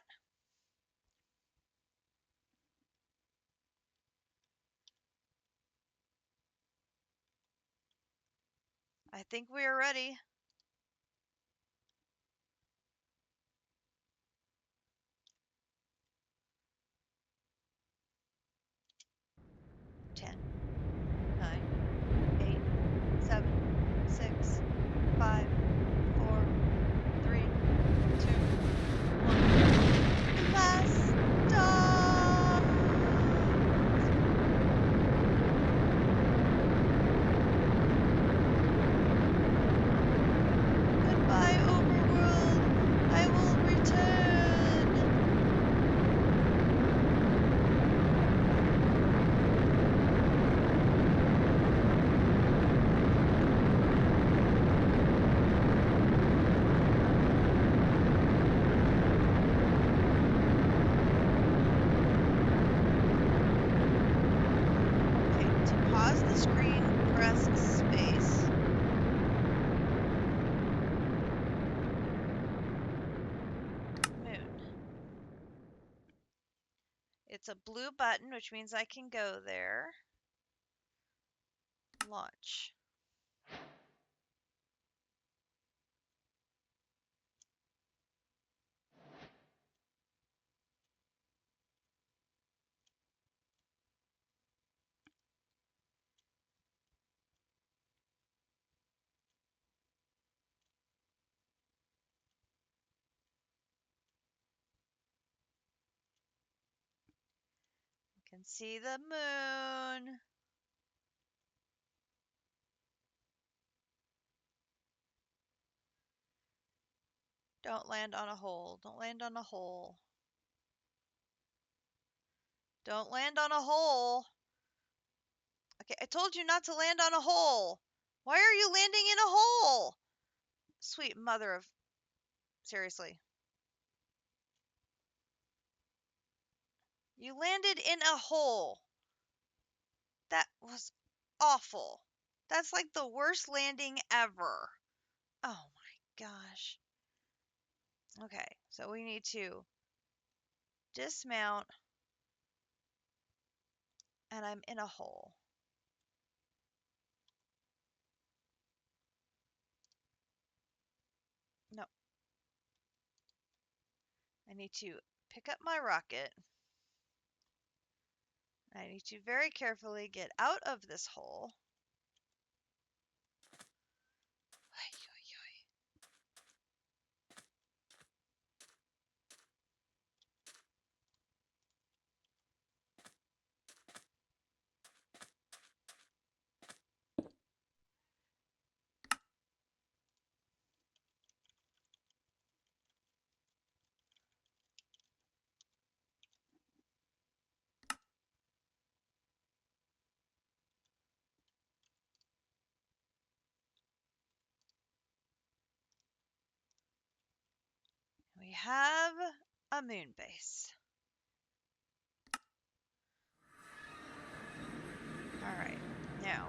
Speaker 1: I think we are ready. Ten, nine, 8, 7, 6, 5, 4, 3, 2, 1. Blast off! Goodbye, overworld. I will return. Okay, to pause the screen, press space. Moon. It's a blue button, which means I can go there. Launch. You can see the moon. Don't land on a hole. Don't land on a hole. Don't land on a hole. Okay, I told you not to land on a hole. Why are you landing in a hole? Sweet mother of... Seriously. You landed in a hole. That was awful. That's like the worst landing ever. Oh my gosh. Okay, so we need to dismount, and I'm in a hole. No. I need to pick up my rocket. I need to very carefully get out of this hole. We have a moon base. Alright, now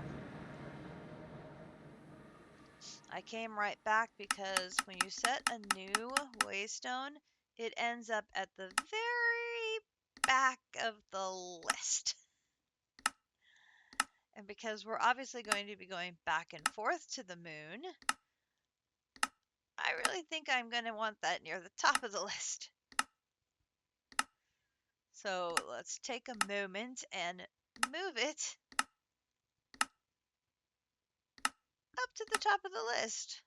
Speaker 1: I came right back because when you set a new waystone, it ends up at the very back of the list. And because we're obviously going to be going back and forth to the moon, I really think I'm going to want that near the top of the list. So let's take a moment and move it up to the top of the list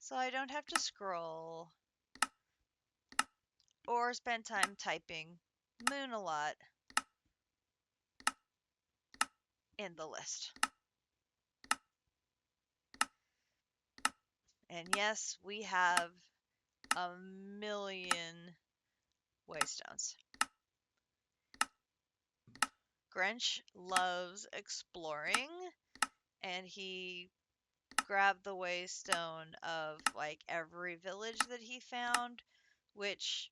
Speaker 1: so I don't have to scroll or spend time typing moon a lot in the list. And yes, we have a million waystones. Grinch loves exploring, and he grabbed the waystone of like every village that he found, which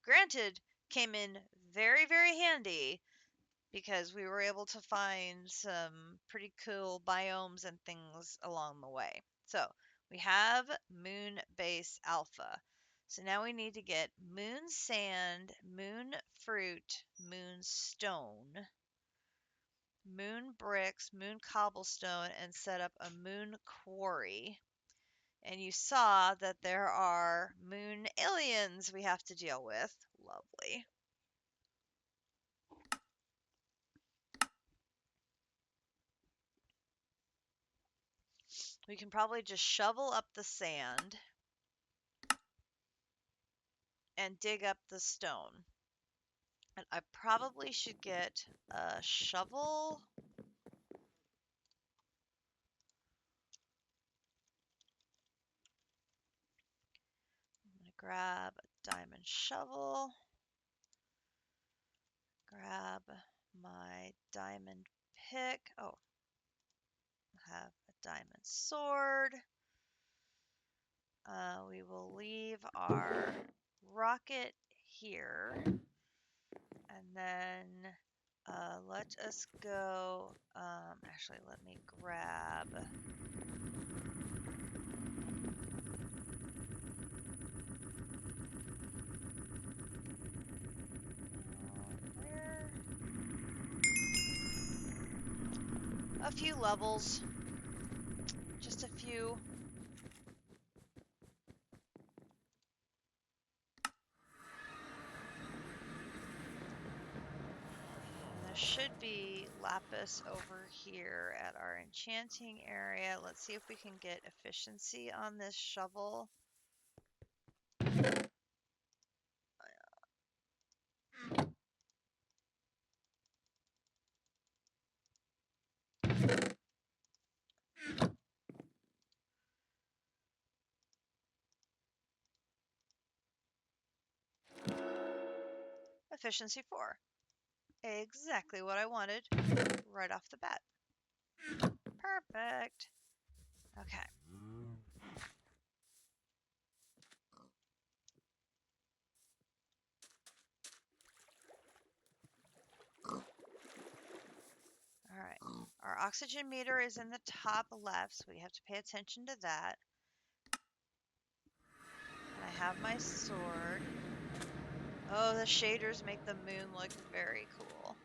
Speaker 1: granted came in very, very handy because we were able to find some pretty cool biomes and things along the way. So we have Moon Base Alpha. So now we need to get moon sand, moon fruit, moon stone, moon bricks, moon cobblestone, and set up a moon quarry. And you saw that there are moon aliens we have to deal with. Lovely. We can probably just shovel up the sand and dig up the stone. And I probably should get a shovel. I'm going to grab a diamond shovel. Grab my diamond pick. Oh, I have a diamond sword. We will leave our rocket here. And then let us go. Actually, let me grab. Where? A few levels. Just a few. There should be lapis over here at our enchanting area. Let's see if we can get efficiency on this shovel. Efficiency 4. Exactly what I wanted right off the bat. Perfect. Okay. All right. Our oxygen meter is in the top left, so we have to pay attention to that. And I have my sword. Oh, the shaders make the moon look very cool.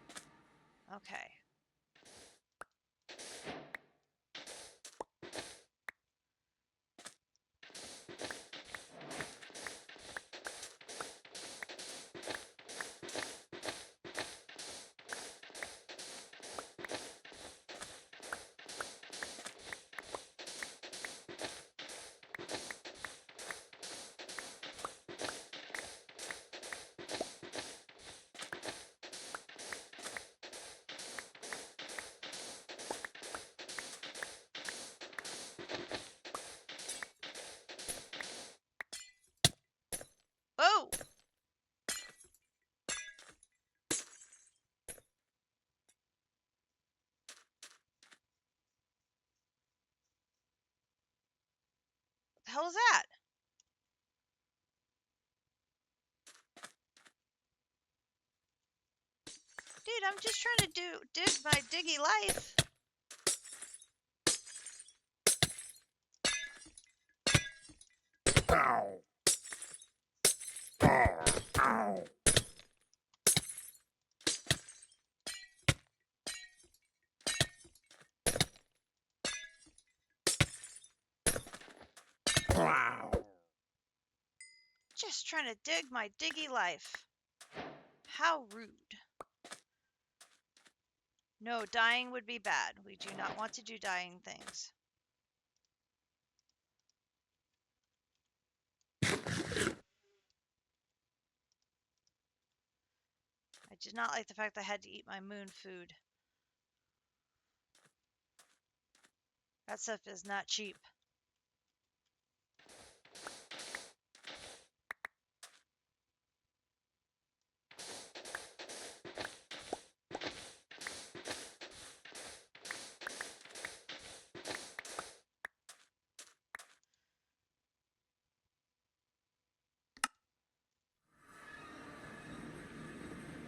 Speaker 1: Okay. Oh! What the hell is that? Dude, I'm just trying to dig my diggy life.
Speaker 2: Ow. Ow. Ow. Wow.
Speaker 1: Just trying to dig my diggy life. How rude. No, dying would be bad. We do not want to do dying things. I did not like the fact that I had to eat my moon food. That stuff is not cheap.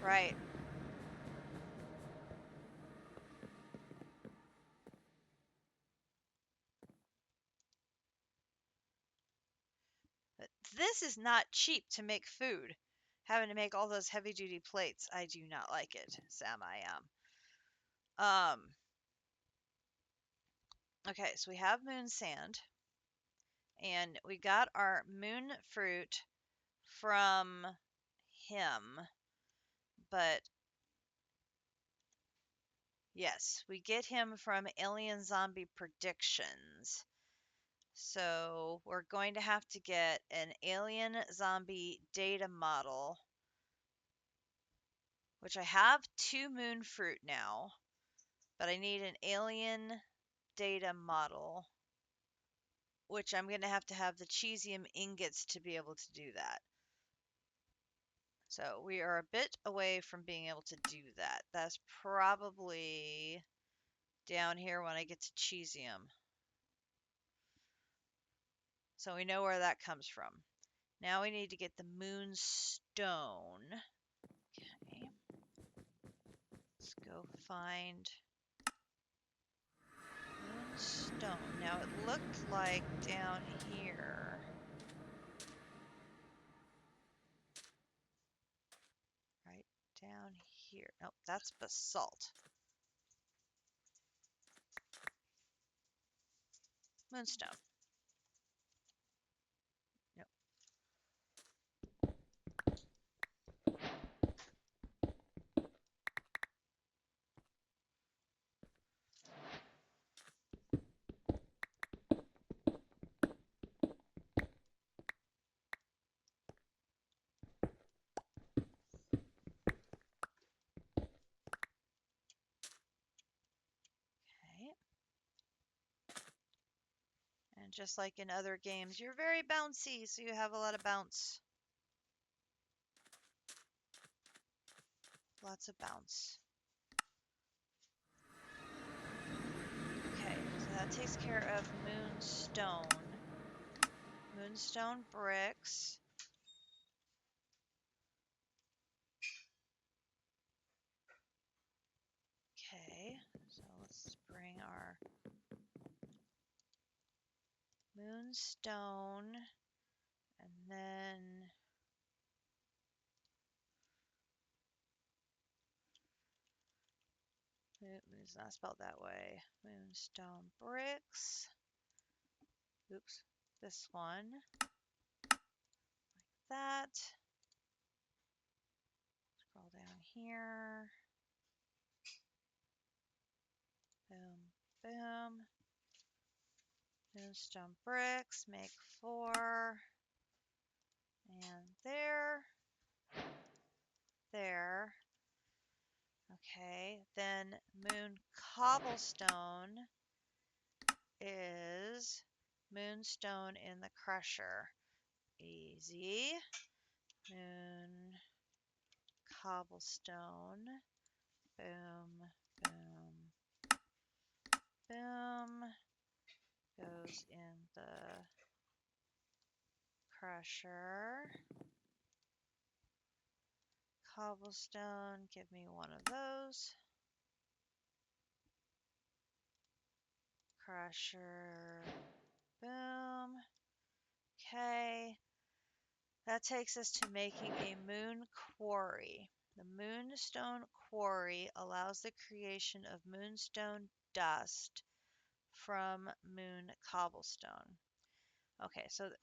Speaker 1: Right. But this is not cheap to make food. Having to make all those heavy duty plates, I do not like it, Sam. I am. Okay, so we have moon sand, and we got our moon fruit from him, but yes, we get him from Alien Zombie Predictions. So we're going to have to get an alien zombie data model, which I have 2 moon fruit now, but I need an alien data model, which I'm going to have the cesium ingots to be able to do that. So we are a bit away from being able to do that. That's probably down here when I get to cesium. So we know where that comes from. Now we need to get the moonstone. Okay. Let's go find moonstone. Now it looked like down here. Right down here. Nope, that's basalt. Moonstone. Nope. Okay. And just like in other games, you're very bouncy, so you have a lot of bounce. Lots of bounce. Okay, so that takes care of moonstone. Moonstone bricks. Okay, so let's bring our moonstone, and then moon's not spelled that way. Moonstone bricks. Oops, this one. That. Scroll down here. Boom, boom. Moonstone bricks, make 4. And there. There. Okay, then moon cobblestone is moonstone in the crusher. Easy. Moon cobblestone. Boom, boom, boom. Goes in the crusher. Cobblestone, give me one of those. Crusher, boom. Okay, that takes us to making a moon quarry. The moonstone quarry allows the creation of moonstone dust from moon cobblestone. Okay, so the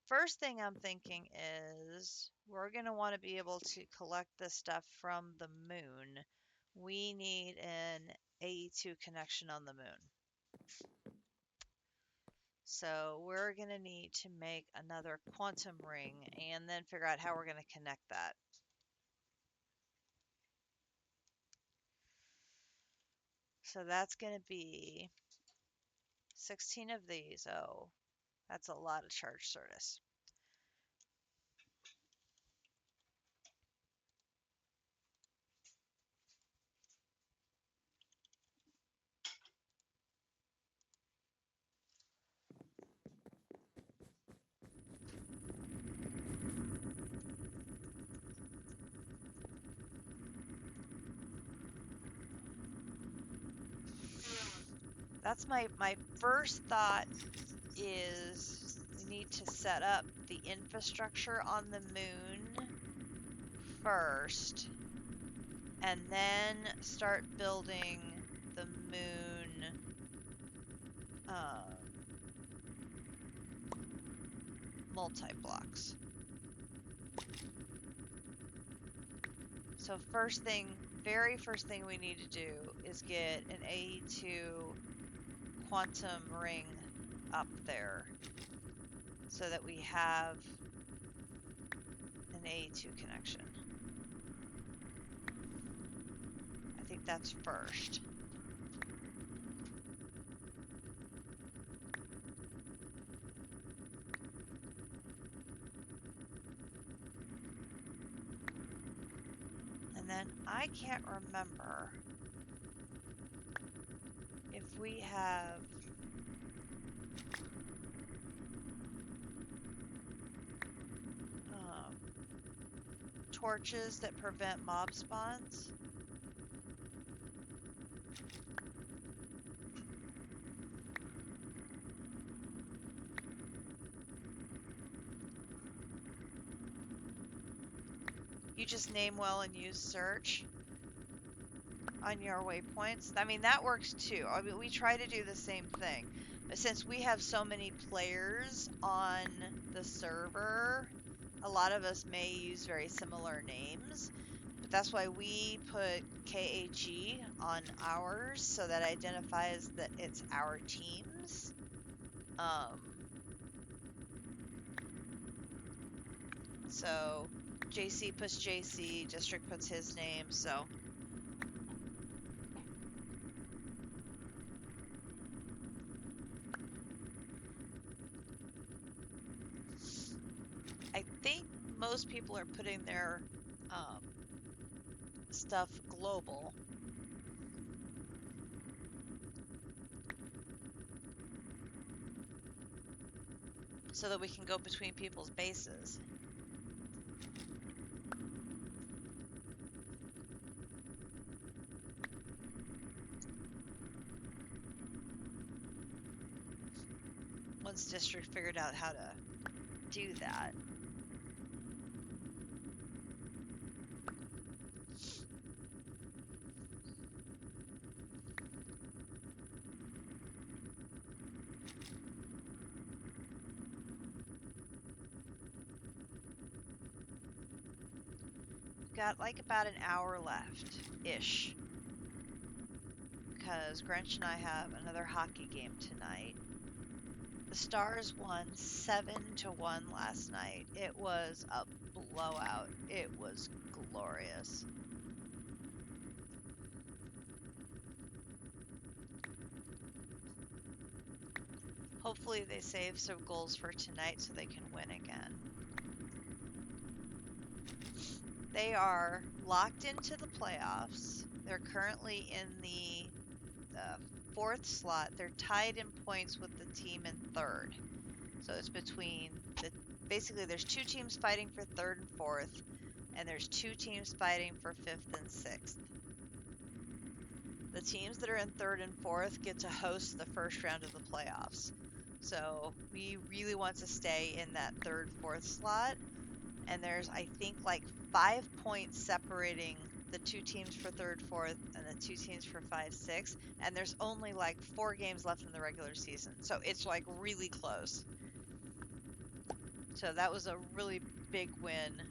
Speaker 1: first thing I'm thinking is we're going to want to be able to collect this stuff from the moon. We need an AE2 connection on the moon. So we're going to need to make another quantum ring and then figure out how we're going to connect that. So that's going to be 16 of these. Oh, that's a lot of charge service. That's my first thought is we need to set up the infrastructure on the moon first and then start building the moon multi-blocks. So very first thing we need to do is get an A2 quantum ring up there so that we have an A2 connection. I think that's first. And then I can't remember if we have torches that prevent mob spawns. You just name well and use search on your waypoints. I mean, that works too. I mean, we try to do the same thing. But since we have so many players on the server, a lot of us may use very similar names. But that's why we put KAG on ours, so that identifies that it's our teams. So JC puts JC, District puts his name, so I think most people are putting their stuff global. So that we can go between people's bases. Once District figured out how to do that. Got like about an hour left-ish. Because Grinch and I have another hockey game tonight. The Stars won 7-1 last night. It was a blowout. It was glorious. Hopefully they save some goals for tonight so they can win again. They are locked into the playoffs. They're currently in the fourth slot. They're tied in points with the team in third. So it's between basically there's two teams fighting for third and fourth, and there's two teams fighting for fifth and sixth. The teams that are in third and fourth get to host the first round of the playoffs. So we really want to stay in that third, fourth slot. And there's, I think, like 5 points separating the two teams for third, fourth, and the two teams for 5, 6. And there's only like 4 games left in the regular season. So it's like really close. So that was a really big win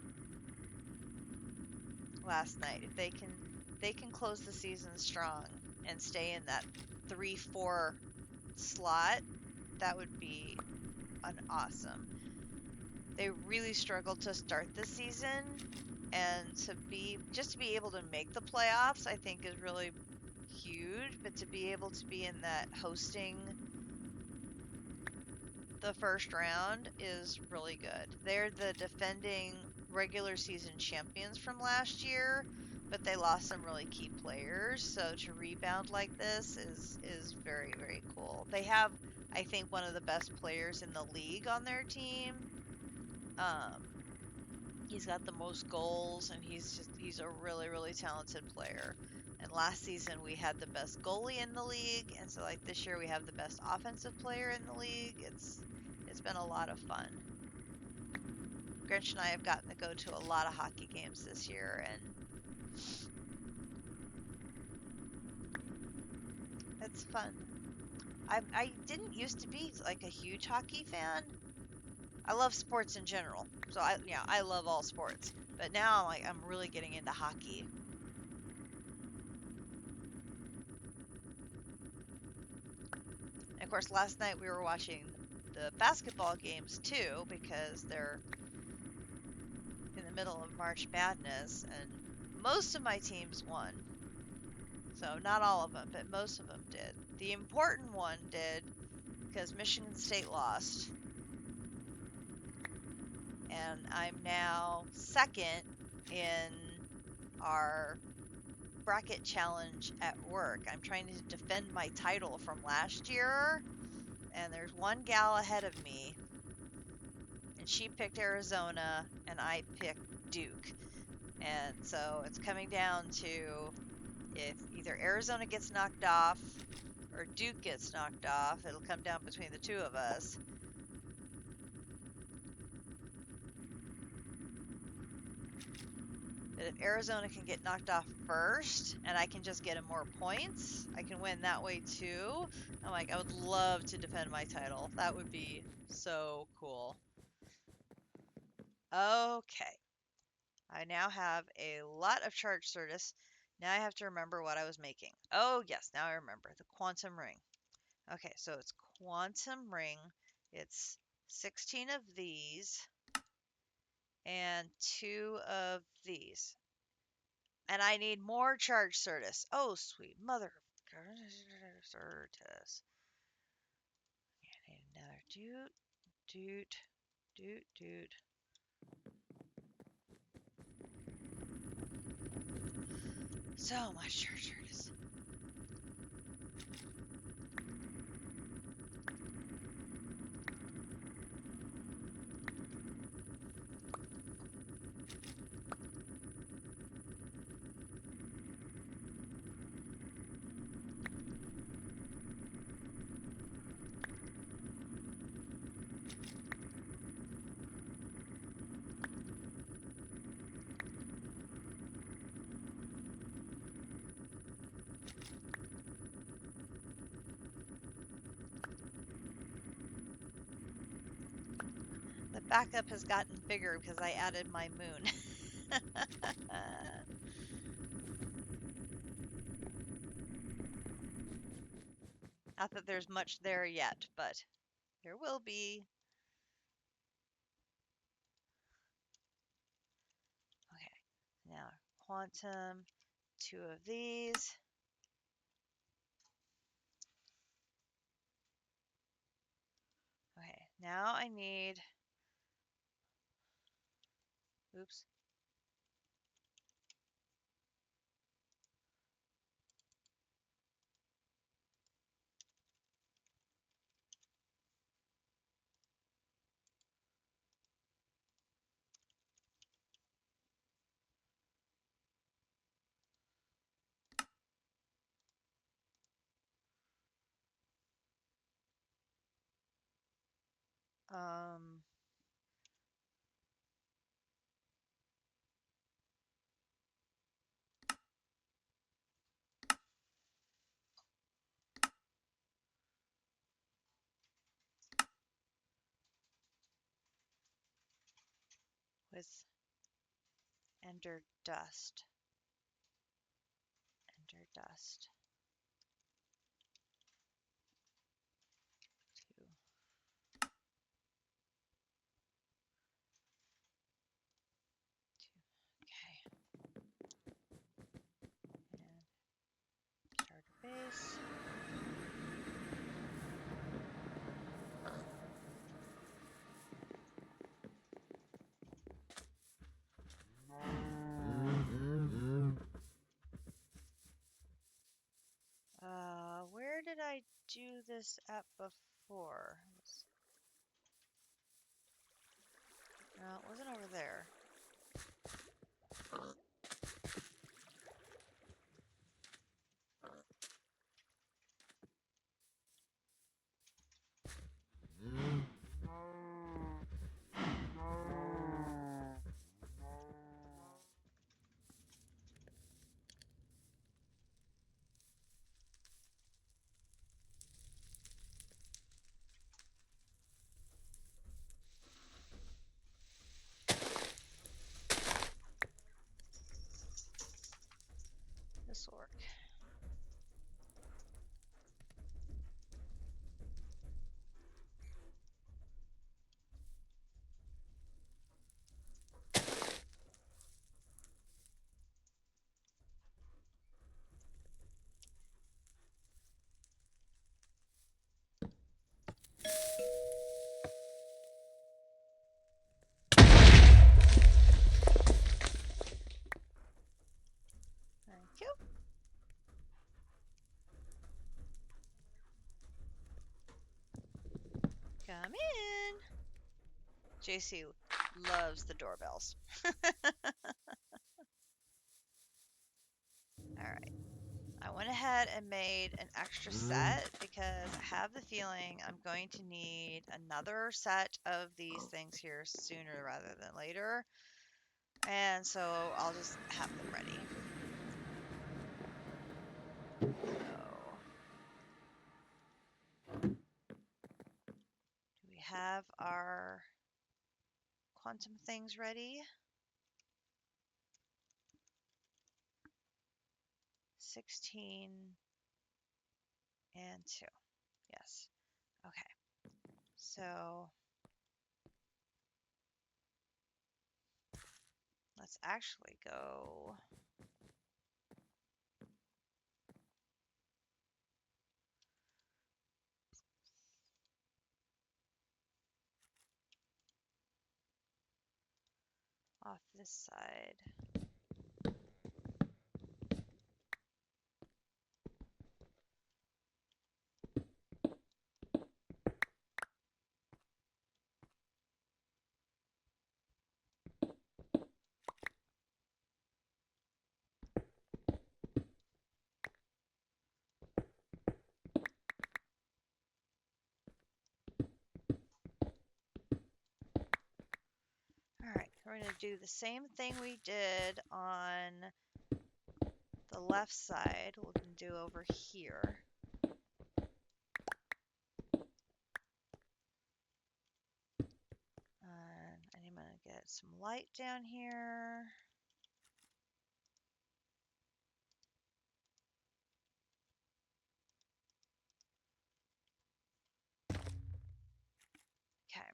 Speaker 1: last night. If they can close the season strong and stay in that 3-4 slot, that would be an awesome. They really struggled to start the season, and to be able to make the playoffs, I think, is really huge. But to be able to be in that hosting the first round is really good. They're the defending regular season champions from last year, but they lost some really key players. So to rebound like this is very, very cool. They have, I think, one of the best players in the league on their team. He's got the most goals, and he's a really, really talented player. And last season we had the best goalie in the league, and so like this year we have the best offensive player in the league. It's been a lot of fun. Grinch and I have gotten to go to a lot of hockey games this year, and it's fun. I didn't used to be like a huge hockey fan. I love sports in general, so I love all sports. But now I'm really getting into hockey. And of course, last night we were watching the basketball games too because they're in the middle of March Madness, and most of my teams won. So not all of them, but most of them did. The important one did because Michigan State lost, and I'm now second in our bracket challenge at work. I'm trying to defend my title from last year, and there's one gal ahead of me, and she picked Arizona, and I picked Duke. And so it's coming down to if either Arizona gets knocked off or Duke gets knocked off, it'll come down between the two of us. But if Arizona can get knocked off first and I can just get him more points, I can win that way too. I'm like, I would love to defend my title. That would be so cool. Okay. I now have a lot of charge service. Now I have to remember what I was making. Oh, yes, now I remember. The quantum ring. Okay, so it's quantum ring. It's 16 of these and 2 of these. And I need more charge Certus. Oh, sweet mother of Certus. I need another doot, doot, doot, doot. So much charge Certus. The backup has gotten bigger because I added my moon. Not that there's much there yet, but there will be. Okay, now quantum, 2 of these. Okay, now I need, oops, um, with ender dust, ender dust, 2, 2, okay, and starter base. Where did I do this at before? No, it wasn't over there. This will work. Thank you. Come in. JC loves the doorbells. All right. I went ahead and made an extra set because I have the feeling I'm going to need another set of these things here sooner rather than later. And so I'll just have them ready. So, do we have our quantum things ready? 16 and 2. Yes. Okay. So, let's actually go off this side. All right, we're going to do the same thing we did on the left side. We'll do over here. And I'm going to get some light down here. Okay.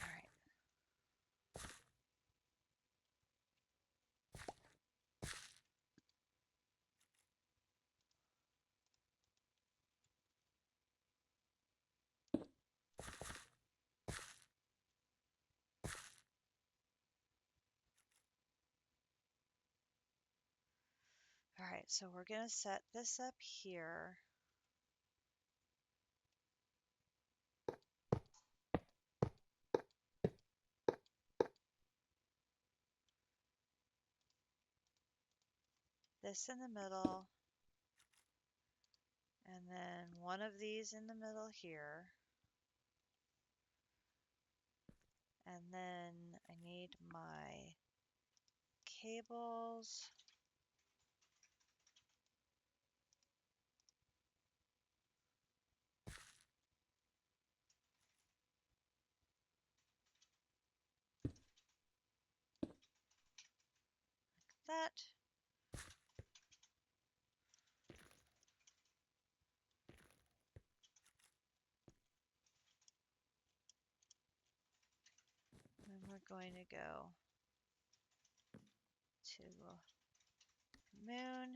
Speaker 1: All right. All right, so we're going to set this up here. This in the middle. And then one of these in the middle here. And then I need my cables. That. And we're going to go to the moon.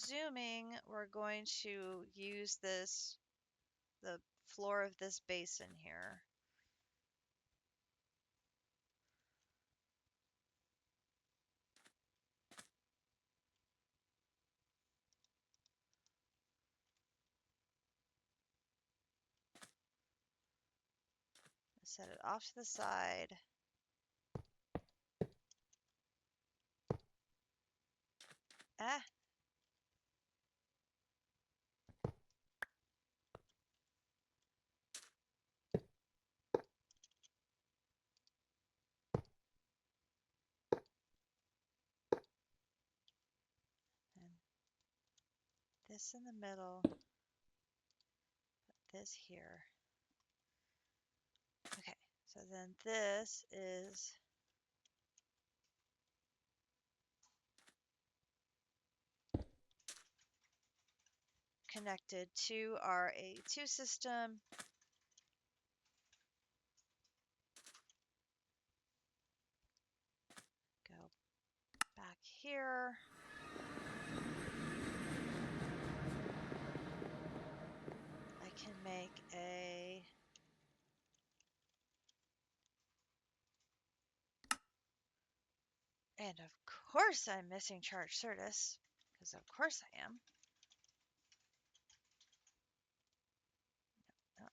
Speaker 1: presuming we're going to use the floor of this basin here. Set it off to the side. Ah, and this in the middle, put this here. Okay, so then this is connected to our A2 system. Go back here. I can make a and of course I'm missing charge Certus, because of course I am. No.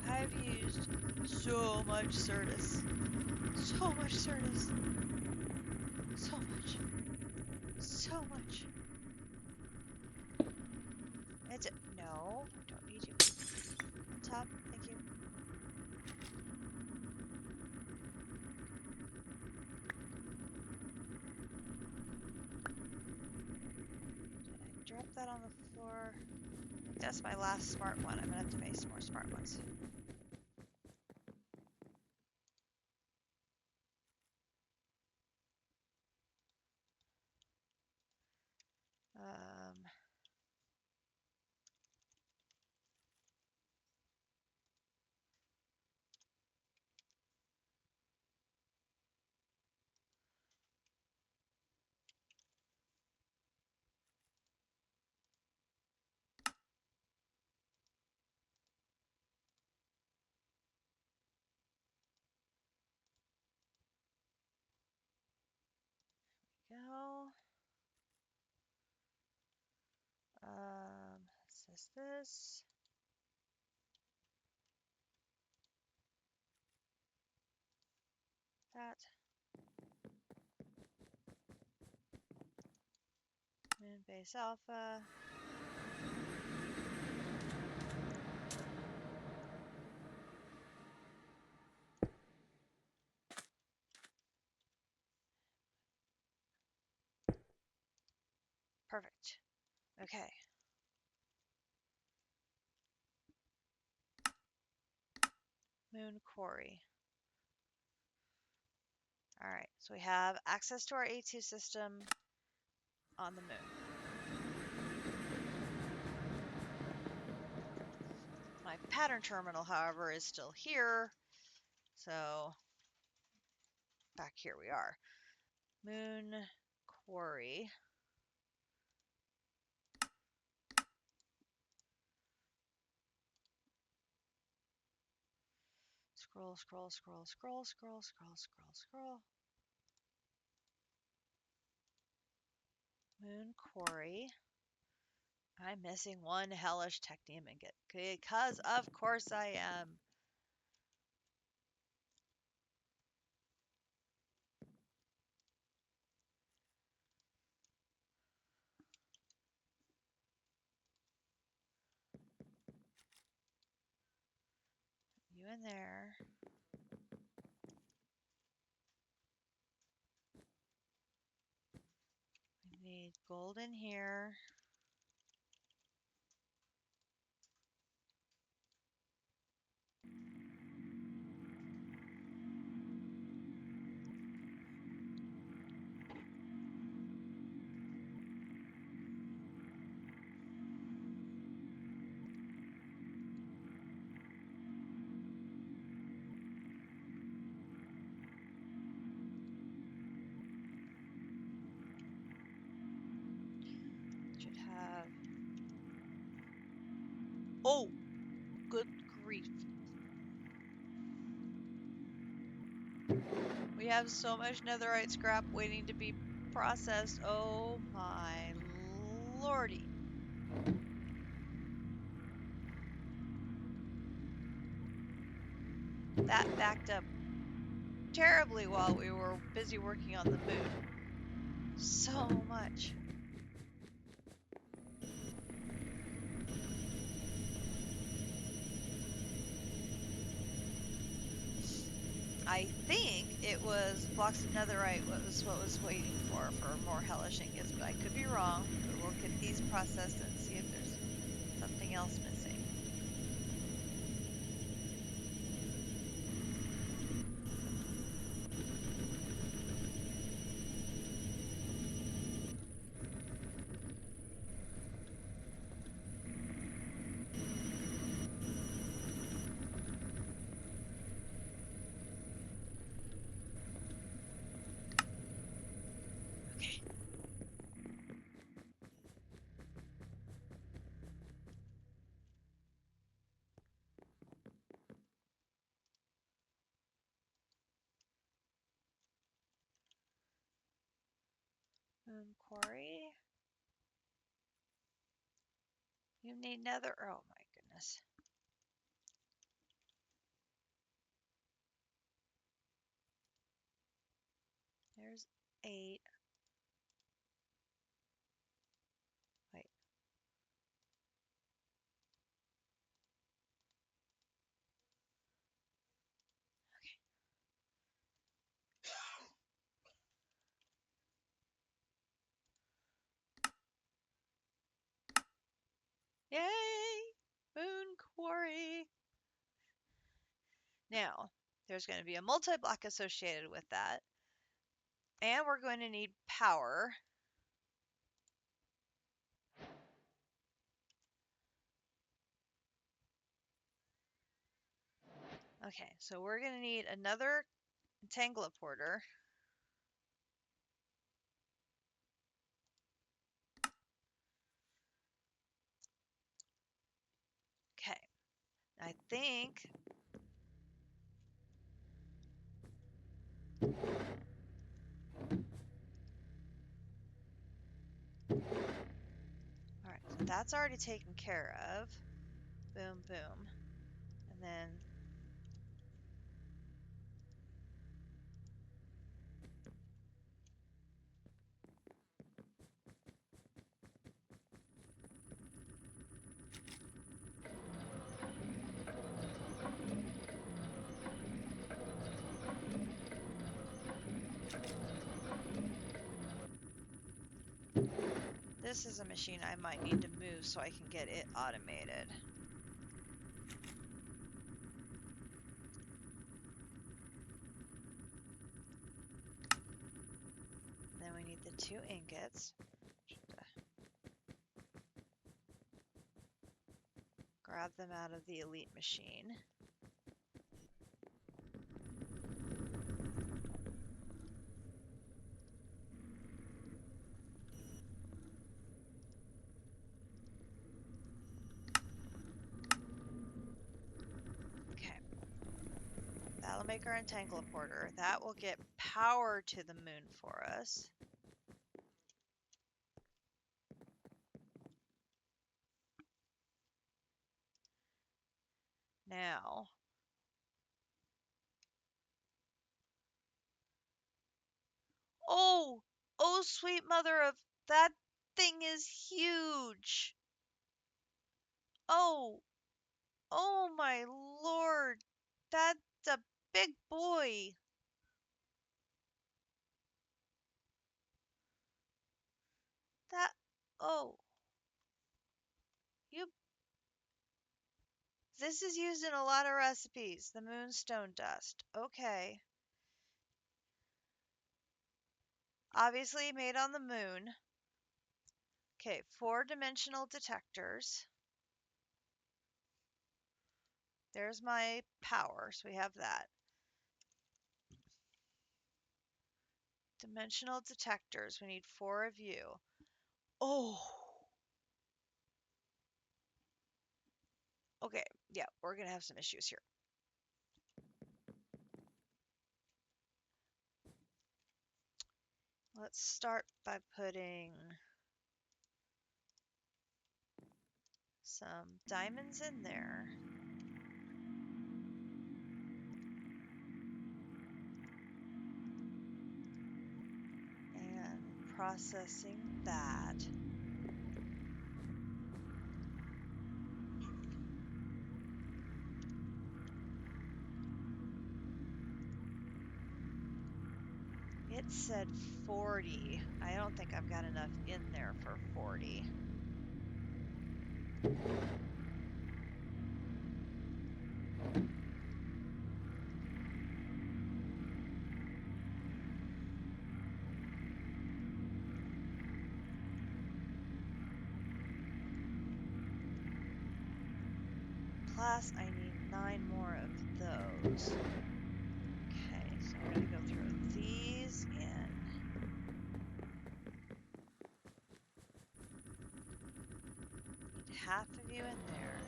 Speaker 1: I've used so much Certus. So much Certus. So much. So much. It's no, don't need you. On top, thank you. Did I drop that on the floor? That's my last smart one. I'm gonna have to make some more smart ones. Go. This. That. Moon base alpha. Perfect. Okay. Moon quarry. All right, so we have access to our A2 system on the moon. My pattern terminal, however, is still here. So back here we are. Moon quarry. Scroll, scroll, scroll, scroll, scroll, scroll, scroll, scroll. Moon quarry. I'm missing one hellish technium ingot because of course I am. You in there. We need gold in here. Should have... Oh! Good grief. We have so much netherite scrap waiting to be processed. Oh my lordy. That backed up terribly while we were busy working on the moon. So much. I think it was blocks of netherite was what was waiting for more hellish ingots, but I could be wrong. But we'll get these processed and see if there's something else missing. Okay. Moon quarry. You need nether. Oh my goodness. There's 8. Wait. Yay! Moon quarry. Now, there's going to be a multi-block associated with that. And we're going to need power. Okay, so we're going to need another Tangleporter. Okay, I think... Alright, so that's already taken care of. Boom, boom. And then... This is a machine I might need to move so I can get it automated. And then we need the 2 ingots. Grab them out of the elite machine. Okay. That'll make our Entangleporter. That will get power to the moon for us. Now... Oh! Oh, sweet mother of... That thing is huge! Oh! Oh my lord! That's a big boy! Oh, you. This is used in a lot of recipes. The moonstone dust. Okay. Obviously made on the moon. Okay, four-dimensional detectors. There's my power, so we have that. Dimensional detectors. We need four of you. Oh. Okay, yeah, we're gonna have some issues here. Let's start by putting some diamonds in there. And processing that. It said 40. I don't think I've got enough in there for 40. Plus, I need 9 more of those. Okay, so I'm going to go throw these in. Need half of you in there.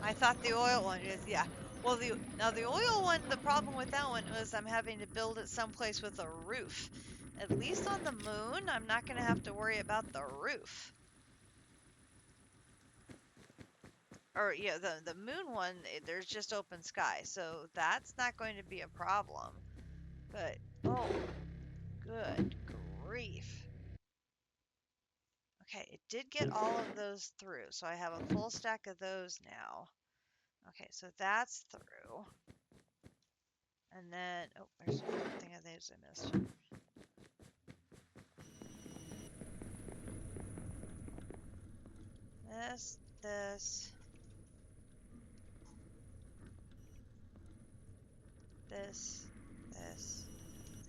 Speaker 1: I thought the oil one is, yeah. Well, now the oil one, the problem with that one was I'm having to build it someplace with a roof. At least on the moon, I'm not going to have to worry about the roof. Or, yeah, the moon one, there's just open sky, so that's not going to be a problem. But, oh, good grief. Okay, it did get all of those through, so I have a full stack of those now. Okay, so that's through. And then, oh, there's one thing of those I missed. This, this, this, this,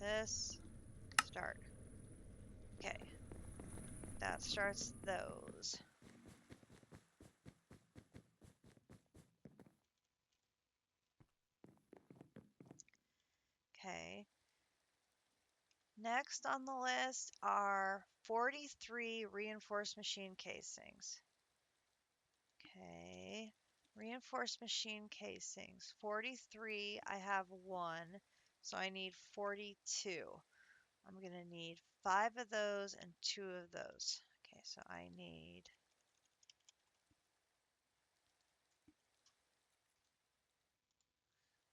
Speaker 1: this, start. Okay, that starts those. Okay. Next on the list are 43 reinforced machine casings. Okay. Reinforced machine casings. 43, I have one, so I need 42. I'm going to need 5 of those and 2 of those. Okay, so I need...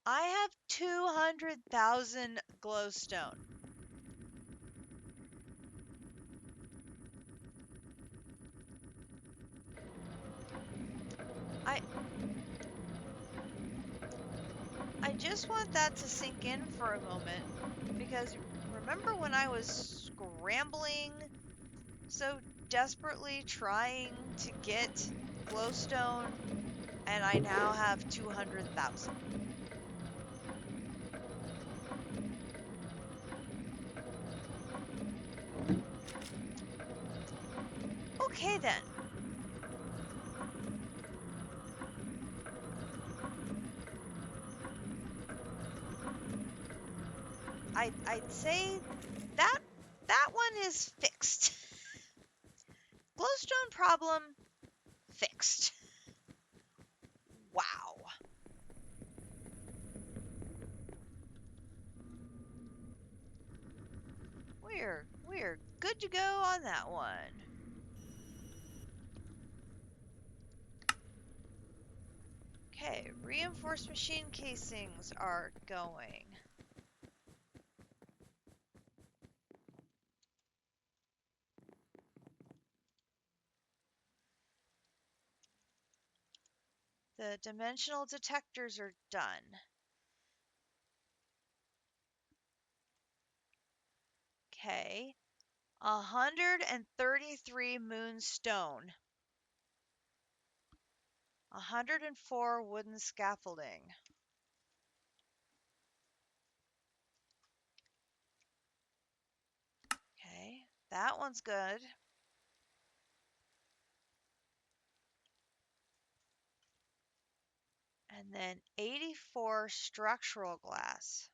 Speaker 1: I have 200,000 glowstone. I I just want that to sink in for a moment, because remember when I was scrambling so desperately trying to get glowstone, and I now have 200,000. Okay then. I'd say that one is fixed. Glowstone problem fixed. Wow. We're good to go on that one. Okay, reinforced machine casings are going. The dimensional detectors are done. Okay. 133 moonstone. 104 wooden scaffolding. Okay, that one's good. And then 84 structural glass.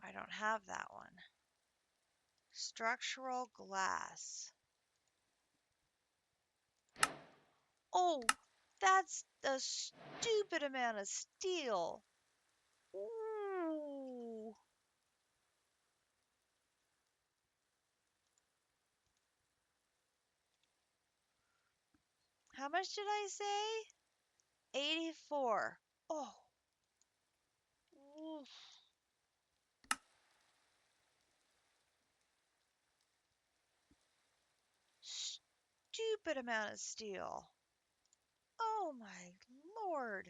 Speaker 1: I don't have that one. Structural glass. Oh, that's a stupid amount of steel. Ooh. How much did I say? 84. Oh. Oof. Stupid amount of steel. Oh my lord.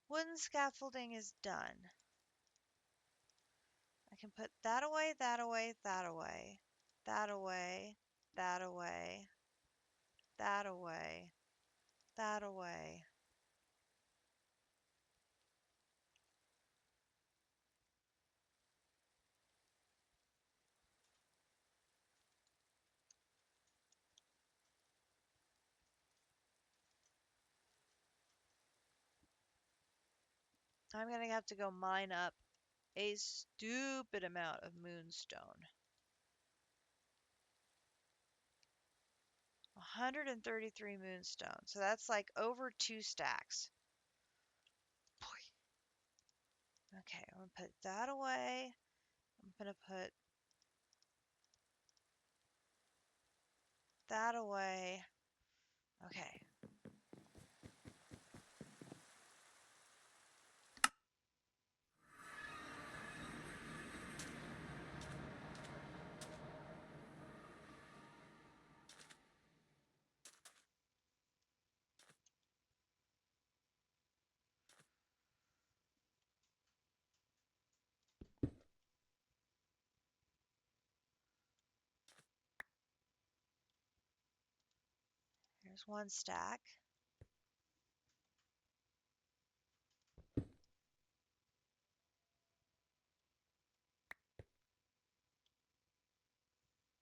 Speaker 1: Wooden scaffolding is done. I can put that away, that away, that away, that away, that away, that away, that away. I'm going to have to go mine up a stupid amount of moonstone. 133 moonstone. So that's like over 2 stacks. Okay, I'm going to put that away. I'm going to put that away. Okay. Here's 1 stack.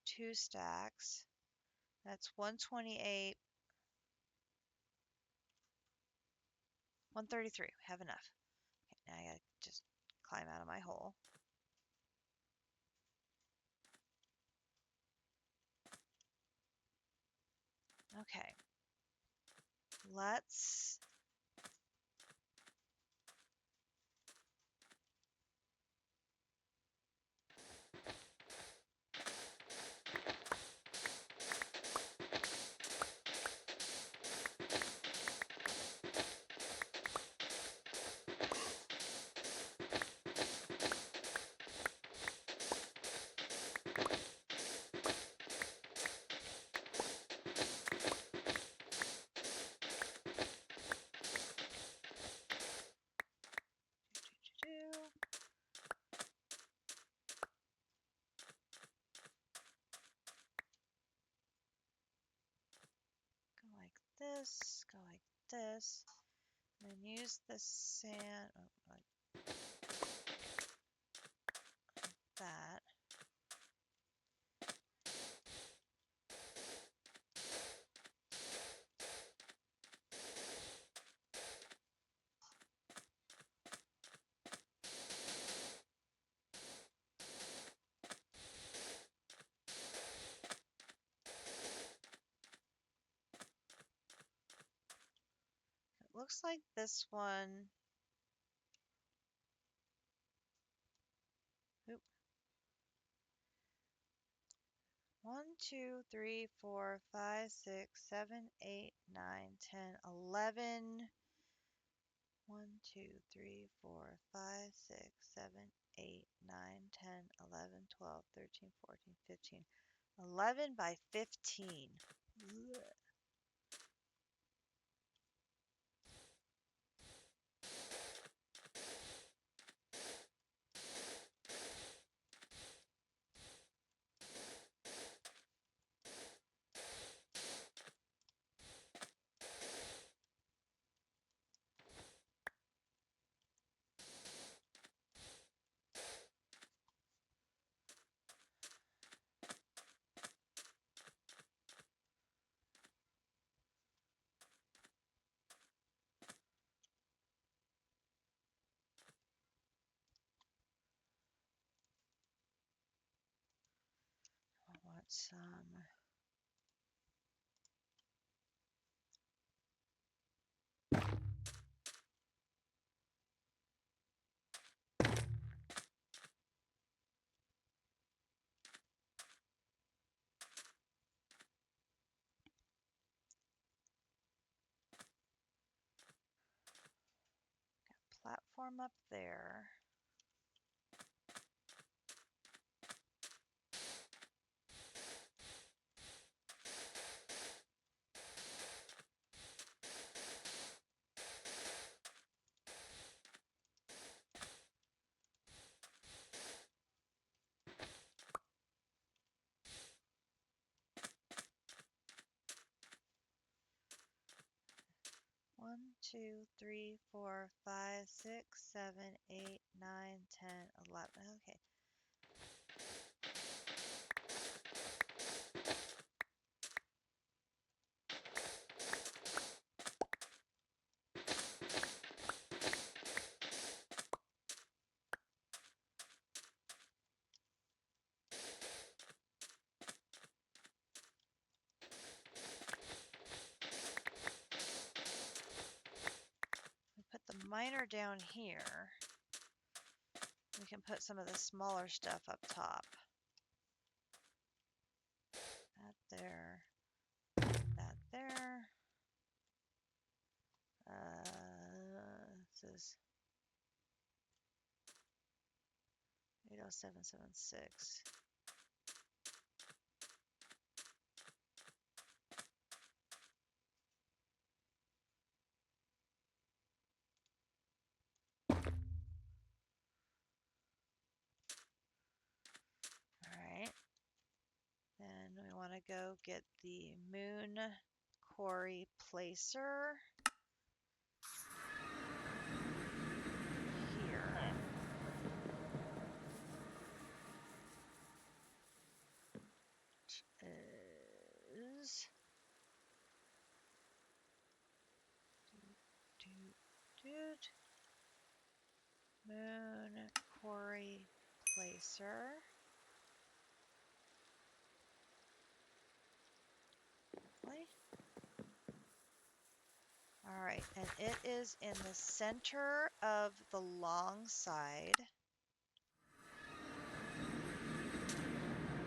Speaker 1: 2 stacks. That's 128. 133. We have enough. Okay, now I gotta just climb out of my hole. Okay. Let's do go like this, go like this, and then use the sand like that. It looks like this one. Oop. 1, 2, 3, 4, 5, 6, 7, 8, 9, 10, 11. 1, 2, 3, 4, 5, 6, 7, 8, 9, 10, 11, 12, 13, 14, 15. 11 by 15. Ugh. some platform up there. One, two, three, 4, 5, 6, 7, 8, 9, 10, 11. Okay. We put the miner down here. We can put some of the smaller stuff up top. That there. That there. This is 80776. Alright. Then we want to go get the moon quarry placer here. Is moon quarry placer. All right, and it is in the center of the long side.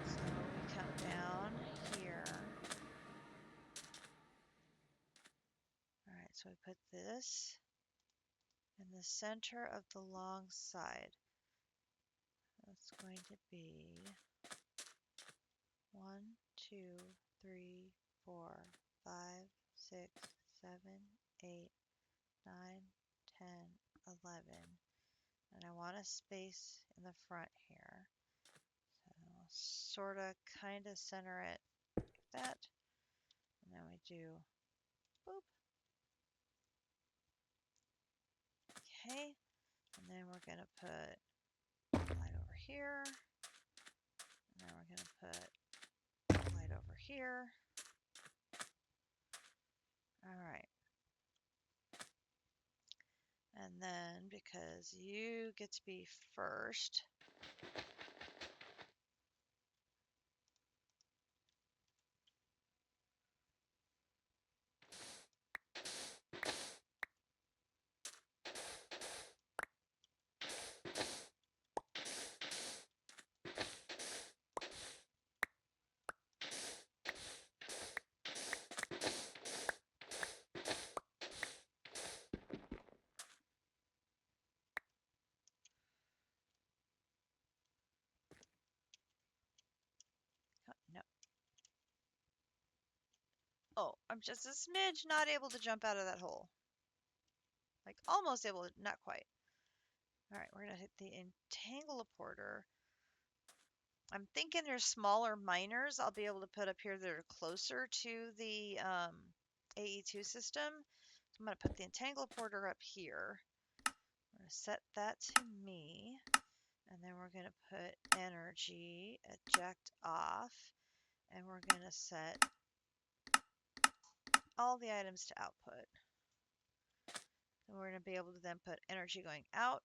Speaker 1: So we come down here. All right, so we put this in the center of the long side. That's going to be 1, 2, 3, 4, 5, 6, 7, 8, 9, 10, 11. And I want a space in the front here. So sort of kind of center it like that. And then we do boop. Okay. And then we're going to put light over here. And then we're going to put light over here. All right. And then because you get to be first, no. Oh, I'm just a smidge not able to jump out of that hole. Like almost able to, not quite. All right, we're going to hit the entangleporter. I'm thinking there's smaller miners I'll be able to put up here that are closer to the AE2 system. So I'm going to put the entangleporter up here. I'm going to set that to me. And then we're going to put energy, eject off. And we're going to set all the items to output. And we're going to be able to then put energy going out,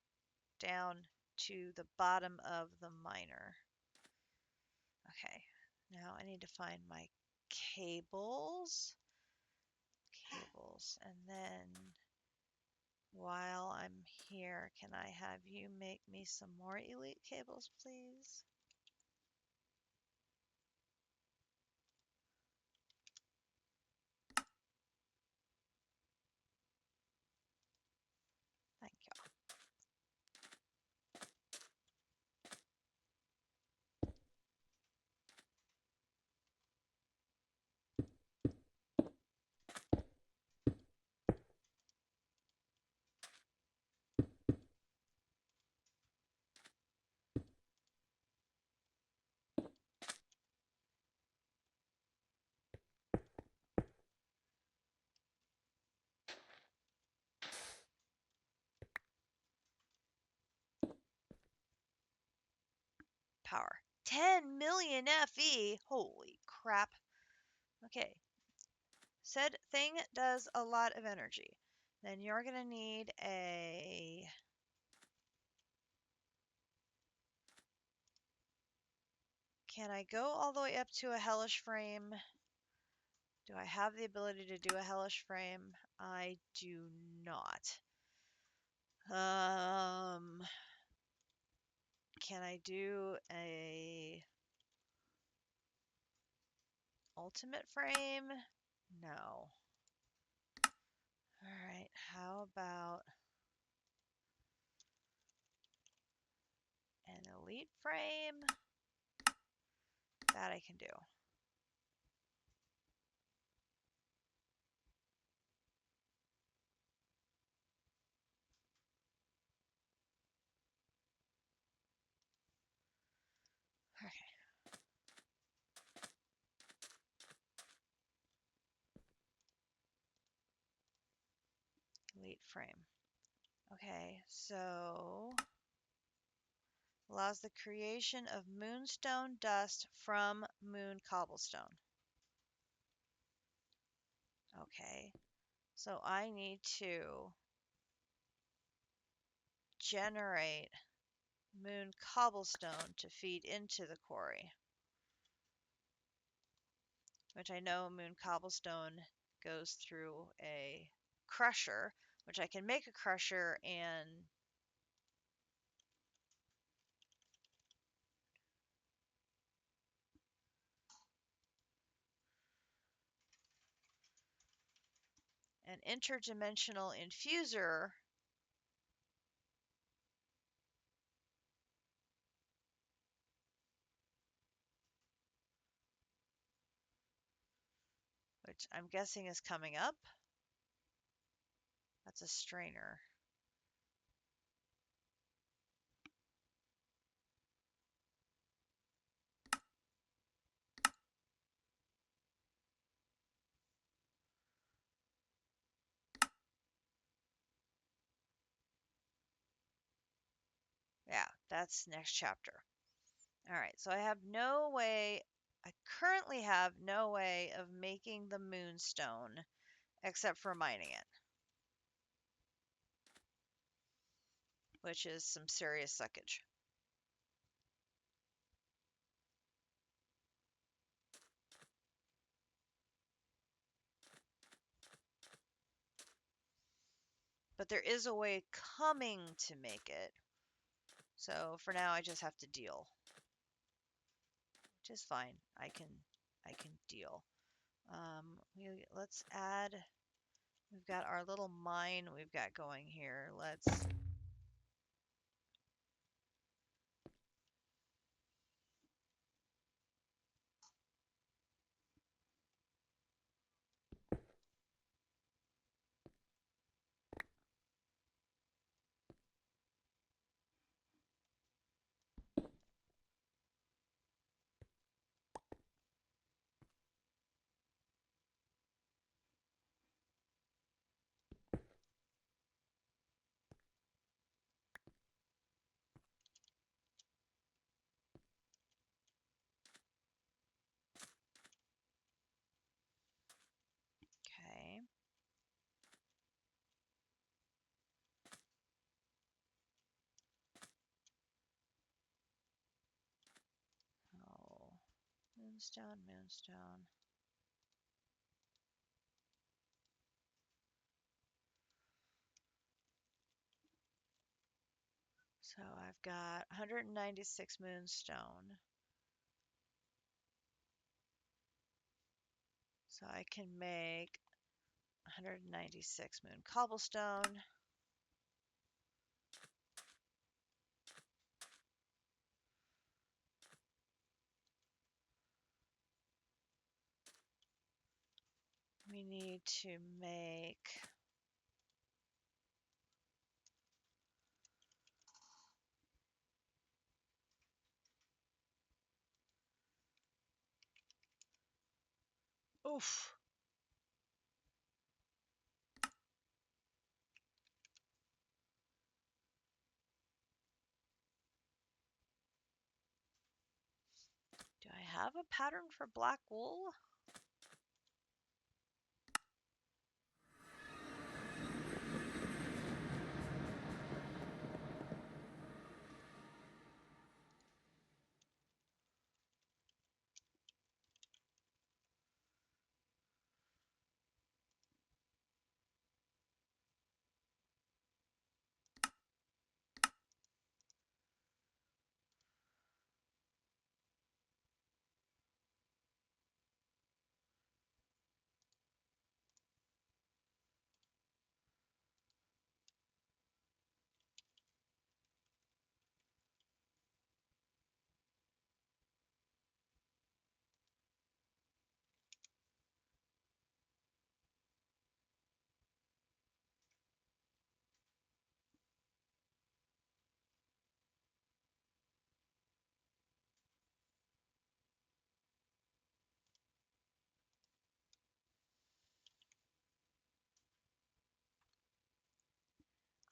Speaker 1: down to the bottom of the miner. Okay. Now I need to find my cables. Cables. And then while I'm here, can I have you make me some more elite cables, please? Thank you. Power. 10 million FE. Holy crap. Okay. Said thing does a lot of energy. Then you're going to need a... Can I go all the way up to a hellish frame? Do I have the ability to do a hellish frame? I do not. Can I do a ultimate frame? No. All right, how about an elite frame? That I can do. Okay, elite frame. Okay, so allows the creation of moonstone dust from moon cobblestone. Okay, so I need to generate moon cobblestone to feed into the quarry, which I know moon cobblestone goes through a crusher, which I can make a crusher an interdimensional infuser, which I'm guessing is coming up. That's a strainer. Yeah, that's next chapter. All right, so I have no way, I currently have no way of making the moonstone except for mining it, which is some serious suckage. But there is a way coming to make it. So for now I just have to deal, which is fine. I can deal. Let's add, we've got our little mine we've got going here. Let's Moonstone, moonstone. So I've got 196 moonstone. So I can make 196 moon cobblestone. We need to make oof. Do I have a pattern for black wool?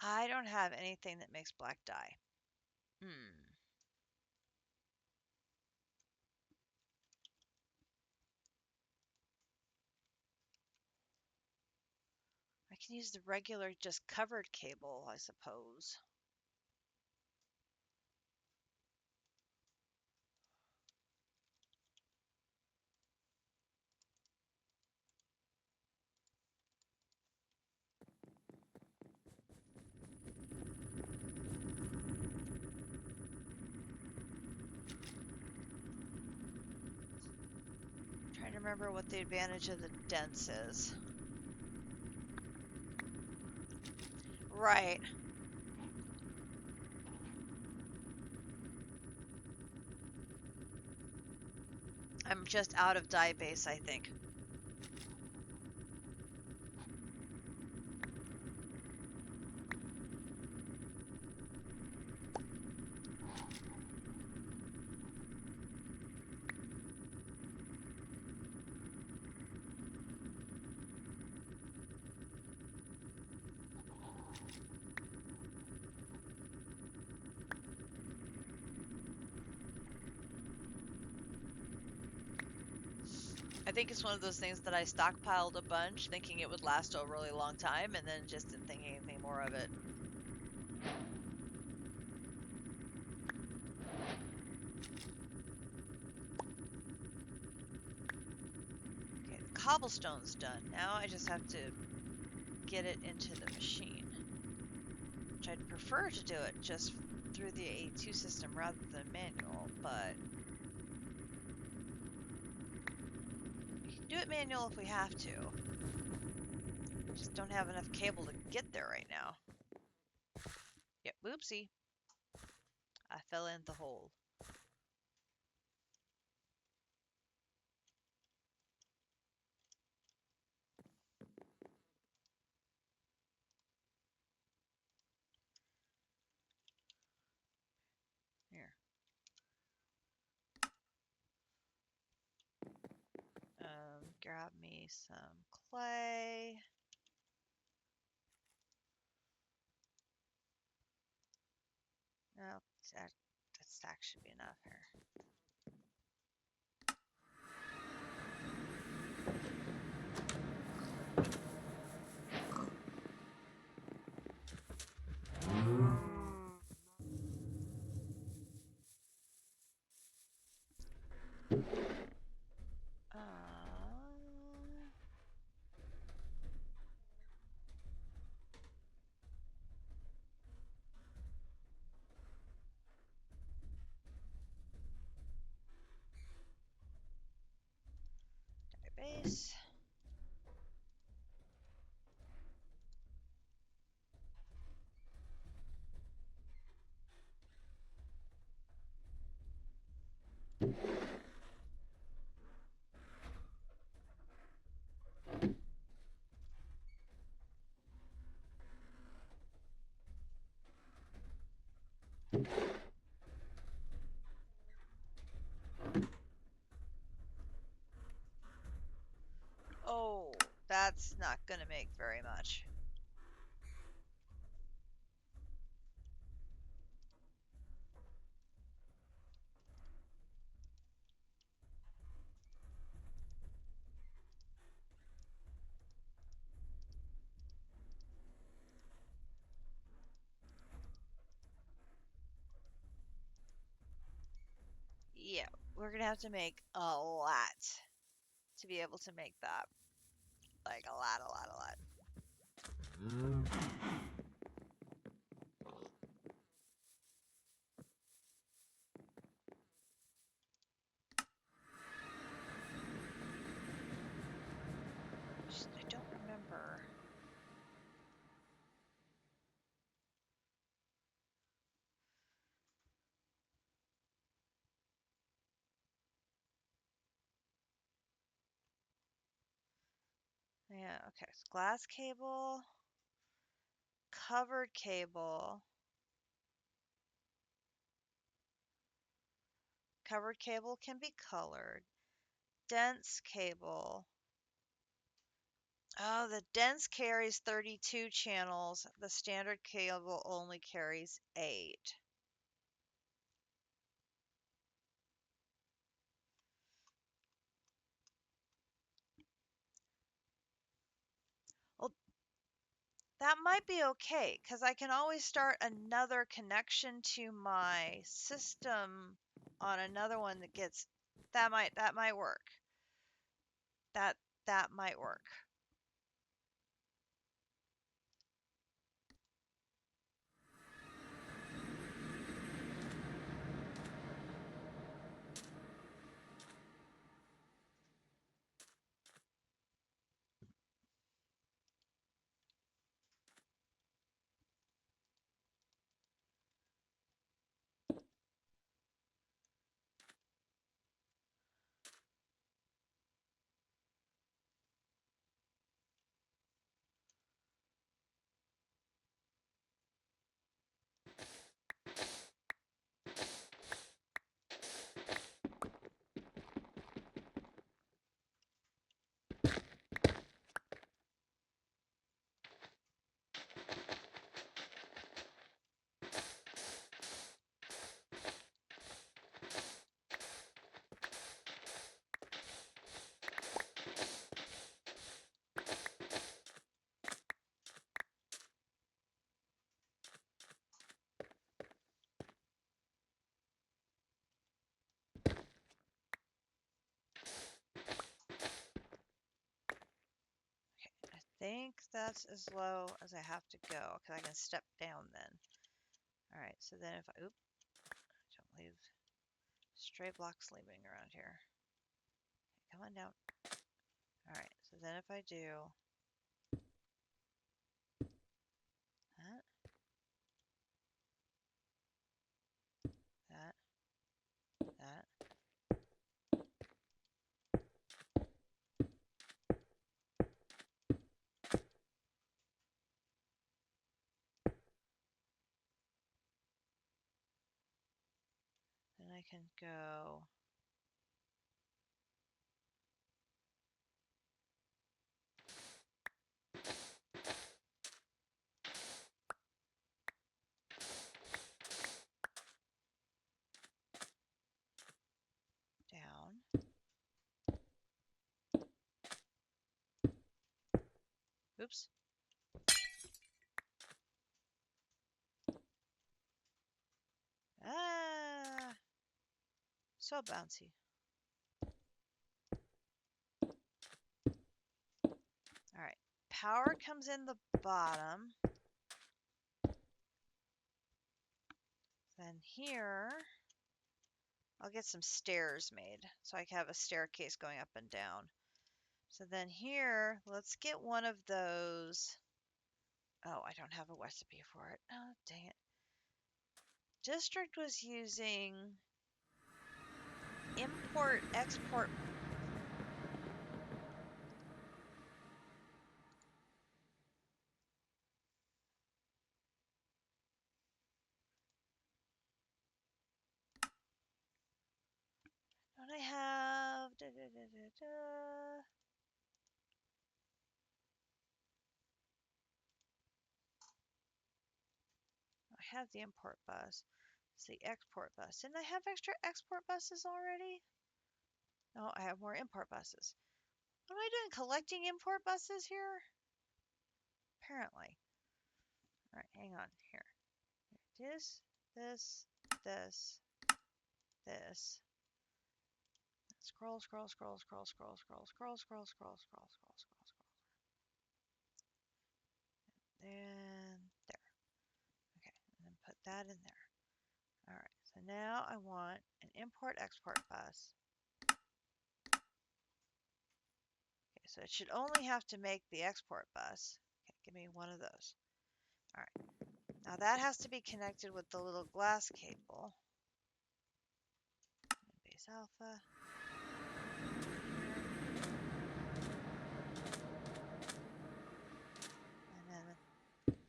Speaker 1: I don't have anything that makes black dye. Hmm. I can use the regular just covered cable, I suppose. I'm trying to remember what the advantage of the dense is. Right. I'm just out of dye base, I think. I think it's one of those things that I stockpiled a bunch thinking it would last a really long time and then just didn't think anything more of it. Okay, the cobblestone's done. Now I just have to get it into the machine, which I'd prefer to do it just through the A2 system rather than manual, but we can do it manual if we have to. Just don't have enough cable to get there right now. Yep, whoopsie. I fell in the hole. Here. Grab me some clay. No, that stack should be enough here. Oh, that's not going to make very much. Yeah, we're going to have to make a lot to be able to make that. Like a lot, a lot, a lot. I don't remember. Yeah, okay. So glass cable, covered cable. Covered cable can be colored. Dense cable. Oh, the dense carries 32 channels. The standard cable only carries 8. Well, that might be okay because I can always start another connection to my system on another one that gets that might work. That that might work. I think that's as low as I have to go because I can step down then. All right, so then if I, oop, don't leave stray blocks leaving around here. Come on down. All right, so then if I do that, that, that, then I can go down. Oops. Ah, so bouncy. All right, power comes in the bottom. Then here, I'll get some stairs made so I can have a staircase going up and down. So then here, let's get one of those. Oh, I don't have a recipe for it. Oh, dang it. District was using import export. I have da, da, da, da, da. I have the import bus. It's the export bus. Didn't I have extra export buses already? No, I have more import buses. What am I doing? Collecting import buses here? Apparently. All right, hang on here. This, this, this, this. Scroll, scroll, scroll, scroll, scroll, scroll, scroll, scroll, scroll, scroll, scroll, scroll, scroll. And there. Okay, and then put that in there. All right, so now I want an import-export bus. Okay, so it should only have to make the export bus. Okay, give me one of those. All right, now that has to be connected with the little glass cable. Base alpha. And then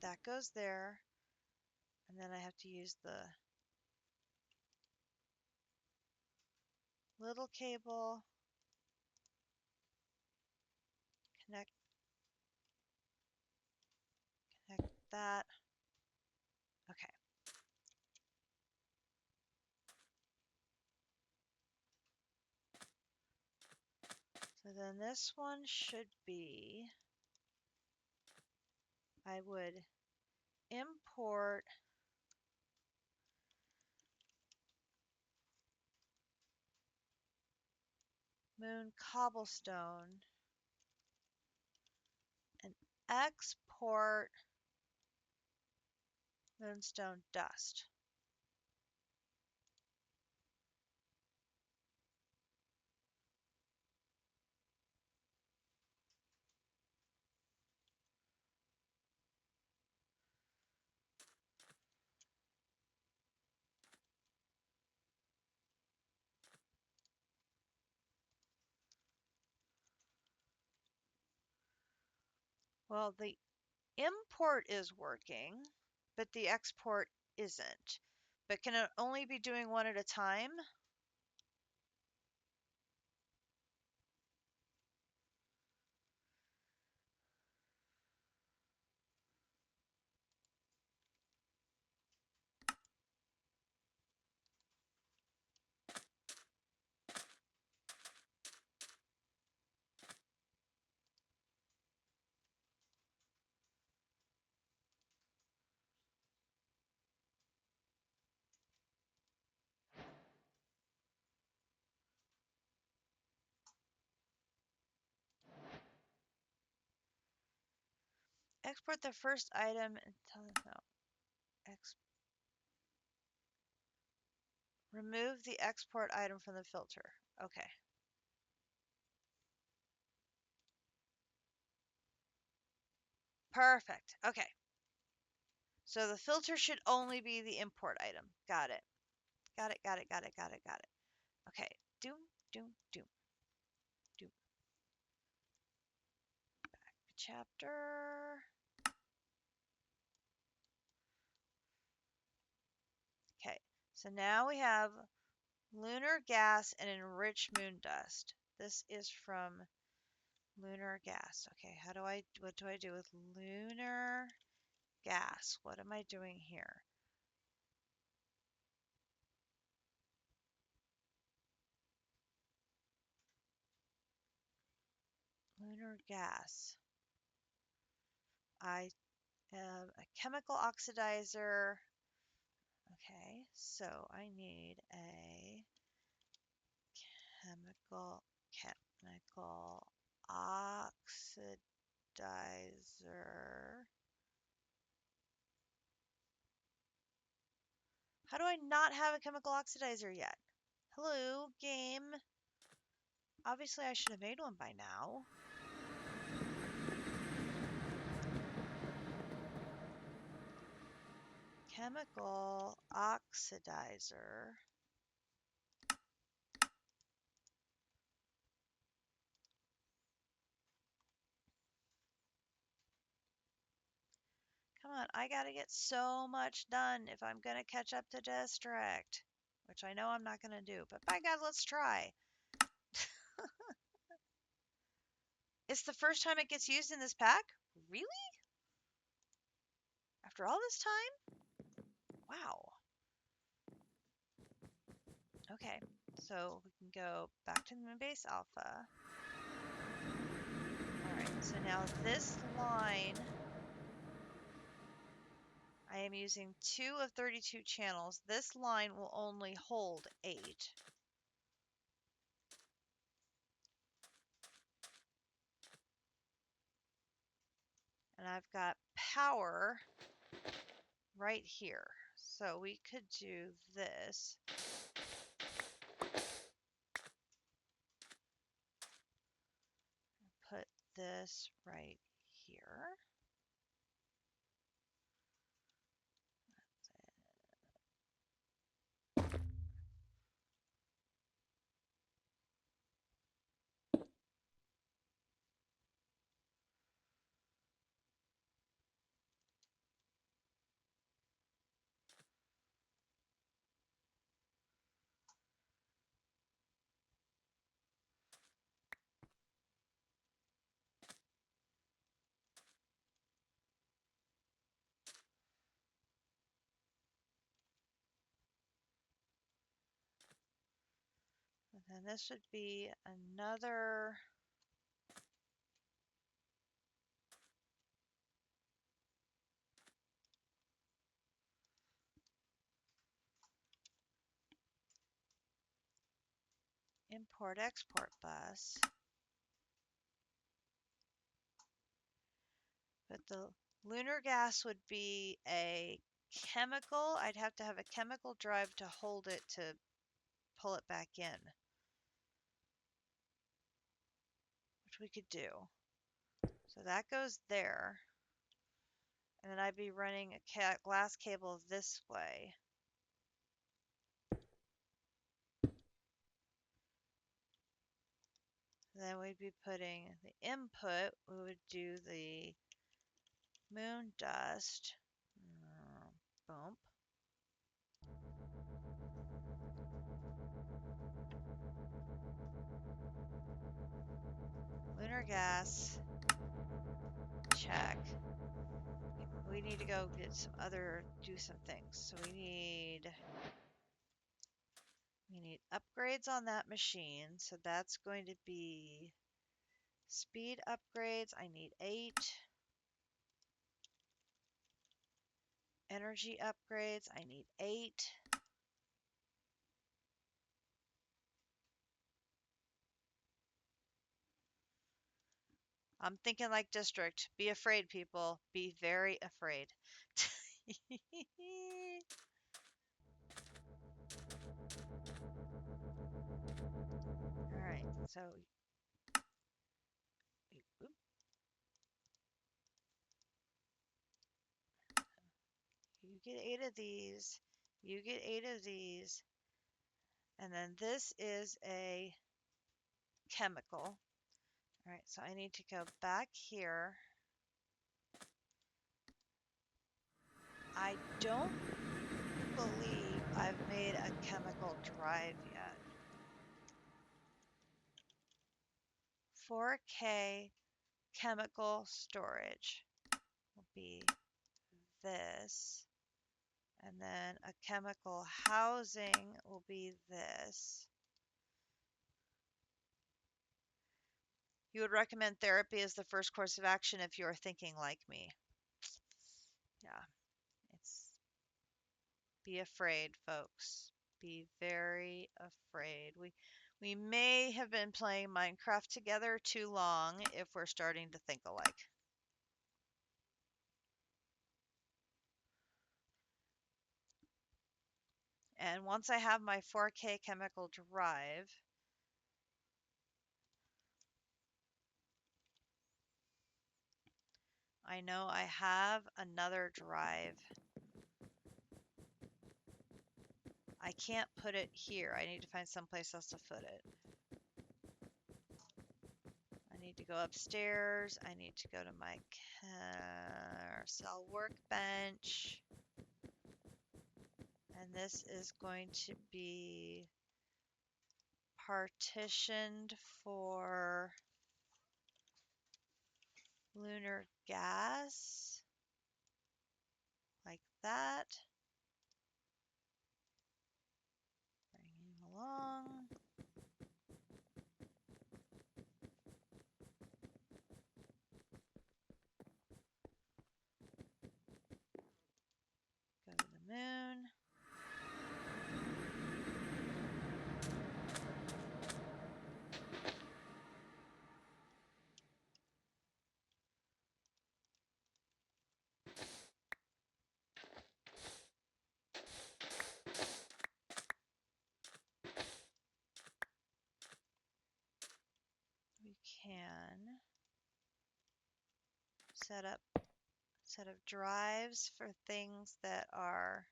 Speaker 1: that goes there. And then I have to use the little cable, connect that. Okay. So then this one should be, I would import moon cobblestone and export moonstone dust. Well, the import is working, but the export isn't. But can it only be doing one at a time? Export the first item and tell them no. Remove the export item from the filter. Okay. Perfect. Okay. So the filter should only be the import item. Got it. Got it, got it, got it, got it, got it. Okay. Doom, doom, doom, doom. Back to chapter. Okay. So now we have lunar gas and enriched moon dust. This is from lunar gas. Okay, what do I do with lunar gas? What am I doing here? Lunar gas. I am a chemical oxidizer. Okay, so I need a chemical oxidizer. How do I not have a chemical oxidizer yet? Hello, game. Obviously, I should have made one by now. Chemical oxidizer. Come on, I gotta get so much done if I'm gonna catch up to District. Which I know I'm not gonna do, but by God, let's try. It's the first time it gets used in this pack? Really? After all this time? Wow. Okay, so we can go back to the Moonbase Alpha. Alright, so now this line, I am using 2 of 32 channels. This line will only hold 8. And I've got power right here. So we could do this. Put this right here. And then this would be another import-export bus. But the lunar gas would be a chemical. I'd have to have a chemical drive to hold it to pull it back in, which we could do. So that goes there. And then I'd be running a glass cable this way. Then we'd be putting the input, we would do the moon dust. Bump. Lunar gas. Check. We need to go get some other, do some things. So we need upgrades on that machine. So that's going to be speed upgrades. I need 8. Energy upgrades. I need 8. I'm thinking like district. Be afraid, people. Be very afraid. All right, so you get 8 of these. You get 8 of these. And then this is a chemical. All right, so I need to go back here. I don't believe I've made a chemical drive yet. 4K chemical storage will be this. And then a chemical housing will be this. You would recommend therapy as the first course of action if you are thinking like me. Yeah, it's be afraid, folks. Be very afraid. We may have been playing Minecraft together too long if we're starting to think alike. And once I have my 4K chemical drive, I know I have another drive. I can't put it here. I need to find someplace else to put it. I need to go upstairs. I need to go to my carousel workbench. And this is going to be partitioned for lunar gas, like that. Bring him along. Go to the moon. We can set up drives for things that are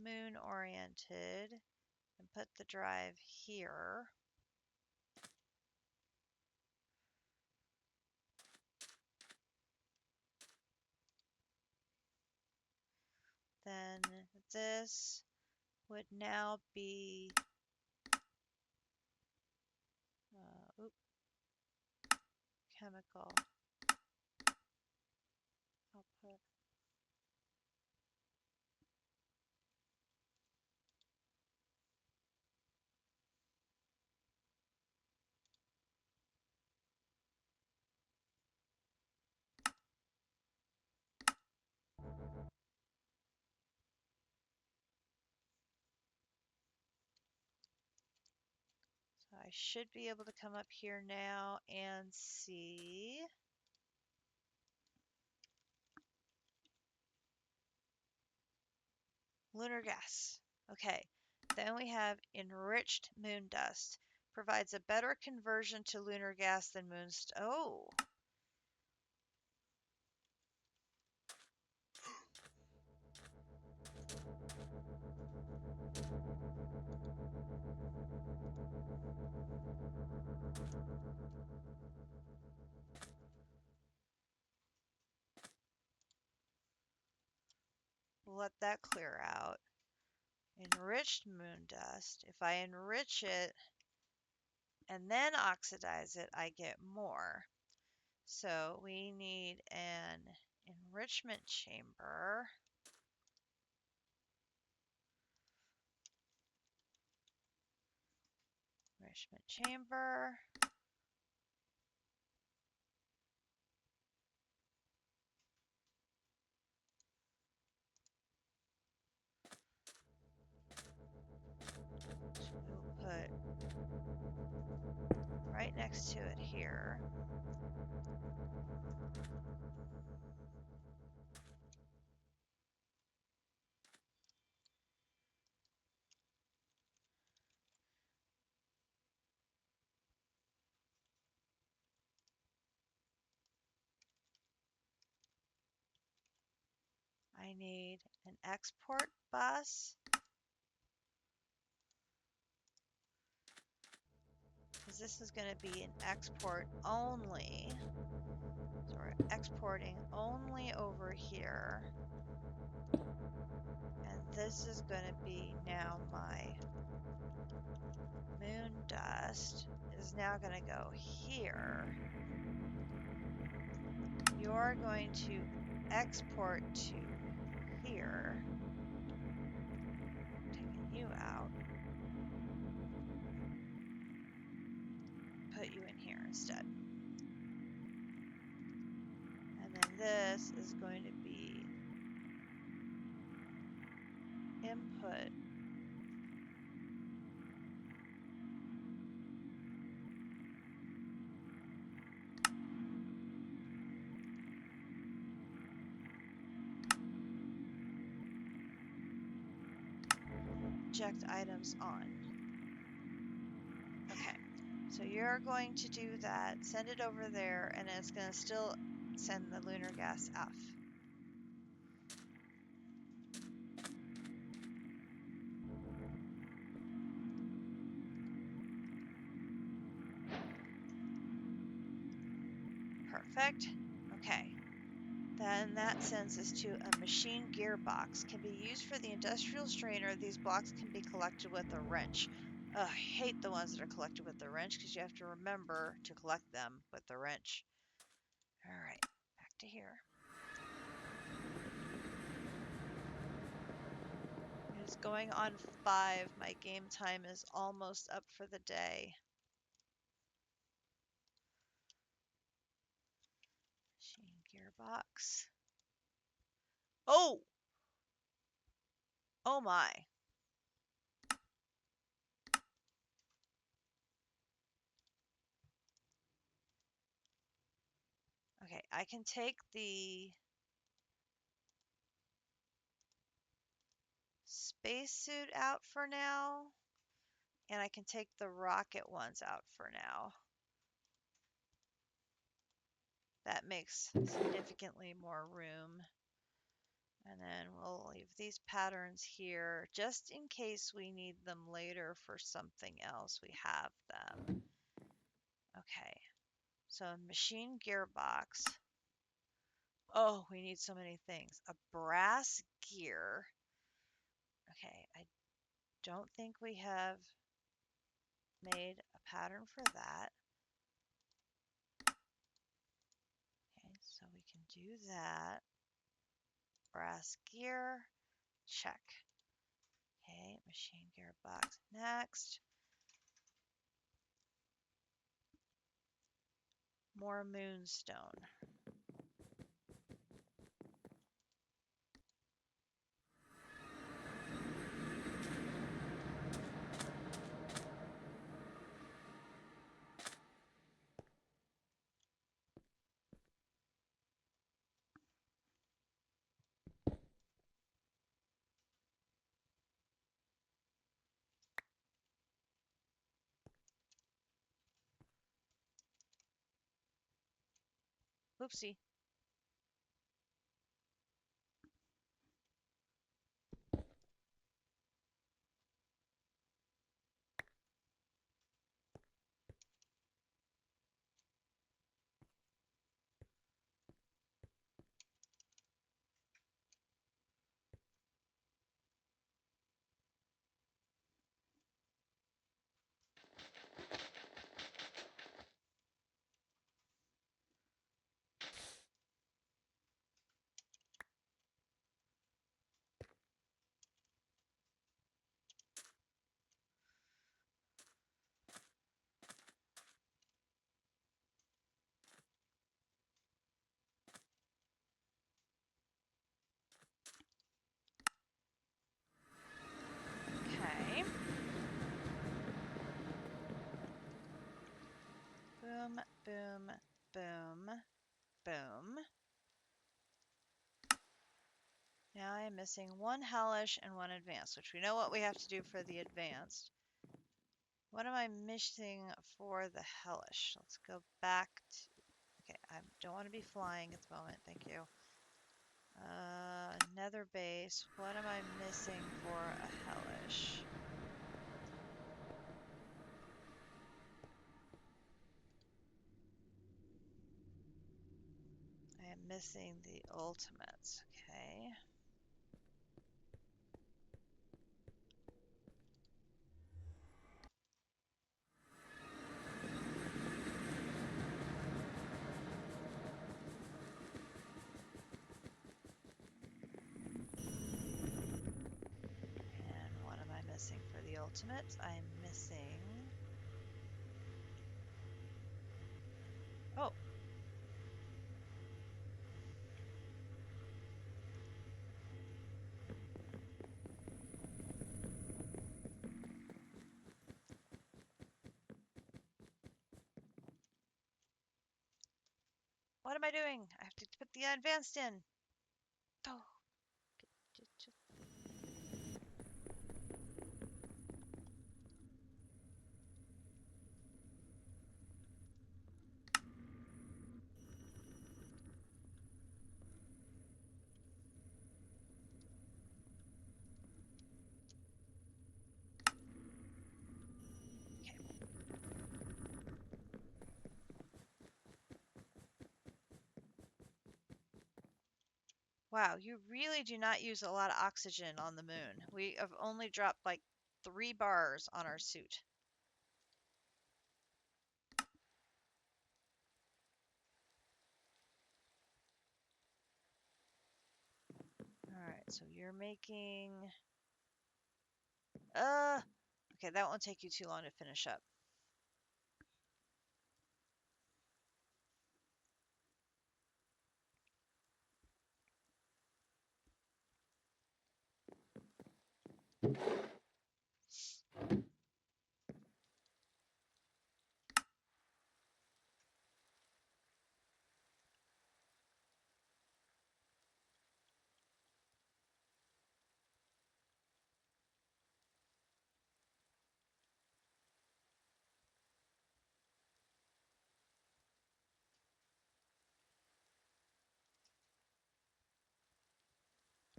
Speaker 1: moon oriented and put the drive here. Then this would now be chemical output. So I should be able to come up here now and see lunar gas. Okay, then we have enriched moon dust. Provides a better conversion to lunar gas than oh, we'll let that clear out. Enriched moon dust. If I enrich it and then oxidize it, I get more. So we need an enrichment chamber. Enrichment chamber. We'll put right next to it here. I need an export bus because this is going to be an export only. So we're exporting only over here. And this is going to be now my moon dust is now going to go here. You're going to export to here. Taking you out. Put you in here instead. And then this is going to be input. Eject items on. Okay, so you're going to do that, send it over there, and it's going to still send the lunar gas F. Perfect. Okay. Then that sends us to a machine gearbox. Can be used for the industrial strainer. These blocks can be collected with a wrench. Ugh, I hate the ones that are collected with the wrench because you have to remember to collect them with the wrench. All right, back to here. It is going on 5. My game time is almost up for the day. Machine gearbox. Oh! Oh my. Okay, I can take the spacesuit out for now, and I can take the rocket ones out for now. That makes significantly more room. And then we'll leave these patterns here just in case we need them later for something else. We have them. Okay, so machine gearbox. Oh, we need so many things. A brass gear. Okay, I don't think we have made a pattern for that. Okay, so we can do that. Brass gear, check. Okay, machine gearbox next. More moonstone. Oopsie. Okay. Boom, boom, boom, boom. Now I am missing one hellish and one advanced, which we know what we have to do for the advanced. What am I missing for the hellish? Let's go back to... Okay, I don't want to be flying at the moment. Thank you. Nether base. What am I missing for a hellish? I am missing the ultimates. Okay. And what am I missing for the ultimates? I am missing... Oh, what am I doing? I have to put the advanced in. Oh, okay. Wow, you really do not use a lot of oxygen on the moon. We have only dropped like 3 bars on our suit. All right, so you're making uh okay, that won't take you too long to finish up.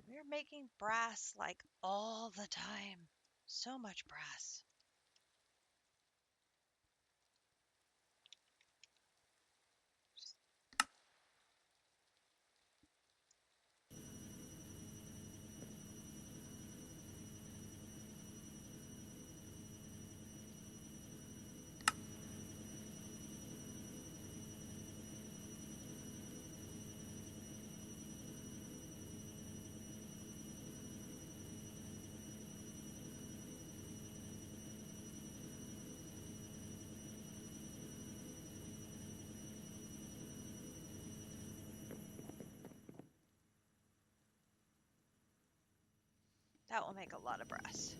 Speaker 1: We're making brass like all the time. So much brass. That will make a lot of brass.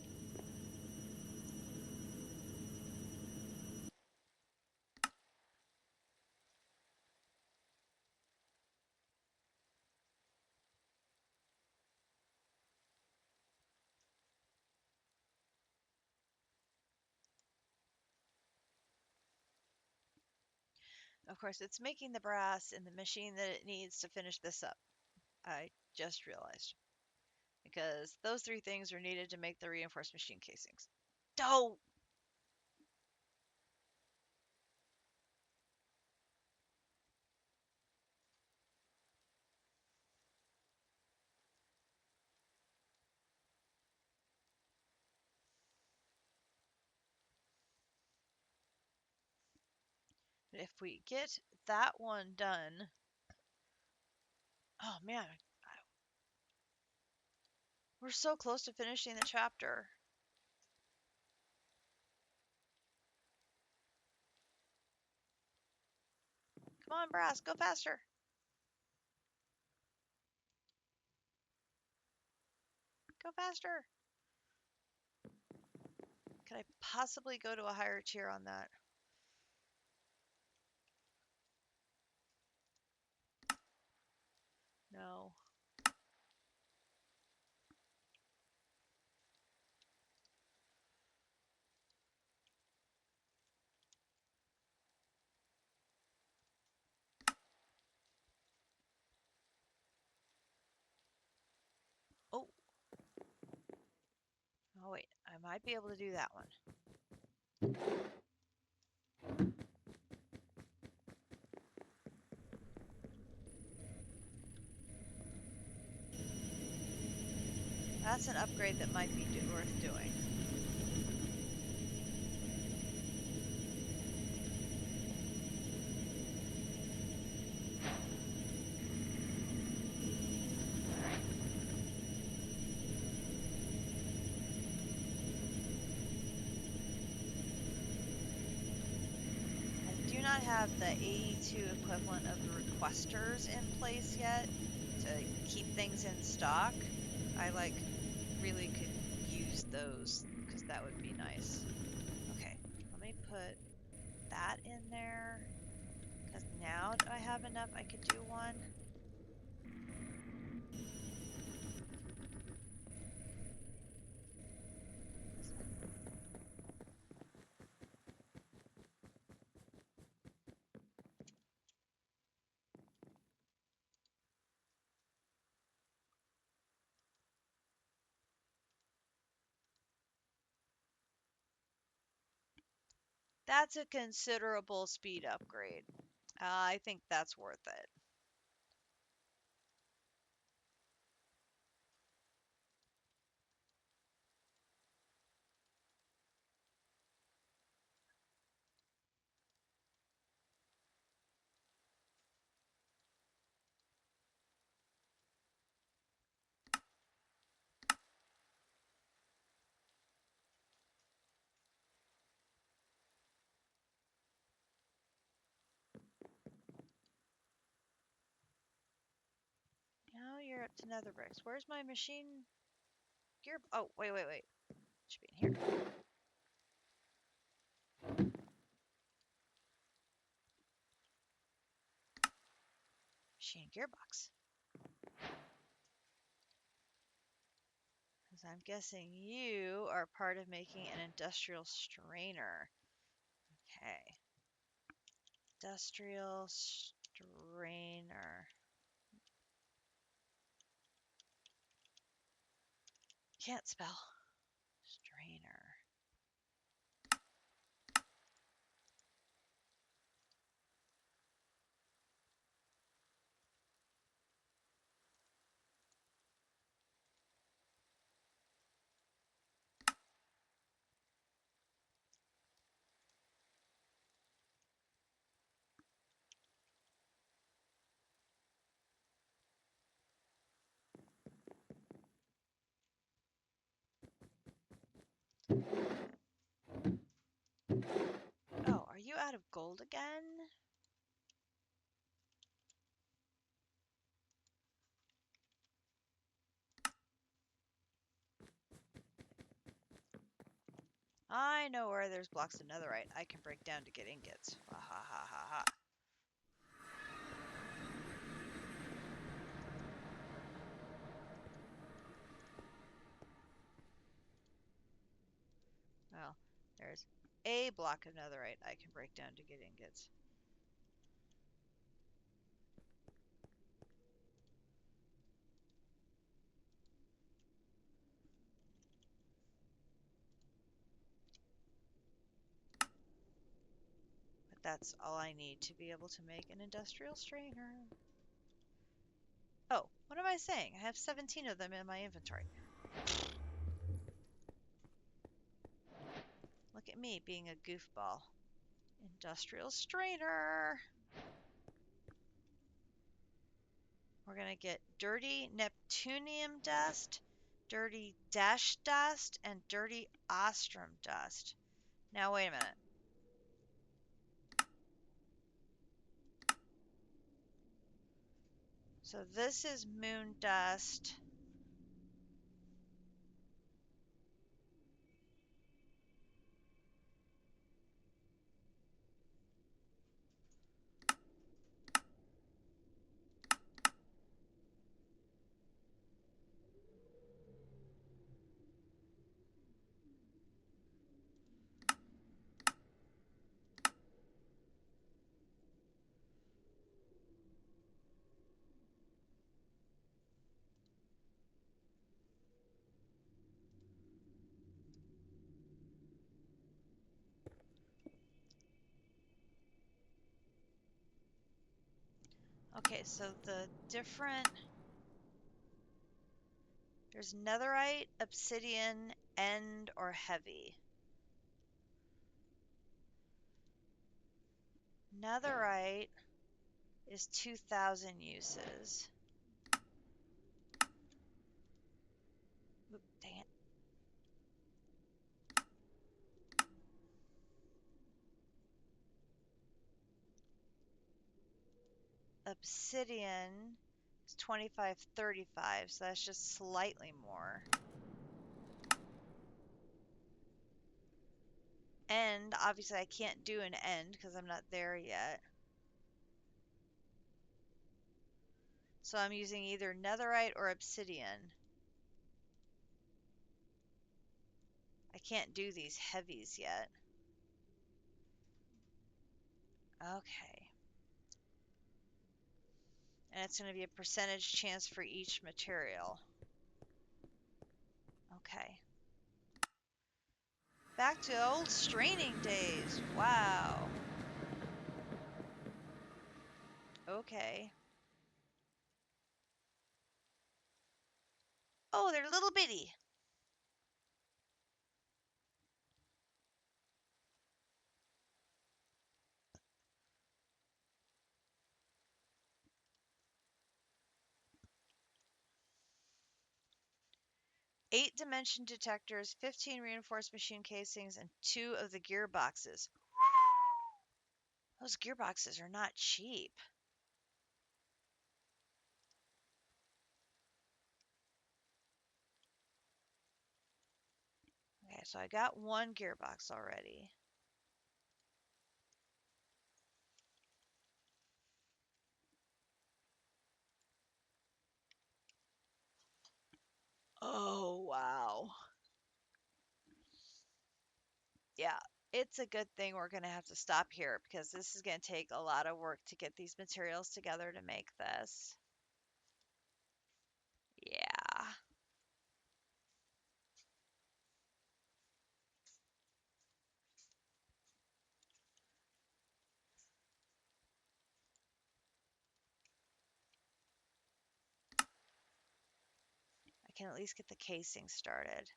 Speaker 1: Of course, it's making the brass in the machine that it needs to finish this up. I just realized. Because those 3 things are needed to make the reinforced machine casings. Oh! If we get that one done, oh man, we're so close to finishing the chapter. Come on, brass, go faster. Go faster. Could I possibly go to a higher tier on that? No. Oh, oh wait, I might be able to do that one. That's an upgrade that might be worth doing. I do not have the 82 equivalent of the requesters in place yet to keep things in stock. I really could use those because that would be nice. Okay, let me put that in there because now I have enough I could do one. That's a considerable speed upgrade. I think that's worth it. up to nether bricks. Where's my machine gear? Oh, wait. It should be in here. Machine gearbox. Because I'm guessing you are part of making an industrial strainer. Okay. Industrial strainer. Can't spell. Strainer. Oh, are you out of gold again? I know where there's blocks of netherite I can break down to get ingots. Ha ha ha ha ha. Well, there's a block of netherite I can break down to get ingots. But that's all I need to be able to make an industrial strainer. Oh, what am I saying? I have 17 of them in my inventory. Look at me being a goofball. Industrial strainer. We're going to get dirty Neptunium dust, dirty Dash dust, and dirty Ostrom dust. Now, wait a minute. So this is moon dust. Okay, so the different... There's netherite, obsidian, end, or heavy. Netherite is 2,000 uses. Oop, dang it. Obsidian is 2535, so that's just slightly more. End, obviously I can't do an end because I'm not there yet. So I'm using either netherite or obsidian. I can't do these heavies yet. Okay. And it's going to be a percentage chance for each material. Okay. Back to old straining days. Wow. Okay. Oh, they're little bitty. 8 dimension detectors, 15 reinforced machine casings, and 2 of the gearboxes. Those gearboxes are not cheap. so I got one gearbox already. Oh, wow. Yeah, it's a good thing we're going to have to stop here because this is going to take a lot of work to get these materials together to make this. Yeah. I can at least get the casing started.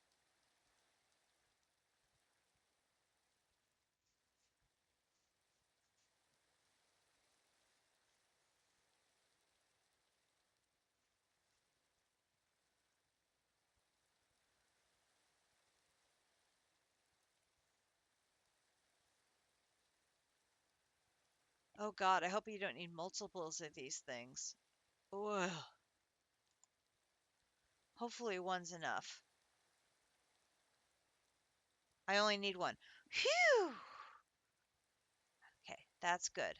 Speaker 1: Oh God, I hope you don't need multiples of these things. Ugh. Hopefully one's enough. I only need one. Phew! Okay, that's good.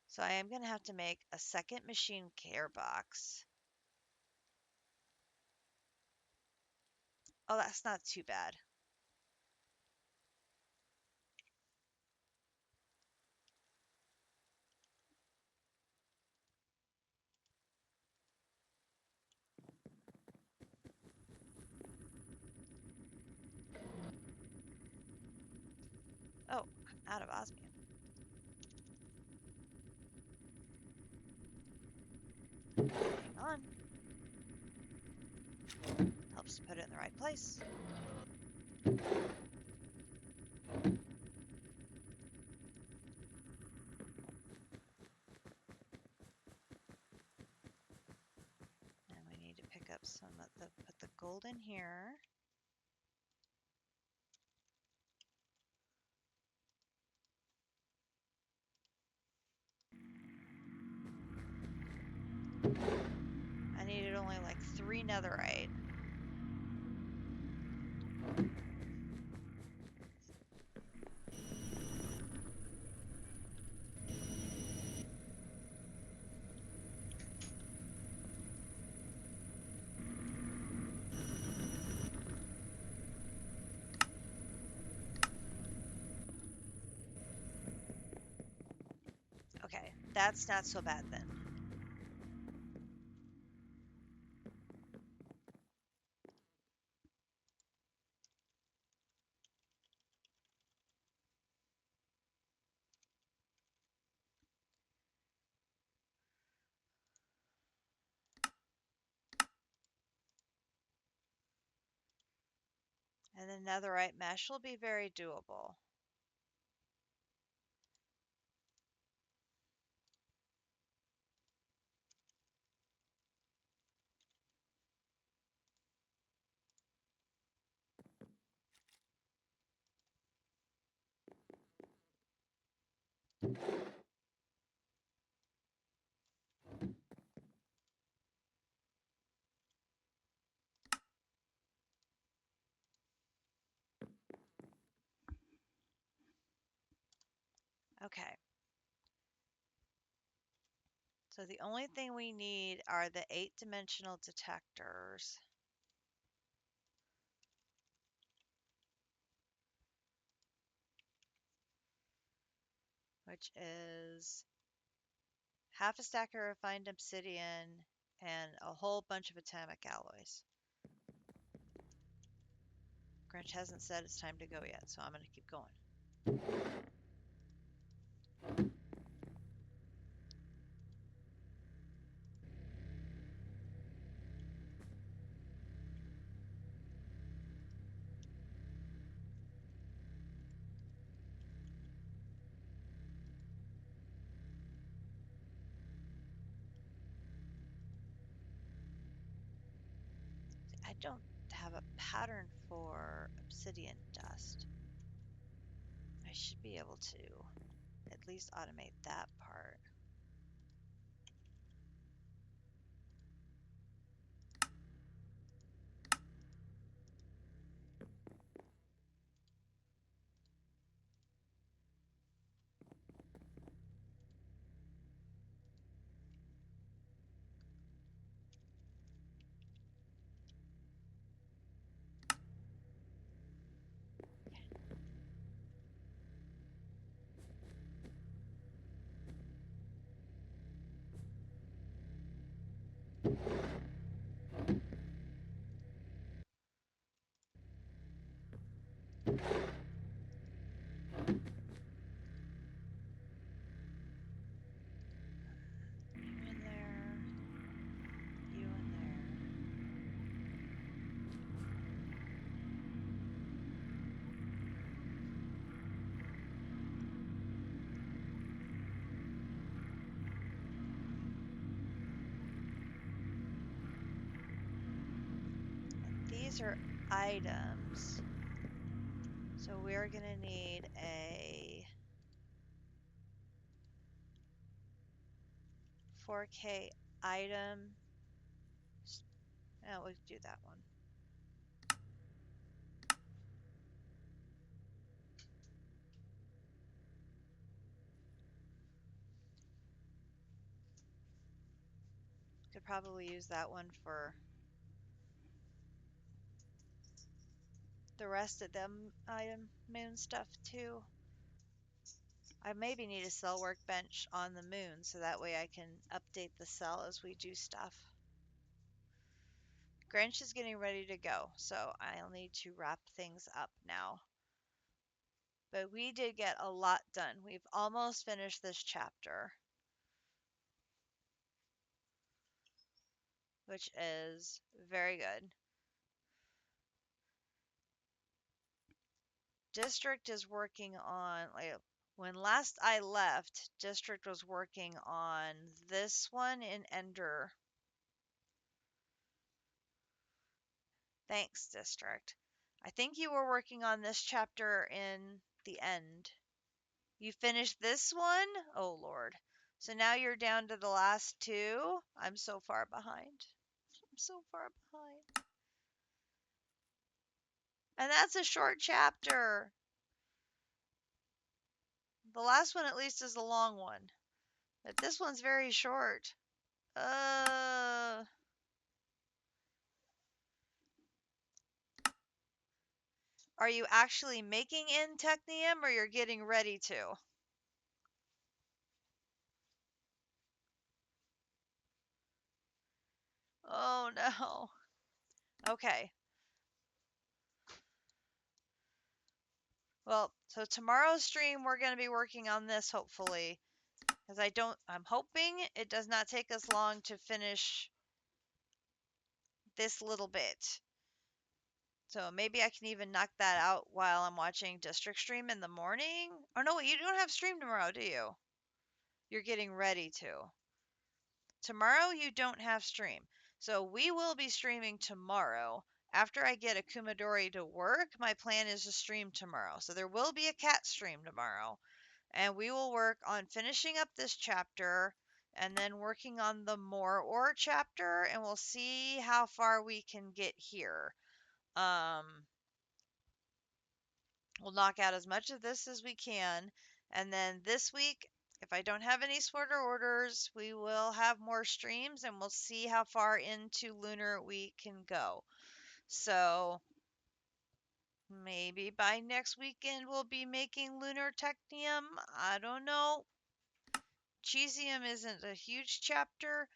Speaker 1: So I am going to have to make a second machine gearbox. Oh, that's not too bad. Oh, I'm out of osmium. Hang on. Helps to put it in the right place. And we need to pick up some of put the gold in here. I needed only like 3 netherite. Okay, that's not so bad then. And the netherite mesh will be very doable. Okay. So the only thing we need are the 8-dimensional detectors. Which is half a stack of refined obsidian and a whole bunch of atomic alloys. Grinch hasn't said it's time to go yet, so I'm going to keep going. I don't have a pattern for obsidian dust. I should be able to at least automate that part. these are items. So we're going to need a 4K item. Oh, we do that one. Could probably use that one for the rest of them item moon stuff too. I maybe need a cell workbench on the moon so that way I can update the cell as we do stuff. Grinch is getting ready to go, so I'll need to wrap things up now. But we did get a lot done. We've almost finished this chapter, which is very good. District is working on, like, when last I left, District was working on this one in Ender. Thanks, District. I think you were working on this chapter in the end. You finished this one? Oh, Lord. So now you're down to the last two? I'm so far behind. I'm so far behind. And that's a short chapter. The last one, at least, is a long one. But this one's very short. Uh, are you actually making in Technium or you're getting ready to? Oh, no. Okay. Well, so tomorrow's stream, we're going to be working on this, hopefully. Because I'm hoping it does not take us long to finish this little bit. So maybe I can even knock that out while I'm watching District Stream in the morning. Oh, no, you don't have stream tomorrow, do you? You're getting ready to. Tomorrow you don't have stream. So we will be streaming tomorrow. After I get a Kumadori to work, my plan is to stream tomorrow. So there will be a cat stream tomorrow. And we will work on finishing up this chapter and then working on the more ore chapter, and we'll see how far we can get here. Um, we'll knock out as much of this as we can, and then this week, if I don't have any sweater orders, we will have more streams and we'll see how far into lunar we can go. So maybe by next weekend we'll be making lunar technium. I don't know. Cheesium isn't a huge chapter,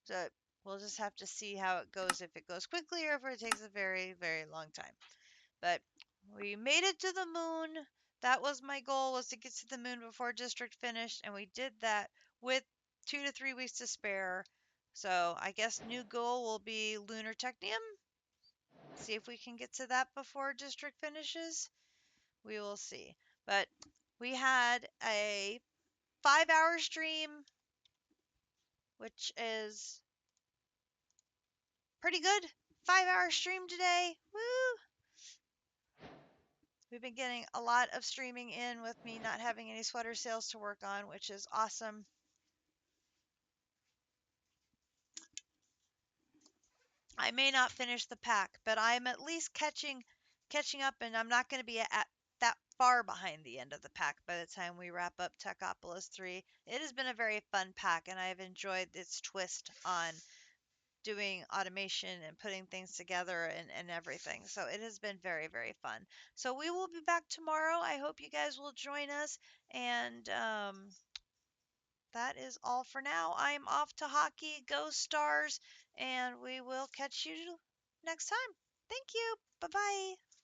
Speaker 1: so we'll just have to see how it goes, if it goes quickly or if it takes a very, very long time. But we made it to the moon. That was my goal, was to get to the moon before district finished, and we did that with 2 to 3 weeks to spare. So I guess new goal will be lunar technium. See if we can get to that before district finishes. We will see. But we had a 5-hour stream, which is pretty good. 5-hour stream today. Woo! We've been getting a lot of streaming in with me not having any sweater sales to work on, which is awesome. I may not finish the pack, but I'm at least catching up, and I'm not going to be at that far behind the end of the pack by the time we wrap up Techopolis 3. It has been a very fun pack, and I've enjoyed its twist on doing automation and putting things together and everything. So it has been very, very fun. So we will be back tomorrow. I hope you guys will join us. And that is all for now. I'm off to hockey. Go Stars. And we will catch you next time. Thank you. Bye bye.